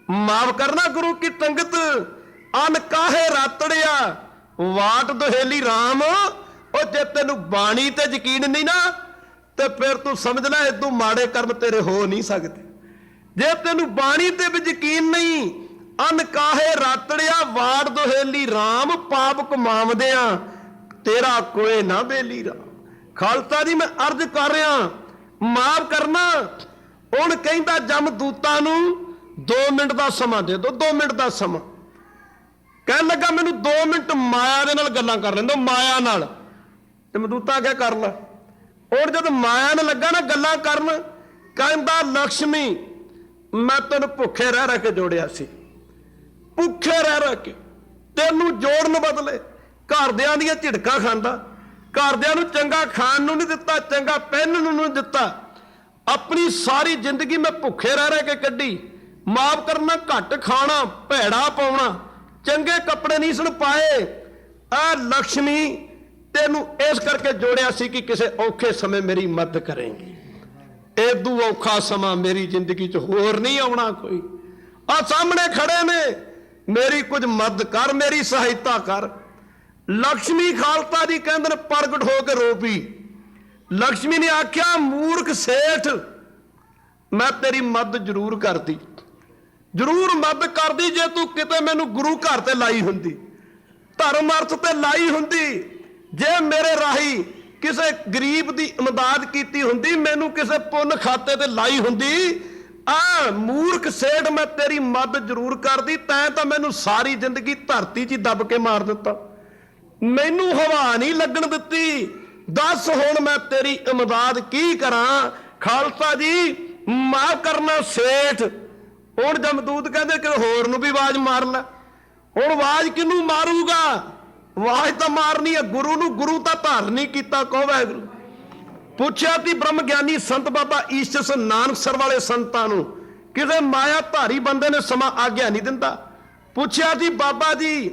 ਮਾਫ ਕਰਨਾ ਗੁਰੂ ਕੀ ਸੰਗਤ, ਅਨ ਕਾਹੇ ਰਾਤੜਿਆ ਵਾਟ ਦੁਹੇਲੀ ਰਾਮ। ਉਹ ਜੇ ਤੈਨੂੰ ਬਾਣੀ ਤੇ ਯਕੀਨ ਨਹੀਂ ਨਾ, ਤੇ ਫਿਰ ਤੂੰ ਸਮਝ ਲੈ ਇਦੋਂ ਮਾੜੇ ਕਰਮ ਤੇਰੇ ਹੋ ਨਹੀਂ ਸਕਦੇ। ਜੇ ਤੈਨੂੰ ਬਾਣੀ ਤੇ ਵੀ ਯਕੀਨ ਨਹੀਂ, ਅਨ ਕਾਹੇ ਰਾਤੜਿਆ ਵਾੜ ਦੁਹੇਲੀ ਰਾਮ, ਪਾਪ ਕਮਾਵਦਿਆਂ ਤੇਰਾ ਕੋਏ ਨਾ ਬੇਲੀ ਰਾਮ। ਖਾਲਸਾ ਜੀ ਮੈਂ ਅਰਜ਼ ਕਰ ਰਿਹਾ, ਮਾਫ ਕਰਨਾ। ਹੁਣ ਕਹਿੰਦਾ ਜਮਦੂਤਾਂ ਨੂੰ 2 ਮਿੰਟ ਦਾ ਸਮਾਂ ਦੇ ਦਿਓ, 2 ਮਿੰਟ ਦਾ ਸਮਾਂ। ਕਹਿਣ ਲੱਗਾ ਮੈਨੂੰ 2 ਮਿੰਟ ਮਾਇਆ ਦੇ ਨਾਲ ਗੱਲਾਂ ਕਰ ਲੈਂਦੇ, ਮਾਇਆ ਨਾਲ। ਜਮਦੂਤਾਂ ਕਿਆ ਕਰ ਲਾ। ਹੁਣ ਜਦ ਮਾਇਆ ਨਾਲ ਲੱਗਾ ਨਾ ਗੱਲਾਂ ਕਰਨ, ਕਹਿੰਦਾ ਲక్ష్ਮੀ ਮੈਂ ਤੈਨੂੰ ਭੁੱਖੇ ਰਹਿ ਰਹਿ ਕੇ ਜੋੜਿਆ ਸੀ, ਭੁੱਖੇ ਰਹਿ ਰਹਿ ਕੇ ਤੈਨੂੰ ਜੋੜਨ ਬਦਲੇ ਘਰਦਿਆਂ ਦੀਆਂ ਝਿੜਕਾਂ ਖਾਂਦਾ, ਘਰਦਿਆਂ ਨੂੰ ਚੰਗਾ ਖਾਣ ਨੂੰ ਨਹੀਂ ਦਿੱਤਾ, ਚੰਗਾ ਪਹਿਨਣ ਨੂੰ ਨਹੀਂ ਦਿੱਤਾ। ਆਪਣੀ ਸਾਰੀ ਜ਼ਿੰਦਗੀ ਮੈਂ ਭੁੱਖੇ ਰਹਿ ਰਹਿ ਕੇ ਕੱਢੀ। ਮਾਫ ਕਰਨਾ, ਘੱਟ ਖਾਣਾ, ਭੈੜਾ ਪਾਉਣਾ, ਚੰਗੇ ਕੱਪੜੇ ਨਹੀਂ ਸਣ ਪਾਏ। ਆ ਲక్ష్ਮੀ ਤੈਨੂੰ ਇਸ ਕਰਕੇ ਜੋੜਿਆ ਸੀ ਕਿ ਕਿਸੇ ਔਖੇ ਸਮੇਂ ਮੇਰੀ ਮਦਦ ਕਰੇਂਗੀ। ਏਦੂ ਔਖਾ ਸਮਾਂ ਮੇਰੀ ਜ਼ਿੰਦਗੀ 'ਚ ਹੋਰ ਨਹੀਂ ਆਉਣਾ ਕੋਈ। ਆ ਸਾਹਮਣੇ ਖੜੇ ਨੇ, ਮੇਰੀ ਕੁਝ ਮਦਦ ਕਰ, ਮੇਰੀ ਸਹਾਇਤਾ ਕਰ। ਲక్ష్ਮੀ ਖਾਲਸਾ ਜੀ ਕਹਿੰਦੇ ਨੇ ਪ੍ਰਗਟ ਹੋ ਕੇ ਰੋ ਪਈ। ਲక్ష్ਮੀ ਨੇ ਆਖਿਆ ਮੂਰਖ ਸੇਠ, ਮੈਂ ਤੇਰੀ ਮਦਦ ਜ਼ਰੂਰ ਕਰਦੀ, ਜ਼ਰੂਰ ਮਦਦ ਕਰਦੀ ਜੇ ਤੂੰ ਕਿਤੇ ਮੈਨੂੰ ਗੁਰੂ ਘਰ ਤੇ ਲਾਈ ਹੁੰਦੀ, ਧਰਮ ਅਰਥ ਤੇ ਲਾਈ ਹੁੰਦੀ। ਜੇ ਮੇਰੇ ਰਾਹੀਂ ਕਿਸੇ ਗਰੀਬ ਦੀ ਇਮਦਾਦ ਕੀਤੀ ਹੁੰਦੀ, ਮੈਨੂੰ ਕਿਸੇ ਪੁੰਨ ਖਾਤੇ ਤੇ ਲਾਈ ਹੁੰਦੀ, ਮੂਰਖ ਸੇਠ ਮੈਂ ਤੇਰੀ ਮਦਦ ਜ਼ਰੂਰ ਕਰਦੀ। ਤੈਂ ਤਾਂ ਮੈਨੂੰ ਸਾਰੀ ਜ਼ਿੰਦਗੀ ਧਰਤੀ 'ਚ ਹੀ ਦੱਬ ਕੇ ਮਾਰ ਦਿੱਤਾ, ਮੈਨੂੰ ਹਵਾ ਨਹੀਂ ਲੱਗਣ ਦਿੱਤੀ। ਦੱਸ ਹੁਣ ਮੈਂ ਤੇਰੀ ਇਮਦਾਦ ਕੀ ਕਰਾਂ। ਖਾਲਸਾ ਜੀ ਮਾਫ ਕਰਨਾ ਸੇਠ। ਹੁਣ ਜਮਦੂਤ ਕਹਿੰਦੇ ਕਿ ਹੋਰ ਨੂੰ ਵੀ ਆਵਾਜ਼ ਮਾਰ ਲੈ। ਹੁਣ ਆਵਾਜ਼ ਕਿਹਨੂੰ ਮਾਰੂਗਾ? ਆਵਾਜ਼ ਤਾਂ ਮਾਰਨੀ ਹੈ ਗੁਰੂ ਨੂੰ। ਗੁਰੂ ਤਾਂ ਧਾਰਨ ਨਹੀਂ ਕੀਤਾ। ਕਹੋ ਵਾਹਿਗੁਰੂ। ਪੁੱਛਿਆ ਤੀ ਬ੍ਰਹਮ ਗਿਆਨੀ ਸੰਤ ਬਾਬਾ ਈਸ਼ਸ ਨਾਨਕਸਰ ਵਾਲੇ ਸੰਤਾਂ ਨੂੰ, ਕਿਸੇ ਮਾਇਆ ਧਾਰੀ ਬੰਦੇ ਨੇ ਸਮਾਂ ਆਗਿਆ ਨਹੀਂ ਦਿੰਦਾ। ਪੁੱਛਿਆ ਜੀ ਬਾਬਾ ਜੀ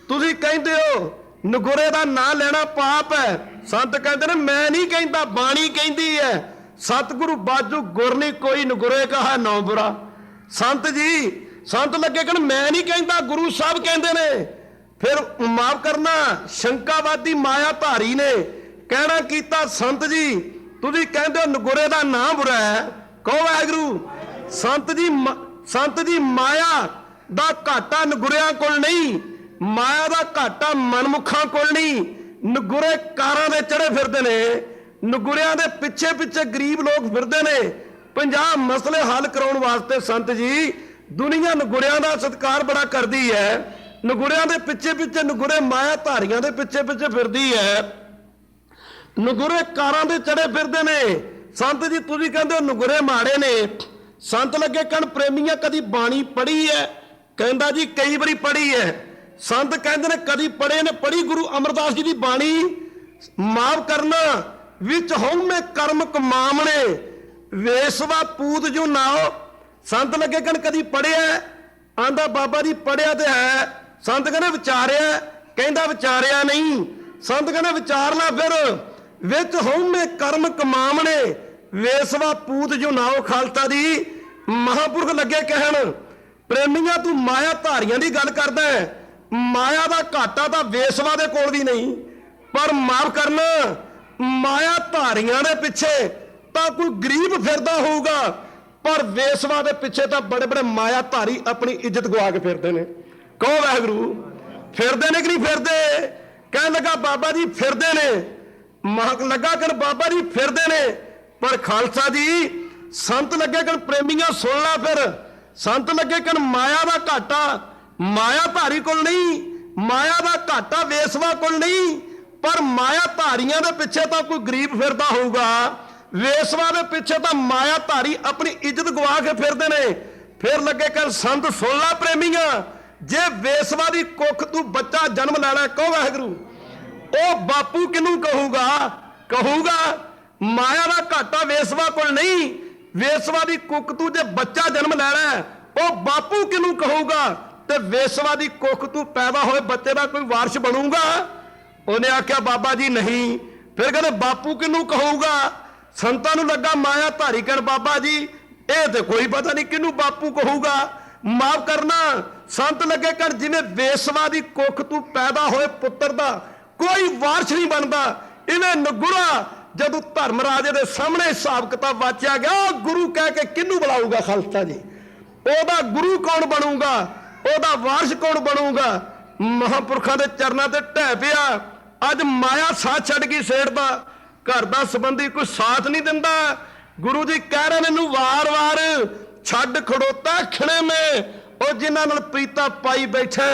ਤੁਸੀਂ ਕਹਿੰਦੇ ਹੋ ਨਗੁਰੇ ਦਾ ਨਾਂ ਲੈਣਾ ਪਾਪ ਹੈ। ਸੰਤ ਕਹਿੰਦੇ ਨੇ ਮੈਂ ਨਹੀਂ ਕਹਿੰਦਾ, ਬਾਣੀ ਕਹਿੰਦੀ ਹੈ। ਸਤਿਗੁਰੂ ਬਾਜੂ ਗੁਰ ਨਹੀਂ ਕੋਈ ਨਗੁਰੇ ਕਹਾ ਨੌ ਬੁਰਾ। ਸੰਤ ਜੀ ਸੰਤ ਲੱਗੇ ਕਹਿਣ ਮੈਂ ਨਹੀਂ ਕਹਿੰਦਾ, ਗੁਰੂ ਸਾਹਿਬ ਕਹਿੰਦੇ ਨੇ। ਫਿਰ ਮਾਫ ਕਰਨਾ ਸ਼ੰਕਾਵਾਦੀ ਮਾਇਆ ਧਾਰੀ ਨੇ ਕਹਿਣਾ ਕੀਤਾ ਸੰਤ ਜੀ ਤੁਸੀਂ ਕਹਿੰਦੇ ਹੋ ਨਗੁਰੇ ਦਾ ਨਾਂ ਬੁਰਾ ਹੈ। ਕਹੋ ਵਾਹਿਗੁਰੂ। ਸੰਤ ਜੀ ਮਾਇਆ ਦਾ ਘਾਟਾ ਨਗੁਰਿਆਂ ਕੋਲ ਨਹੀਂ, ਮਾਇਆ ਦਾ ਘਾਟਾ ਮਨਮੁਖਾਂ ਕੋਲ ਨਹੀਂ। ਨਗੁਰੇ ਕਾਰਾਂ ਦੇ ਚੜੇ ਫਿਰਦੇ ਨੇ, ਨਗੁਰਿਆਂ ਦੇ ਪਿੱਛੇ ਪਿੱਛੇ ਗਰੀਬ ਲੋਕ ਫਿਰਦੇ ਨੇ 50 ਮਸਲੇ ਹੱਲ ਕਰਾਉਣ ਵਾਸਤੇ। ਸੰਤ ਜੀ ਦੁਨੀਆ ਨਗੁਰਿਆਂ ਦਾ ਸਤਿਕਾਰ ਬੜਾ ਕਰਦੀ ਹੈ, ਨਗੁਰਿਆਂ ਦੇ ਪਿੱਛੇ ਪਿੱਛੇ, ਨਗੁਰੇ ਮਾਇਆ ਧਾਰੀਆਂ ਦੇ ਪਿੱਛੇ ਪਿੱਛੇ ਫਿਰਦੀ ਹੈ, ਨਗੁਰੇ ਕਾਰਾਂ ਦੇ ਚੜੇ ਫਿਰਦੇ ਨੇ। ਸੰਤ ਜੀ ਤੁਸੀਂ ਕਹਿੰਦੇ ਹੋ ਨਗੁਰੇ ਮਾੜੇ ਨੇ। ਸੰਤ ਲੱਗੇ ਕਹਿਣ ਪ੍ਰੇਮੀਆਂ ਕਦੀ ਬਾਣੀ ਪੜ੍ਹੀ ਹੈ? ਕਹਿੰਦਾ ਜੀ ਕਈ ਵਾਰੀ ਪੜ੍ਹੀ ਹੈ। ਸੰਤ ਕਹਿੰਦੇ ਨੇ ਕਦੀ ਪੜ੍ਹੇ ਨੇ? ਪੜ੍ਹੀ ਗੁਰੂ ਅਮਰਦਾਸ ਜੀ ਦੀ ਬਾਣੀ। ਮਾਫ ਕਰਨਾ ਵਿੱਚ ਹਉਮੈ ਕਰਮ ਕਮਾਵਣੇ, ਵੇਸਵਾ ਪੂਤ ਜੋ ਨਾਓ। ਸੰਤ ਲੱਗੇ ਕਹਿਣ ਕਦੀ ਪੜ੍ਹਿਆ? ਆਂਦਾ ਬਾਬਾ ਜੀ ਪੜ੍ਹਿਆ ਤੇ ਹੈ। ਸੰਤ ਕਹਿੰਦੇ ਵਿਚਾਰਿਆ? ਕਹਿੰਦਾ ਵਿਚਾਰਿਆ ਨਹੀਂ। ਸੰਤ ਕਹਿੰਦੇ ਵਿਚਾਰ ਲਾ ਫਿਰ। ਵਿੱਚ ਹਉਮੈ ਕਰਮ ਕਮਾਵਣੇ, ਵੇਸਵਾ ਪੂਤ ਜੋ ਨਾਓ। ਖਾਲਸਾ ਦੀ ਮਹਾਂਪੁਰਖ ਲੱਗੇ ਕਹਿਣ ਪ੍ਰੇਮੀਆਂ ਤੂੰ ਮਾਇਆ ਧਾਰੀਆਂ ਦੀ ਗੱਲ ਕਰਦਾ ਹੈ, ਮਾਇਆ ਦਾ ਘਾਟਾ ਤਾਂ ਵੇਸਵਾ ਦੇ ਕੋਲ ਵੀ ਨਹੀਂ। ਪਰ ਮਾਫ ਕਰਨਾ ਮਾਇਆ ਧਾਰੀਆਂ ਦੇ ਪਿੱਛੇ ਤਾਂ ਕੋਈ ਗਰੀਬ ਫਿਰਦਾ ਹੋਊਗਾ, ਪਰ ਵੇਸਵਾ ਦੇ ਪਿੱਛੇ ਤਾਂ ਬੜੇ ਬੜੇ ਮਾਇਆ ਧਾਰੀ ਆਪਣੀ ਇੱਜ਼ਤ ਗਵਾ ਕੇ ਫਿਰਦੇ ਨੇ। ਕਹੋ ਵਾਹਿਗੁਰੂ। ਫਿਰਦੇ ਨੇ ਕਿ ਨਹੀਂ ਫਿਰਦੇ? ਕਹਿਣ ਲੱਗਾ ਬਾਬਾ ਜੀ ਫਿਰਦੇ ਨੇ। ਮਹਕ ਲੱਗਾ ਕਿ ਬਾਬਾ ਜੀ ਫਿਰਦੇ ਨੇ। ਪਰ ਖਾਲਸਾ ਜੀ ਸੰਤ ਲੱਗੇ ਕਿ ਪ੍ਰੇਮੀਆਂ ਸੁਣ ਲਾ ਫਿਰ। ਸੰਤ ਲੱਗੇ ਕਿ ਮਾਇਆ ਦਾ ਘਾਟਾ ਮਾਇਆ ਧਾਰੀ ਕੋਲ ਨਹੀਂ, ਮਾਇਆ ਦਾ ਘਾਟਾ ਵੇਸਵਾ ਕੋਲ ਨਹੀਂ, ਪਰ ਮਾਇਆ ਧਾਰੀਆਂ ਦੇ ਪਿੱਛੇ ਤਾਂ ਕੋਈ ਗਰੀਬ ਫਿਰਦਾ ਹੋਊਗਾ, ਵੇਸਵਾ ਦੇ ਪਿੱਛੇ ਤਾਂ ਮਾਇਆ ਧਾਰੀ ਆਪਣੀ ਇੱਜ਼ਤ ਗਵਾ ਕੇ ਫਿਰਦੇ ਨੇ। ਫਿਰ ਲੱਗੇ ਕਿ ਸੰਤ ਸੁਣ ਲਾ ਪ੍ਰੇਮੀਆਂ, ਜੇ ਵੇਸਵਾ ਦੀ ਕੁੱਖ ਤੂੰ ਬੱਚਾ ਜਨਮ ਲੈਣਾ, ਕਹੋ ਵਾਹਿਗੁਰੂ, ਉਹ ਬਾਪੂ ਕਿਹਨੂੰ ਕਹੂਗਾ? ਕਹੂਗਾ ਮਾਇਆ ਦਾ ਘਾਟਾ ਵੇਸਵਾ ਕੋਲ ਨਹੀਂ, ਵੇਸਵਾ ਦੀ ਕੁੱਖ ਤੂੰ ਜੇ ਬੱਚਾ ਜਨਮ ਲੈਣਾ, ਉਹ ਬਾਪੂ ਕਿਹਨੂੰ ਕਹੂਗਾ? ਤੇ ਵੇਸਵਾ ਦੀ ਕੁੱਖ ਤੂੰ ਪੈਦਾ ਹੋਏ ਬੱਚੇ ਦਾ ਕੋਈ ਵਾਰਿਸ ਬਣੂਗਾ? ਉਹਨੇ ਆਖਿਆ ਬਾਬਾ ਜੀ ਨਹੀਂ। ਫਿਰ ਕਹਿੰਦੇ ਬਾਪੂ ਕਿਹਨੂੰ ਕਹੂਗਾ? ਸੰਤਾਂ ਨੂੰ ਲੱਗਾ ਮਾਇਆ ਧਾਰੀ ਕਹਿਣ ਬਾਬਾ ਜੀ ਇਹ ਤੇ ਕੋਈ ਪਤਾ ਨਹੀਂ ਕਿਹਨੂੰ ਬਾਪੂ ਕਹੂਗਾ। ਮਾਫ ਕਰਨਾ ਸੰਤ ਲੱਗੇ ਕਹਿਣ ਜਿਵੇਂ ਵੇਸਵਾ ਦੀ ਕੁੱਖ ਤੂੰ ਪੈਦਾ ਹੋਏ ਪੁੱਤਰ ਦਾ ਕੋਈ ਵਾਰਿਸ ਨਹੀਂ ਬਣਦਾ, ਇਵੇਂ ਨਗੁਰਾ ਜਦੋਂ ਧਰਮ ਰਾਜੇ ਦੇ ਸਾਹਮਣੇ ਹਿਸਾਬ ਕਿਤਾਬ ਵਾਚਿਆ ਗਿਆ, ਉਹ ਗੁਰੂ ਕਹਿ ਕੇ ਕਿਹਨੂੰ ਬੁਲਾਊਗਾ? ਖਾਲਸਾ ਜੀ ਉਹਦਾ ਗੁਰੂ ਕੌਣ ਬਣੂਗਾ? ਉਹਦਾ ਵਾਰਿਸ ਕੌਣ ਬਣੂਗਾ? ਮਹਾਂਪੁਰਖਾਂ ਦੇ ਚਰਨਾਂ ਤੇ ਢਹਿ ਪਿਆ। ਅੱਜ ਮਾਇਆ ਸਾਥ ਛੱਡ ਗਈ ਸੇਠ ਦਾ, ਘਰ ਦਾ ਸੰਬੰਧੀ ਕੋਈ ਸਾਥ ਨਹੀਂ ਦਿੰਦਾ। ਗੁਰੂ ਜੀ ਕਹਿ ਰਹੇ ਮੈਨੂੰ ਵਾਰ-ਵਾਰ ਛੱਡ ਖੜੋਤਾ ਖਿਣੇ ਮੇ, ਉਹ ਜਿਨ੍ਹਾਂ ਨਾਲ ਪ੍ਰੀਤਾ ਪਾਈ ਬੈਠਾ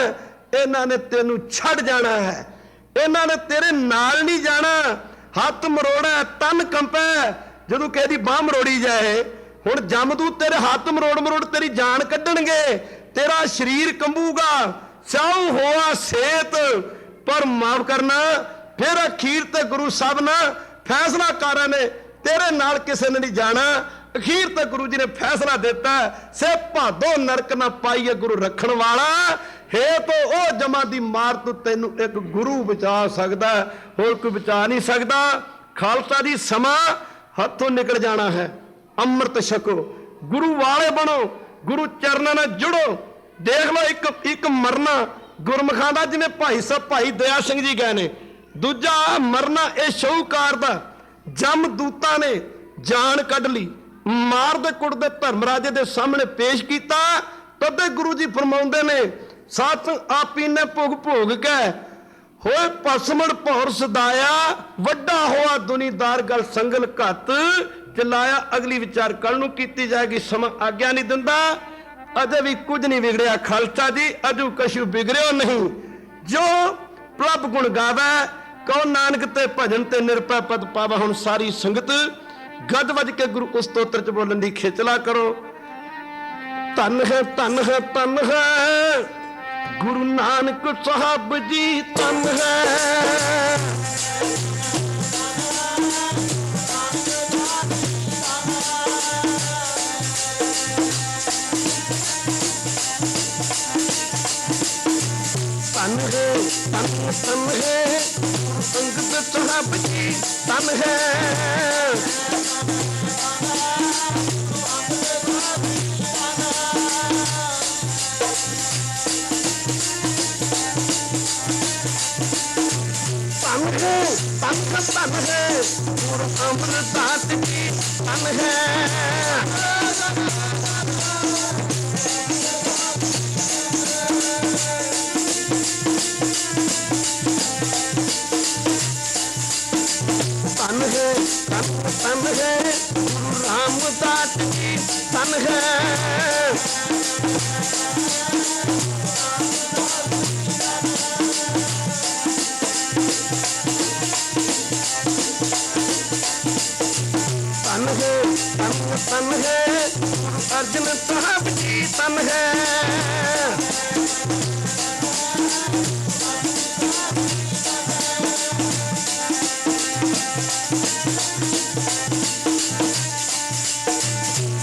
ਇਹਨਾਂ ਨੇ ਤੈਨੂੰ ਛੱਡ ਜਾਣਾ ਹੈ, ਇਹਨਾਂ ਨੇ ਤੇਰੇ ਨਾਲ ਨਹੀਂ ਜਾਣਾ। ਹੱਥ ਮਰੋੜਾ ਤਨ ਕੰਪੈ, ਜਦੋਂ ਕਿਸੇ ਦੀ ਬਾਹ ਮਰੋੜੀ ਜਾਏ। ਹੁਣ ਜਮਦੂਤ ਤੇਰੇ ਹੱਥ ਮਰੋੜ ਤੇਰੀ ਜਾਨ ਕੱਢਣਗੇ, ਤੇਰਾ ਸਰੀਰ ਕੰਬੂਗਾ, ਸਾਉ ਹੋਆ ਸੇਤ। ਪਰ ਮਾਫ ਕਰਨਾ ਫਿਰ ਅਖੀਰ ਤੇ ਗੁਰੂ ਸਾਹਿਬ ਨਾ ਫੈਸਲਾ ਕਰ ਨੇ, ਤੇਰੇ ਨਾਲ ਕਿਸੇ ਨੇ ਨਹੀਂ ਜਾਣਾ। ਅਖੀਰ ਤੇ ਗੁਰੂ ਜੀ ਨੇ ਫੈਸਲਾ ਦਿੱਤਾ, ਸੇ ਭਾਦੋ ਨਰਕ ਨਾ ਪਾਈਏ ਗੁਰੂ ਰੱਖਣ ਵਾਲਾ, ਹੈ ਤੋ ਉਹ ਜਮਾ ਦੀ ਮਾਰ ਤੋਂ ਤੈਨੂੰ ਇੱਕ ਗੁਰੂ ਬਚਾ ਸਕਦਾ, ਹੋਰ ਕੋਈ ਬਚਾ ਨਹੀਂ ਸਕਦਾ। ਖਾਲਸਾ ਦੀ ਸਮਾਂ ਹੱਥੋਂ ਨਿਕਲ ਜਾਣਾ ਹੈ, ਅੰਮ੍ਰਿਤ ਛਕੋ, ਗੁਰੂ ਵਾਲੇ ਬਣੋ, ਗੁਰੂ ਚਰਨਾਂ ਨਾਲ ਜੁੜੋ। ਦੇਖ ਲਓ ਇੱਕ ਮਰਨਾ ਗੁਰਮੁਖਾਂ ਦਾ, ਜਿਵੇਂ ਭਾਈ ਦਇਆ ਸਿੰਘ ਜੀ ਗਏ ਨੇ। ਦੂਜਾ ਮਰਨਾ ਇਹ ਸ਼ਾਹੂਕਾਰ ਦਾ, ਜਮਦੂਤਾਂ ਨੇ ਜਾਨ ਕੱਢ ਲਈ, ਮਾਰ ਦੇ ਕੁੱਟ ਦੇ ਧਰਮ ਰਾਜੇ ਦੇ ਸਾਹਮਣੇ ਪੇਸ਼ ਕੀਤਾ तदे गुरु जी फरमाउंदे ने सत आपी ने भुग भोग के होए पसमण भौर सदाया वड्डा होआ दुनीदार गल संगल घत चलाया। अगली विचार कल नूं कीती जाएगी, समा आग्या नहीं दिंदा। अजे भी कुछ नहीं बिगड़िया खालसा जी, अजू कछु बिगड़ियो नहीं। जो प्रभ गुण गावे कौन नानक ते भजन ते निरपै पद पावा। हुण सारी संगत गज वज के गुरु उस स्तोत्र च बोलन दी खेचला करो। धन है धन है धन है गुरु नानक साहब जी, धन है धन है धन धन है गुरु अंगद साहब जी, धन है धन है गुरु अमरदास जी, धन है धन है धन है गुरु रामदास जी, धन है तन है गुरु अर्जन साहब जी, तन है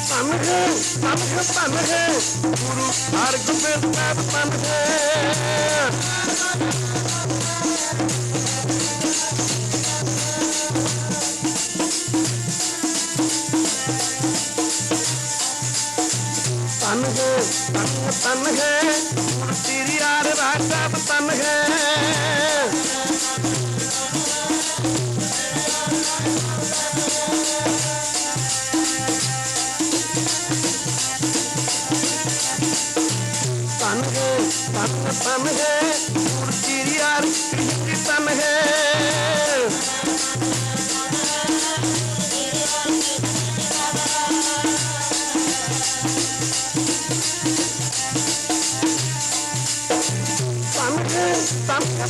तन है तन है गुरु हरगोबिंद साहब, तन है तन है गुरु श्री आर राज साहब, तन है तन है गुरु श्री आर कृष्ण, तन है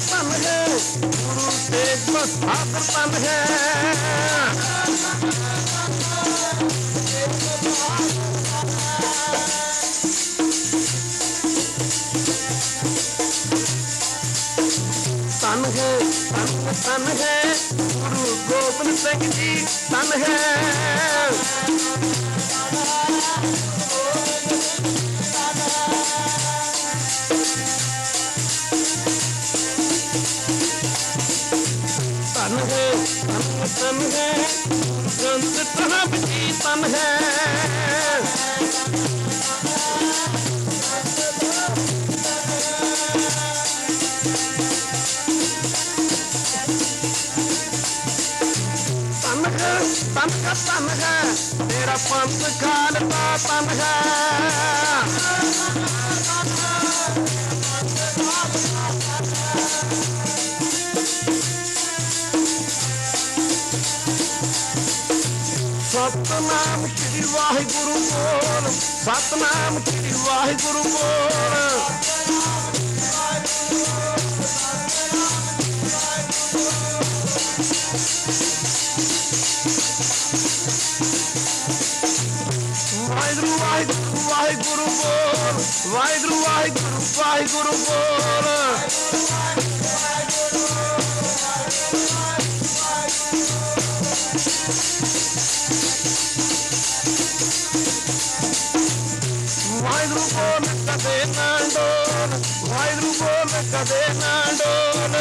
तन है गुरु तेग बहादुर, तन है तन है तन है गुरु गोबिंद सिंह जी, तन है तन है ग्रंथ साहब जी, तन है तन है तेरा पंथ खालसा, तन है सतनाम श्री वाहिगुरु बोल, सतनाम श्री वाहिगुरु बोल। वाहिगुरु वाहिगुरु वाहिगुरु बोल, वाहिगुरु वाहिगुरु वाहिगुरु बोल। वाहिगुरु बोल कदे ना डोल, वाहिगुरु बोल कदे ना डोल।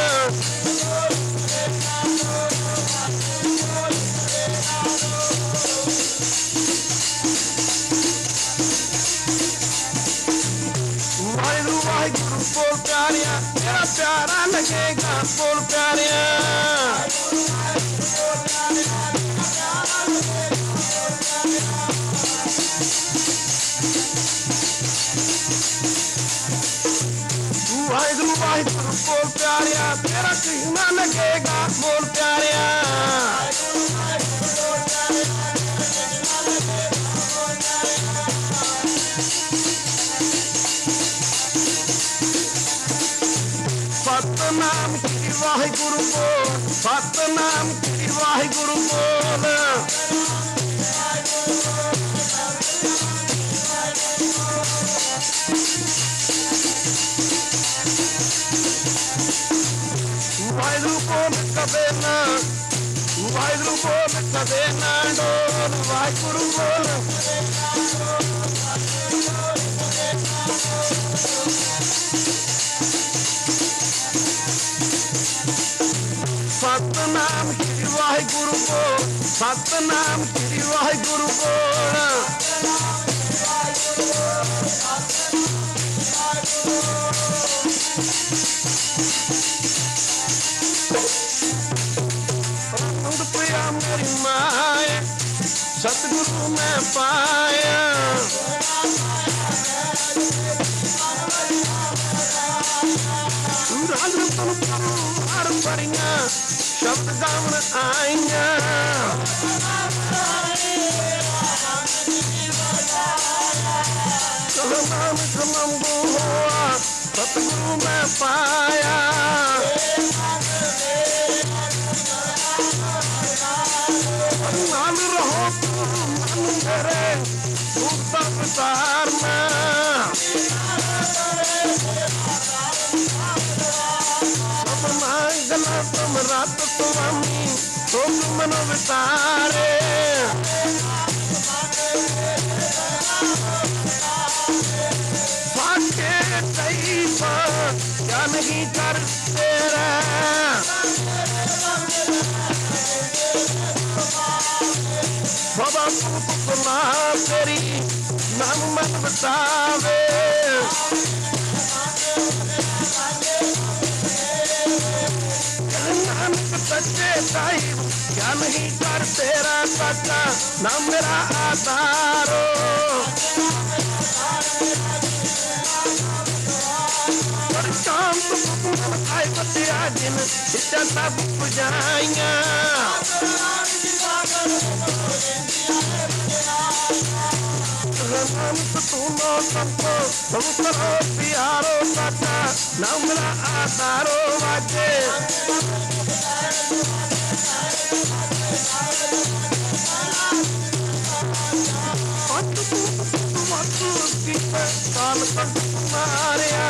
वाहिगुरु वाहिगुरु बोल प्यारिया, तेरा प्यारा लगेगा बोल प्यारिया। ਬੋਲ, ਸਤਨਾਮ ਸ੍ਰੀ ਵਾਹਿਗੁਰੂ ਬੋਲ। ਵਾਹਿਗੁਰੂ ਬੋਲ ਕਦੇ ਨਾ, ਵਾਹਿਗੁਰੂ ਬੋਲ ਕਦੇ ਨਾ ਡੋਲ, ਵਾਹਿਗੁਰੂ ਬੋਲ। ਸਤਨਾਮ ਸ੍ਰੀ ਵਾਹਿਗੁਰੂ ਬੋਲ, ਸਤਨਾਮ ਸ੍ਰੀ ਵਾਹਿਗੁਰੂ ਬੋਲ। ਆਨੰਦ ਪਿਆ ਮੇਰੀ ਮਾਏ, ਸਤਿਗੁਰੂ ਮੈਂ ਪਾਇਆ। ਰਾਜ ਰਤਨ ਪਰਵਾਰ ਪਰੀਆਂ, ਸ਼ਬਦ ਗਾਵਣ ਆਈਆਂ। ਚਲੋ ਨਾਨਕ ਲੰਬੂ ਹੋਆ, ਸਤਿਗੁਰੂ ਮੈਂ ਪਾਇਆ। ਨਾਲ ਰਹੋ ਮਨ ਮੇਰੇ, ਦੁੱਖ ਦਾ ਵਿਸਾਰਨਾ। ਗਲਾ ਤੁਮ ਰਾਤ ਸੁਆਮੀ, ਤੁਮ ਮਨ ਵਿਸਾਰੇ। ਸਾਕੇ ਕਈ ਬਾਰ ਕਿਆ ਨਹੀਂ ਕਰ ਤੇਰਾ। ਬਾਬਾ ਤੂੰ ਸੁਨਾ ਤੇਰੀ, ਨਾਮ ਮਨ ਬਤਾਵੇ। ਨਾਨਕ ਸੱਚੇ ਸਾਹਿਬ ਕਿਆ ਨਹੀਂ ਕਰ ਤੇਰਾ ਸਾਚਾ, ਨਾ ਮੇਰਾ ਆਧਾਰੋ। ਪਰ ਸ਼ਾਂਤ ਸੁਖਮਨ ਆਏ ਬਤਿਆ ਜਿਨ, ਇੱਛਾ ਸਭ ਪੁਜਾਈਆਂ। ਨਾਨਕ ਤੂੰ ਨੋ ਸੰਤੋ, ਤੁਮ ਕਰੋ ਪਿਆਰੋ ਸਾਚਾ, ਨਾ ਮੇਰਾ ਆਧਾਰੋ ਵਾਜੇ। ਕਾਲ ਕੰਠ ਮਾਰਿਆ,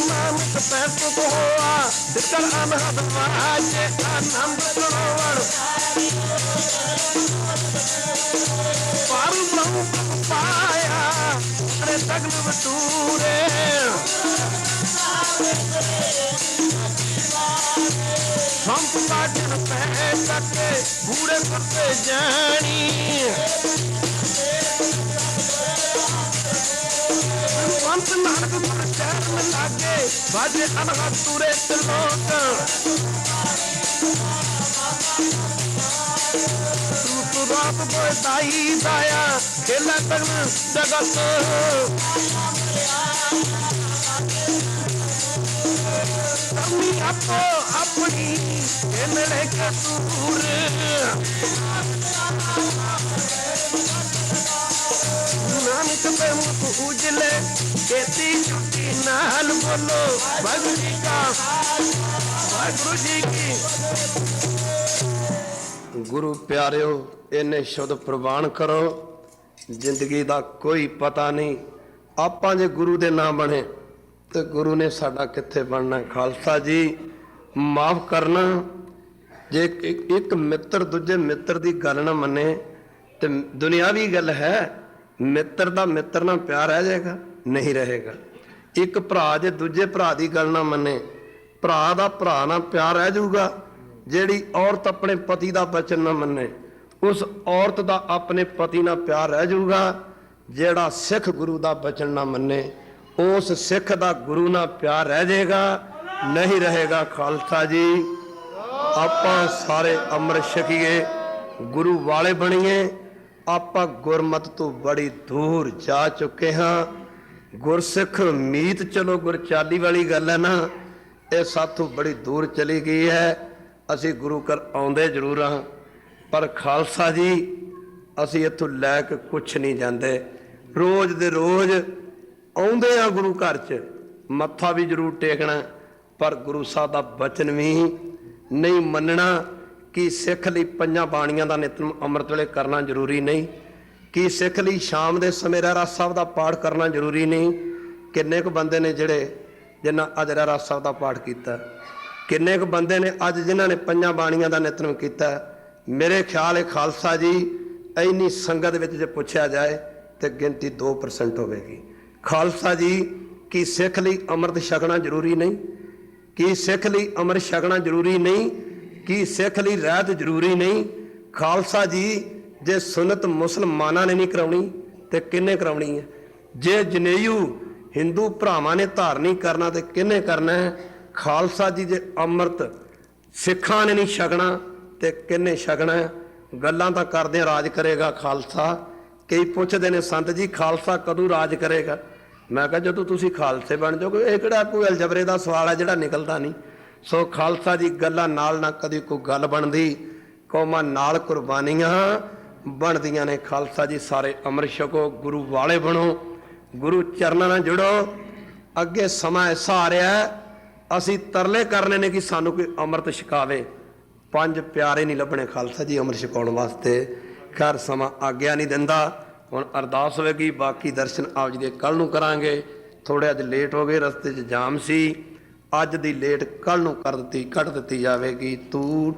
ਨਾਨਕ ਪੈਸੁ ਹੋਆ, ਸਿਰ ਅਨਹਦ ਵਾਜੇ। ਆਨੰਦ ਸਰੋਵਰ ਪਰ ਬ੍ਰਹਮ ਪਾਇਆ, ਤੇਰੇ ਸਗਲ ਵਟੂਰੇ। ਸੰਤ ਲਾਜਨ ਪੈ ਸਕੇ, ਬੂੜੇ ਪਰਤੇ ਜਾਣੀ। ਸੰਤ ਨਾਨਕ ਗੁਰ ਚਰਨ ਲਾਗੇ, ਬਾਜੇ ਅਨਹਦ ਤੁਰੇ ਤਿਲੋਕ। ਤੂੰ ਰਾਤ ਕੋਏ ਦਾਈ ਦਾਇਆ, ਖੇਲਾ ਤਗਨ ਜਗਤ। ਕਰਨੀ ਆਪੋ ਆਪਣੀ, ਇਹ ਮਿਲੇ ਕਸੂਰ। ਨਾਨਕ ਤੇ ਮੁਖ ਉਜਲੇ, ਖੇਤੀ ਛੁੱਟੀ ਨਾਲ ਬੋਲੋ ਵਾਹਿਗੁਰੂ ਜੀ ਕਾ, ਵਾਹਿਗੁਰੂ ਜੀ ਕੀ। ਗੁਰੂ ਪਿਆਰਿਓ, ਇਹਨੇ ਸ਼ਬਦ ਪ੍ਰਵਾਨ ਕਰੋ। ਜ਼ਿੰਦਗੀ ਦਾ ਕੋਈ ਪਤਾ ਨਹੀਂ, ਆਪਾਂ ਜੇ ਗੁਰੂ ਦੇ ਨਾ ਬਣੇ ਤੇ ਗੁਰੂ ਨੇ ਸਾਡਾ ਕਿੱਥੇ ਬਣਨਾ। ਖਾਲਸਾ ਜੀ ਮਾਫ ਕਰਨਾ, ਜੇ ਇੱਕ ਮਿੱਤਰ ਦੂਜੇ ਮਿੱਤਰ ਦੀ ਗੱਲ ਨਾ ਮੰਨੇ ਤੇ ਦੁਨਿਆਵੀ ਗੱਲ ਹੈ, ਮਿੱਤਰ ਦਾ ਮਿੱਤਰ ਨਾਲ ਪਿਆਰ ਰਹਿ ਜਾਏਗਾ? ਨਹੀਂ ਰਹੇਗਾ। ਇੱਕ ਭਰਾ ਜੇ ਦੂਜੇ ਭਰਾ ਦੀ ਗੱਲ ਨਾ ਮੰਨੇ, ਭਰਾ ਦਾ ਭਰਾ ਨਾਲ ਪਿਆਰ ਰਹਿ ਜਾਊਗਾ। ਜਿਹੜੀ ਔਰਤ ਆਪਣੇ ਪਤੀ ਦਾ ਬਚਨ ਨਾ ਮੰਨੇ, ਉਸ ਔਰਤ ਦਾ ਆਪਣੇ ਪਤੀ ਨਾਲ ਪਿਆਰ ਰਹਿ ਜਾਊਗਾ। ਜਿਹੜਾ ਸਿੱਖ ਗੁਰੂ ਦਾ ਬਚਨ ਨਾ ਮੰਨੇ, ਉਸ ਸਿੱਖ ਦਾ ਗੁਰੂ ਨਾਲ ਪਿਆਰ ਰਹਿ ਜਾਏਗਾ, ਨਹੀਂ ਰਹੇਗਾ। ਖਾਲਸਾ ਜੀ ਆਪਾਂ ਸਾਰੇ ਅੰਮ੍ਰਿਤ ਛਕੀਏ, ਗੁਰੂ ਵਾਲੇ ਬਣੀਏ। ਆਪਾਂ ਗੁਰਮਤ ਤੋਂ ਬੜੀ ਦੂਰ ਜਾ ਚੁੱਕੇ ਹਾਂ। ਗੁਰਸਿੱਖ ਮੀਤ ਚਲੋ ਗੁਰਚਾਲੀ ਵਾਲੀ ਗੱਲ ਹੈ ਨਾ, ਇਹ ਸਾਥੋਂ ਬੜੀ ਦੂਰ ਚਲੀ ਗਈ ਹੈ। ਅਸੀਂ ਗੁਰੂ ਘਰ ਆਉਂਦੇ ਜ਼ਰੂਰ ਹਾਂ, ਪਰ ਖਾਲਸਾ ਜੀ ਅਸੀਂ ਇੱਥੋਂ ਲੈ ਕੇ ਕੁਛ ਨਹੀਂ ਜਾਂਦੇ। ਰੋਜ਼ ਦੇ ਰੋਜ਼ ਆਉਂਦੇ ਆ ਗੁਰੂ ਘਰ 'ਚ ਮੱਥਾ ਵੀ ਜ਼ਰੂਰ ਟੇਕਣਾ, ਪਰ ਗੁਰੂ ਸਾਹਿਬ ਦਾ ਬਚਨ ਵੀ ਨਹੀਂ ਮੰਨਣਾ। ਕਿ ਸਿੱਖ ਲਈ ਪੰਜਾਂ ਬਾਣੀਆਂ ਦਾ ਨਿਤਨੇਮ ਅੰਮ੍ਰਿਤ ਵੇਲੇ ਕਰਨਾ ਜ਼ਰੂਰੀ ਨਹੀਂ? ਕਿ ਸਿੱਖ ਲਈ ਸ਼ਾਮ ਦੇ ਸਮੇਂ ਰਹਿਰਾਸ ਸਾਹਿਬ ਦਾ ਪਾਠ ਕਰਨਾ ਜ਼ਰੂਰੀ ਨਹੀਂ? ਕਿੰਨੇ ਕੁ ਬੰਦੇ ਨੇ ਜਿਨ੍ਹਾਂ ਅੱਜ ਰਹਿਰਾਸ ਸਾਹਿਬ ਦਾ ਪਾਠ ਕੀਤਾ? ਕਿੰਨੇ ਕੁ ਬੰਦੇ ਨੇ ਅੱਜ ਜਿਨ੍ਹਾਂ ਨੇ ਪੰਜਾਂ ਬਾਣੀਆਂ ਦਾ ਨਿਤਨੇਮ ਕੀਤਾ? ਮੇਰੇ ਖਿਆਲ ਹੈ ਖਾਲਸਾ ਜੀ, ਇੰਨੀ ਸੰਗਤ ਵਿੱਚ ਜੇ ਪੁੱਛਿਆ ਜਾਏ ਤੇ ਗਿਣਤੀ 2% ਹੋਵੇਗੀ। ਖਾਲਸਾ ਜੀ, ਕੀ ਸਿੱਖ ਲਈ ਅੰਮ੍ਰਿਤ ਛਕਣਾ ਜ਼ਰੂਰੀ ਨਹੀਂ? ਕੀ ਸਿੱਖ ਲਈ ਅੰਮ੍ਰਿਤ ਛਕਣਾ ਜ਼ਰੂਰੀ ਨਹੀਂ? ਕੀ ਸਿੱਖ ਲਈ ਰਹਿਤ ਜ਼ਰੂਰੀ ਨਹੀਂ? ਖਾਲਸਾ ਜੀ, ਜੇ ਸੁਨਤ ਮੁਸਲਮਾਨਾਂ ਨੇ ਨਹੀਂ ਕਰਾਉਣੀ ਤੇ ਕਿਹਨੇ ਕਰਾਉਣੀ ਹੈ? ਜੇ ਜਨੇਊ ਹਿੰਦੂ ਭਰਾਵਾਂ ਨੇ ਧਾਰਨੀ ਕਰਨਾ ਤੇ ਕਿਹਨੇ ਕਰਨਾ ਹੈ? ਖਾਲਸਾ ਜੀ, ਜੇ ਅੰਮ੍ਰਿਤ ਸਿੱਖਾਂ ਨੇ ਨਹੀਂ ਛਕਣਾ ਤੇ ਕਿਹਨੇ ਛਕਣਾ ਹੈ? ਗੱਲਾਂ ਤਾਂ ਕਰਦੇ ਰਾਜ ਕਰੇਗਾ ਖਾਲਸਾ। ਕਈ ਪੁੱਛਦੇ ਨੇ ਸੰਤ ਜੀ ਖਾਲਸਾ ਕਦੋਂ ਰਾਜ ਕਰੇਗਾ? ਮੈਂ ਕਿਹਾ ਜਦੋਂ ਤੁਸੀਂ ਖਾਲਸੇ ਬਣ ਜਾਓਗੇ। ਇਹ ਕਿਹੜਾ ਕੋਈ ਅਲਜਬਰੇ ਦਾ ਸਵਾਲ ਹੈ ਜਿਹੜਾ ਨਿਕਲਦਾ ਨਹੀਂ। ਸੋ ਖਾਲਸਾ ਜੀ, ਗੱਲਾਂ ਨਾਲ ਨਾ ਕਦੀ ਕੋਈ ਗੱਲ ਬਣਦੀ, ਕੌਮਾਂ ਨਾਲ ਕੁਰਬਾਨੀਆਂ ਬਣਦੀਆਂ ਨੇ। ਖਾਲਸਾ ਜੀ, ਸਾਰੇ ਅੰਮ੍ਰਿਤ ਛਕੋ, ਗੁਰੂ ਵਾਲੇ ਬਣੋ, ਗੁਰੂ ਚਰਨਾਂ ਨਾਲ ਜੁੜੋ। ਅੱਗੇ ਸਮਾਂ ਐਸਾ ਆ ਰਿਹਾ, ਅਸੀਂ ਤਰਲੇ ਕਰਨੇ ਨੇ ਕਿ ਸਾਨੂੰ ਕੋਈ ਅੰਮ੍ਰਿਤ ਛਕਾਵੇ। 5 ਪਿਆਰੇ ਨਹੀਂ ਲੱਭਣੇ ਖਾਲਸਾ ਜੀ ਅੰਮ੍ਰਿਤ ਛਕਾਉਣ ਵਾਸਤੇ। ਖੈਰ ਸਮਾਂ ਆਗਿਆ ਨਹੀਂ ਦਿੰਦਾ। ਹੁਣ ਅਰਦਾਸ ਹੋਵੇਗੀ, ਬਾਕੀ ਦਰਸ਼ਨ ਆਪ ਜੀ ਦੇ ਕੱਲ੍ਹ ਨੂੰ ਕਰਾਂਗੇ। ਥੋੜ੍ਹੇ ਅੱਜ ਲੇਟ ਹੋ ਗਏ, ਰਸਤੇ 'ਚ ਜਾਮ ਸੀ। ਅੱਜ ਦੀ ਲੇਟ ਕੱਲ੍ਹ ਨੂੰ ਕੱਢ ਦਿੱਤੀ ਜਾਵੇਗੀ। ਤੂੰ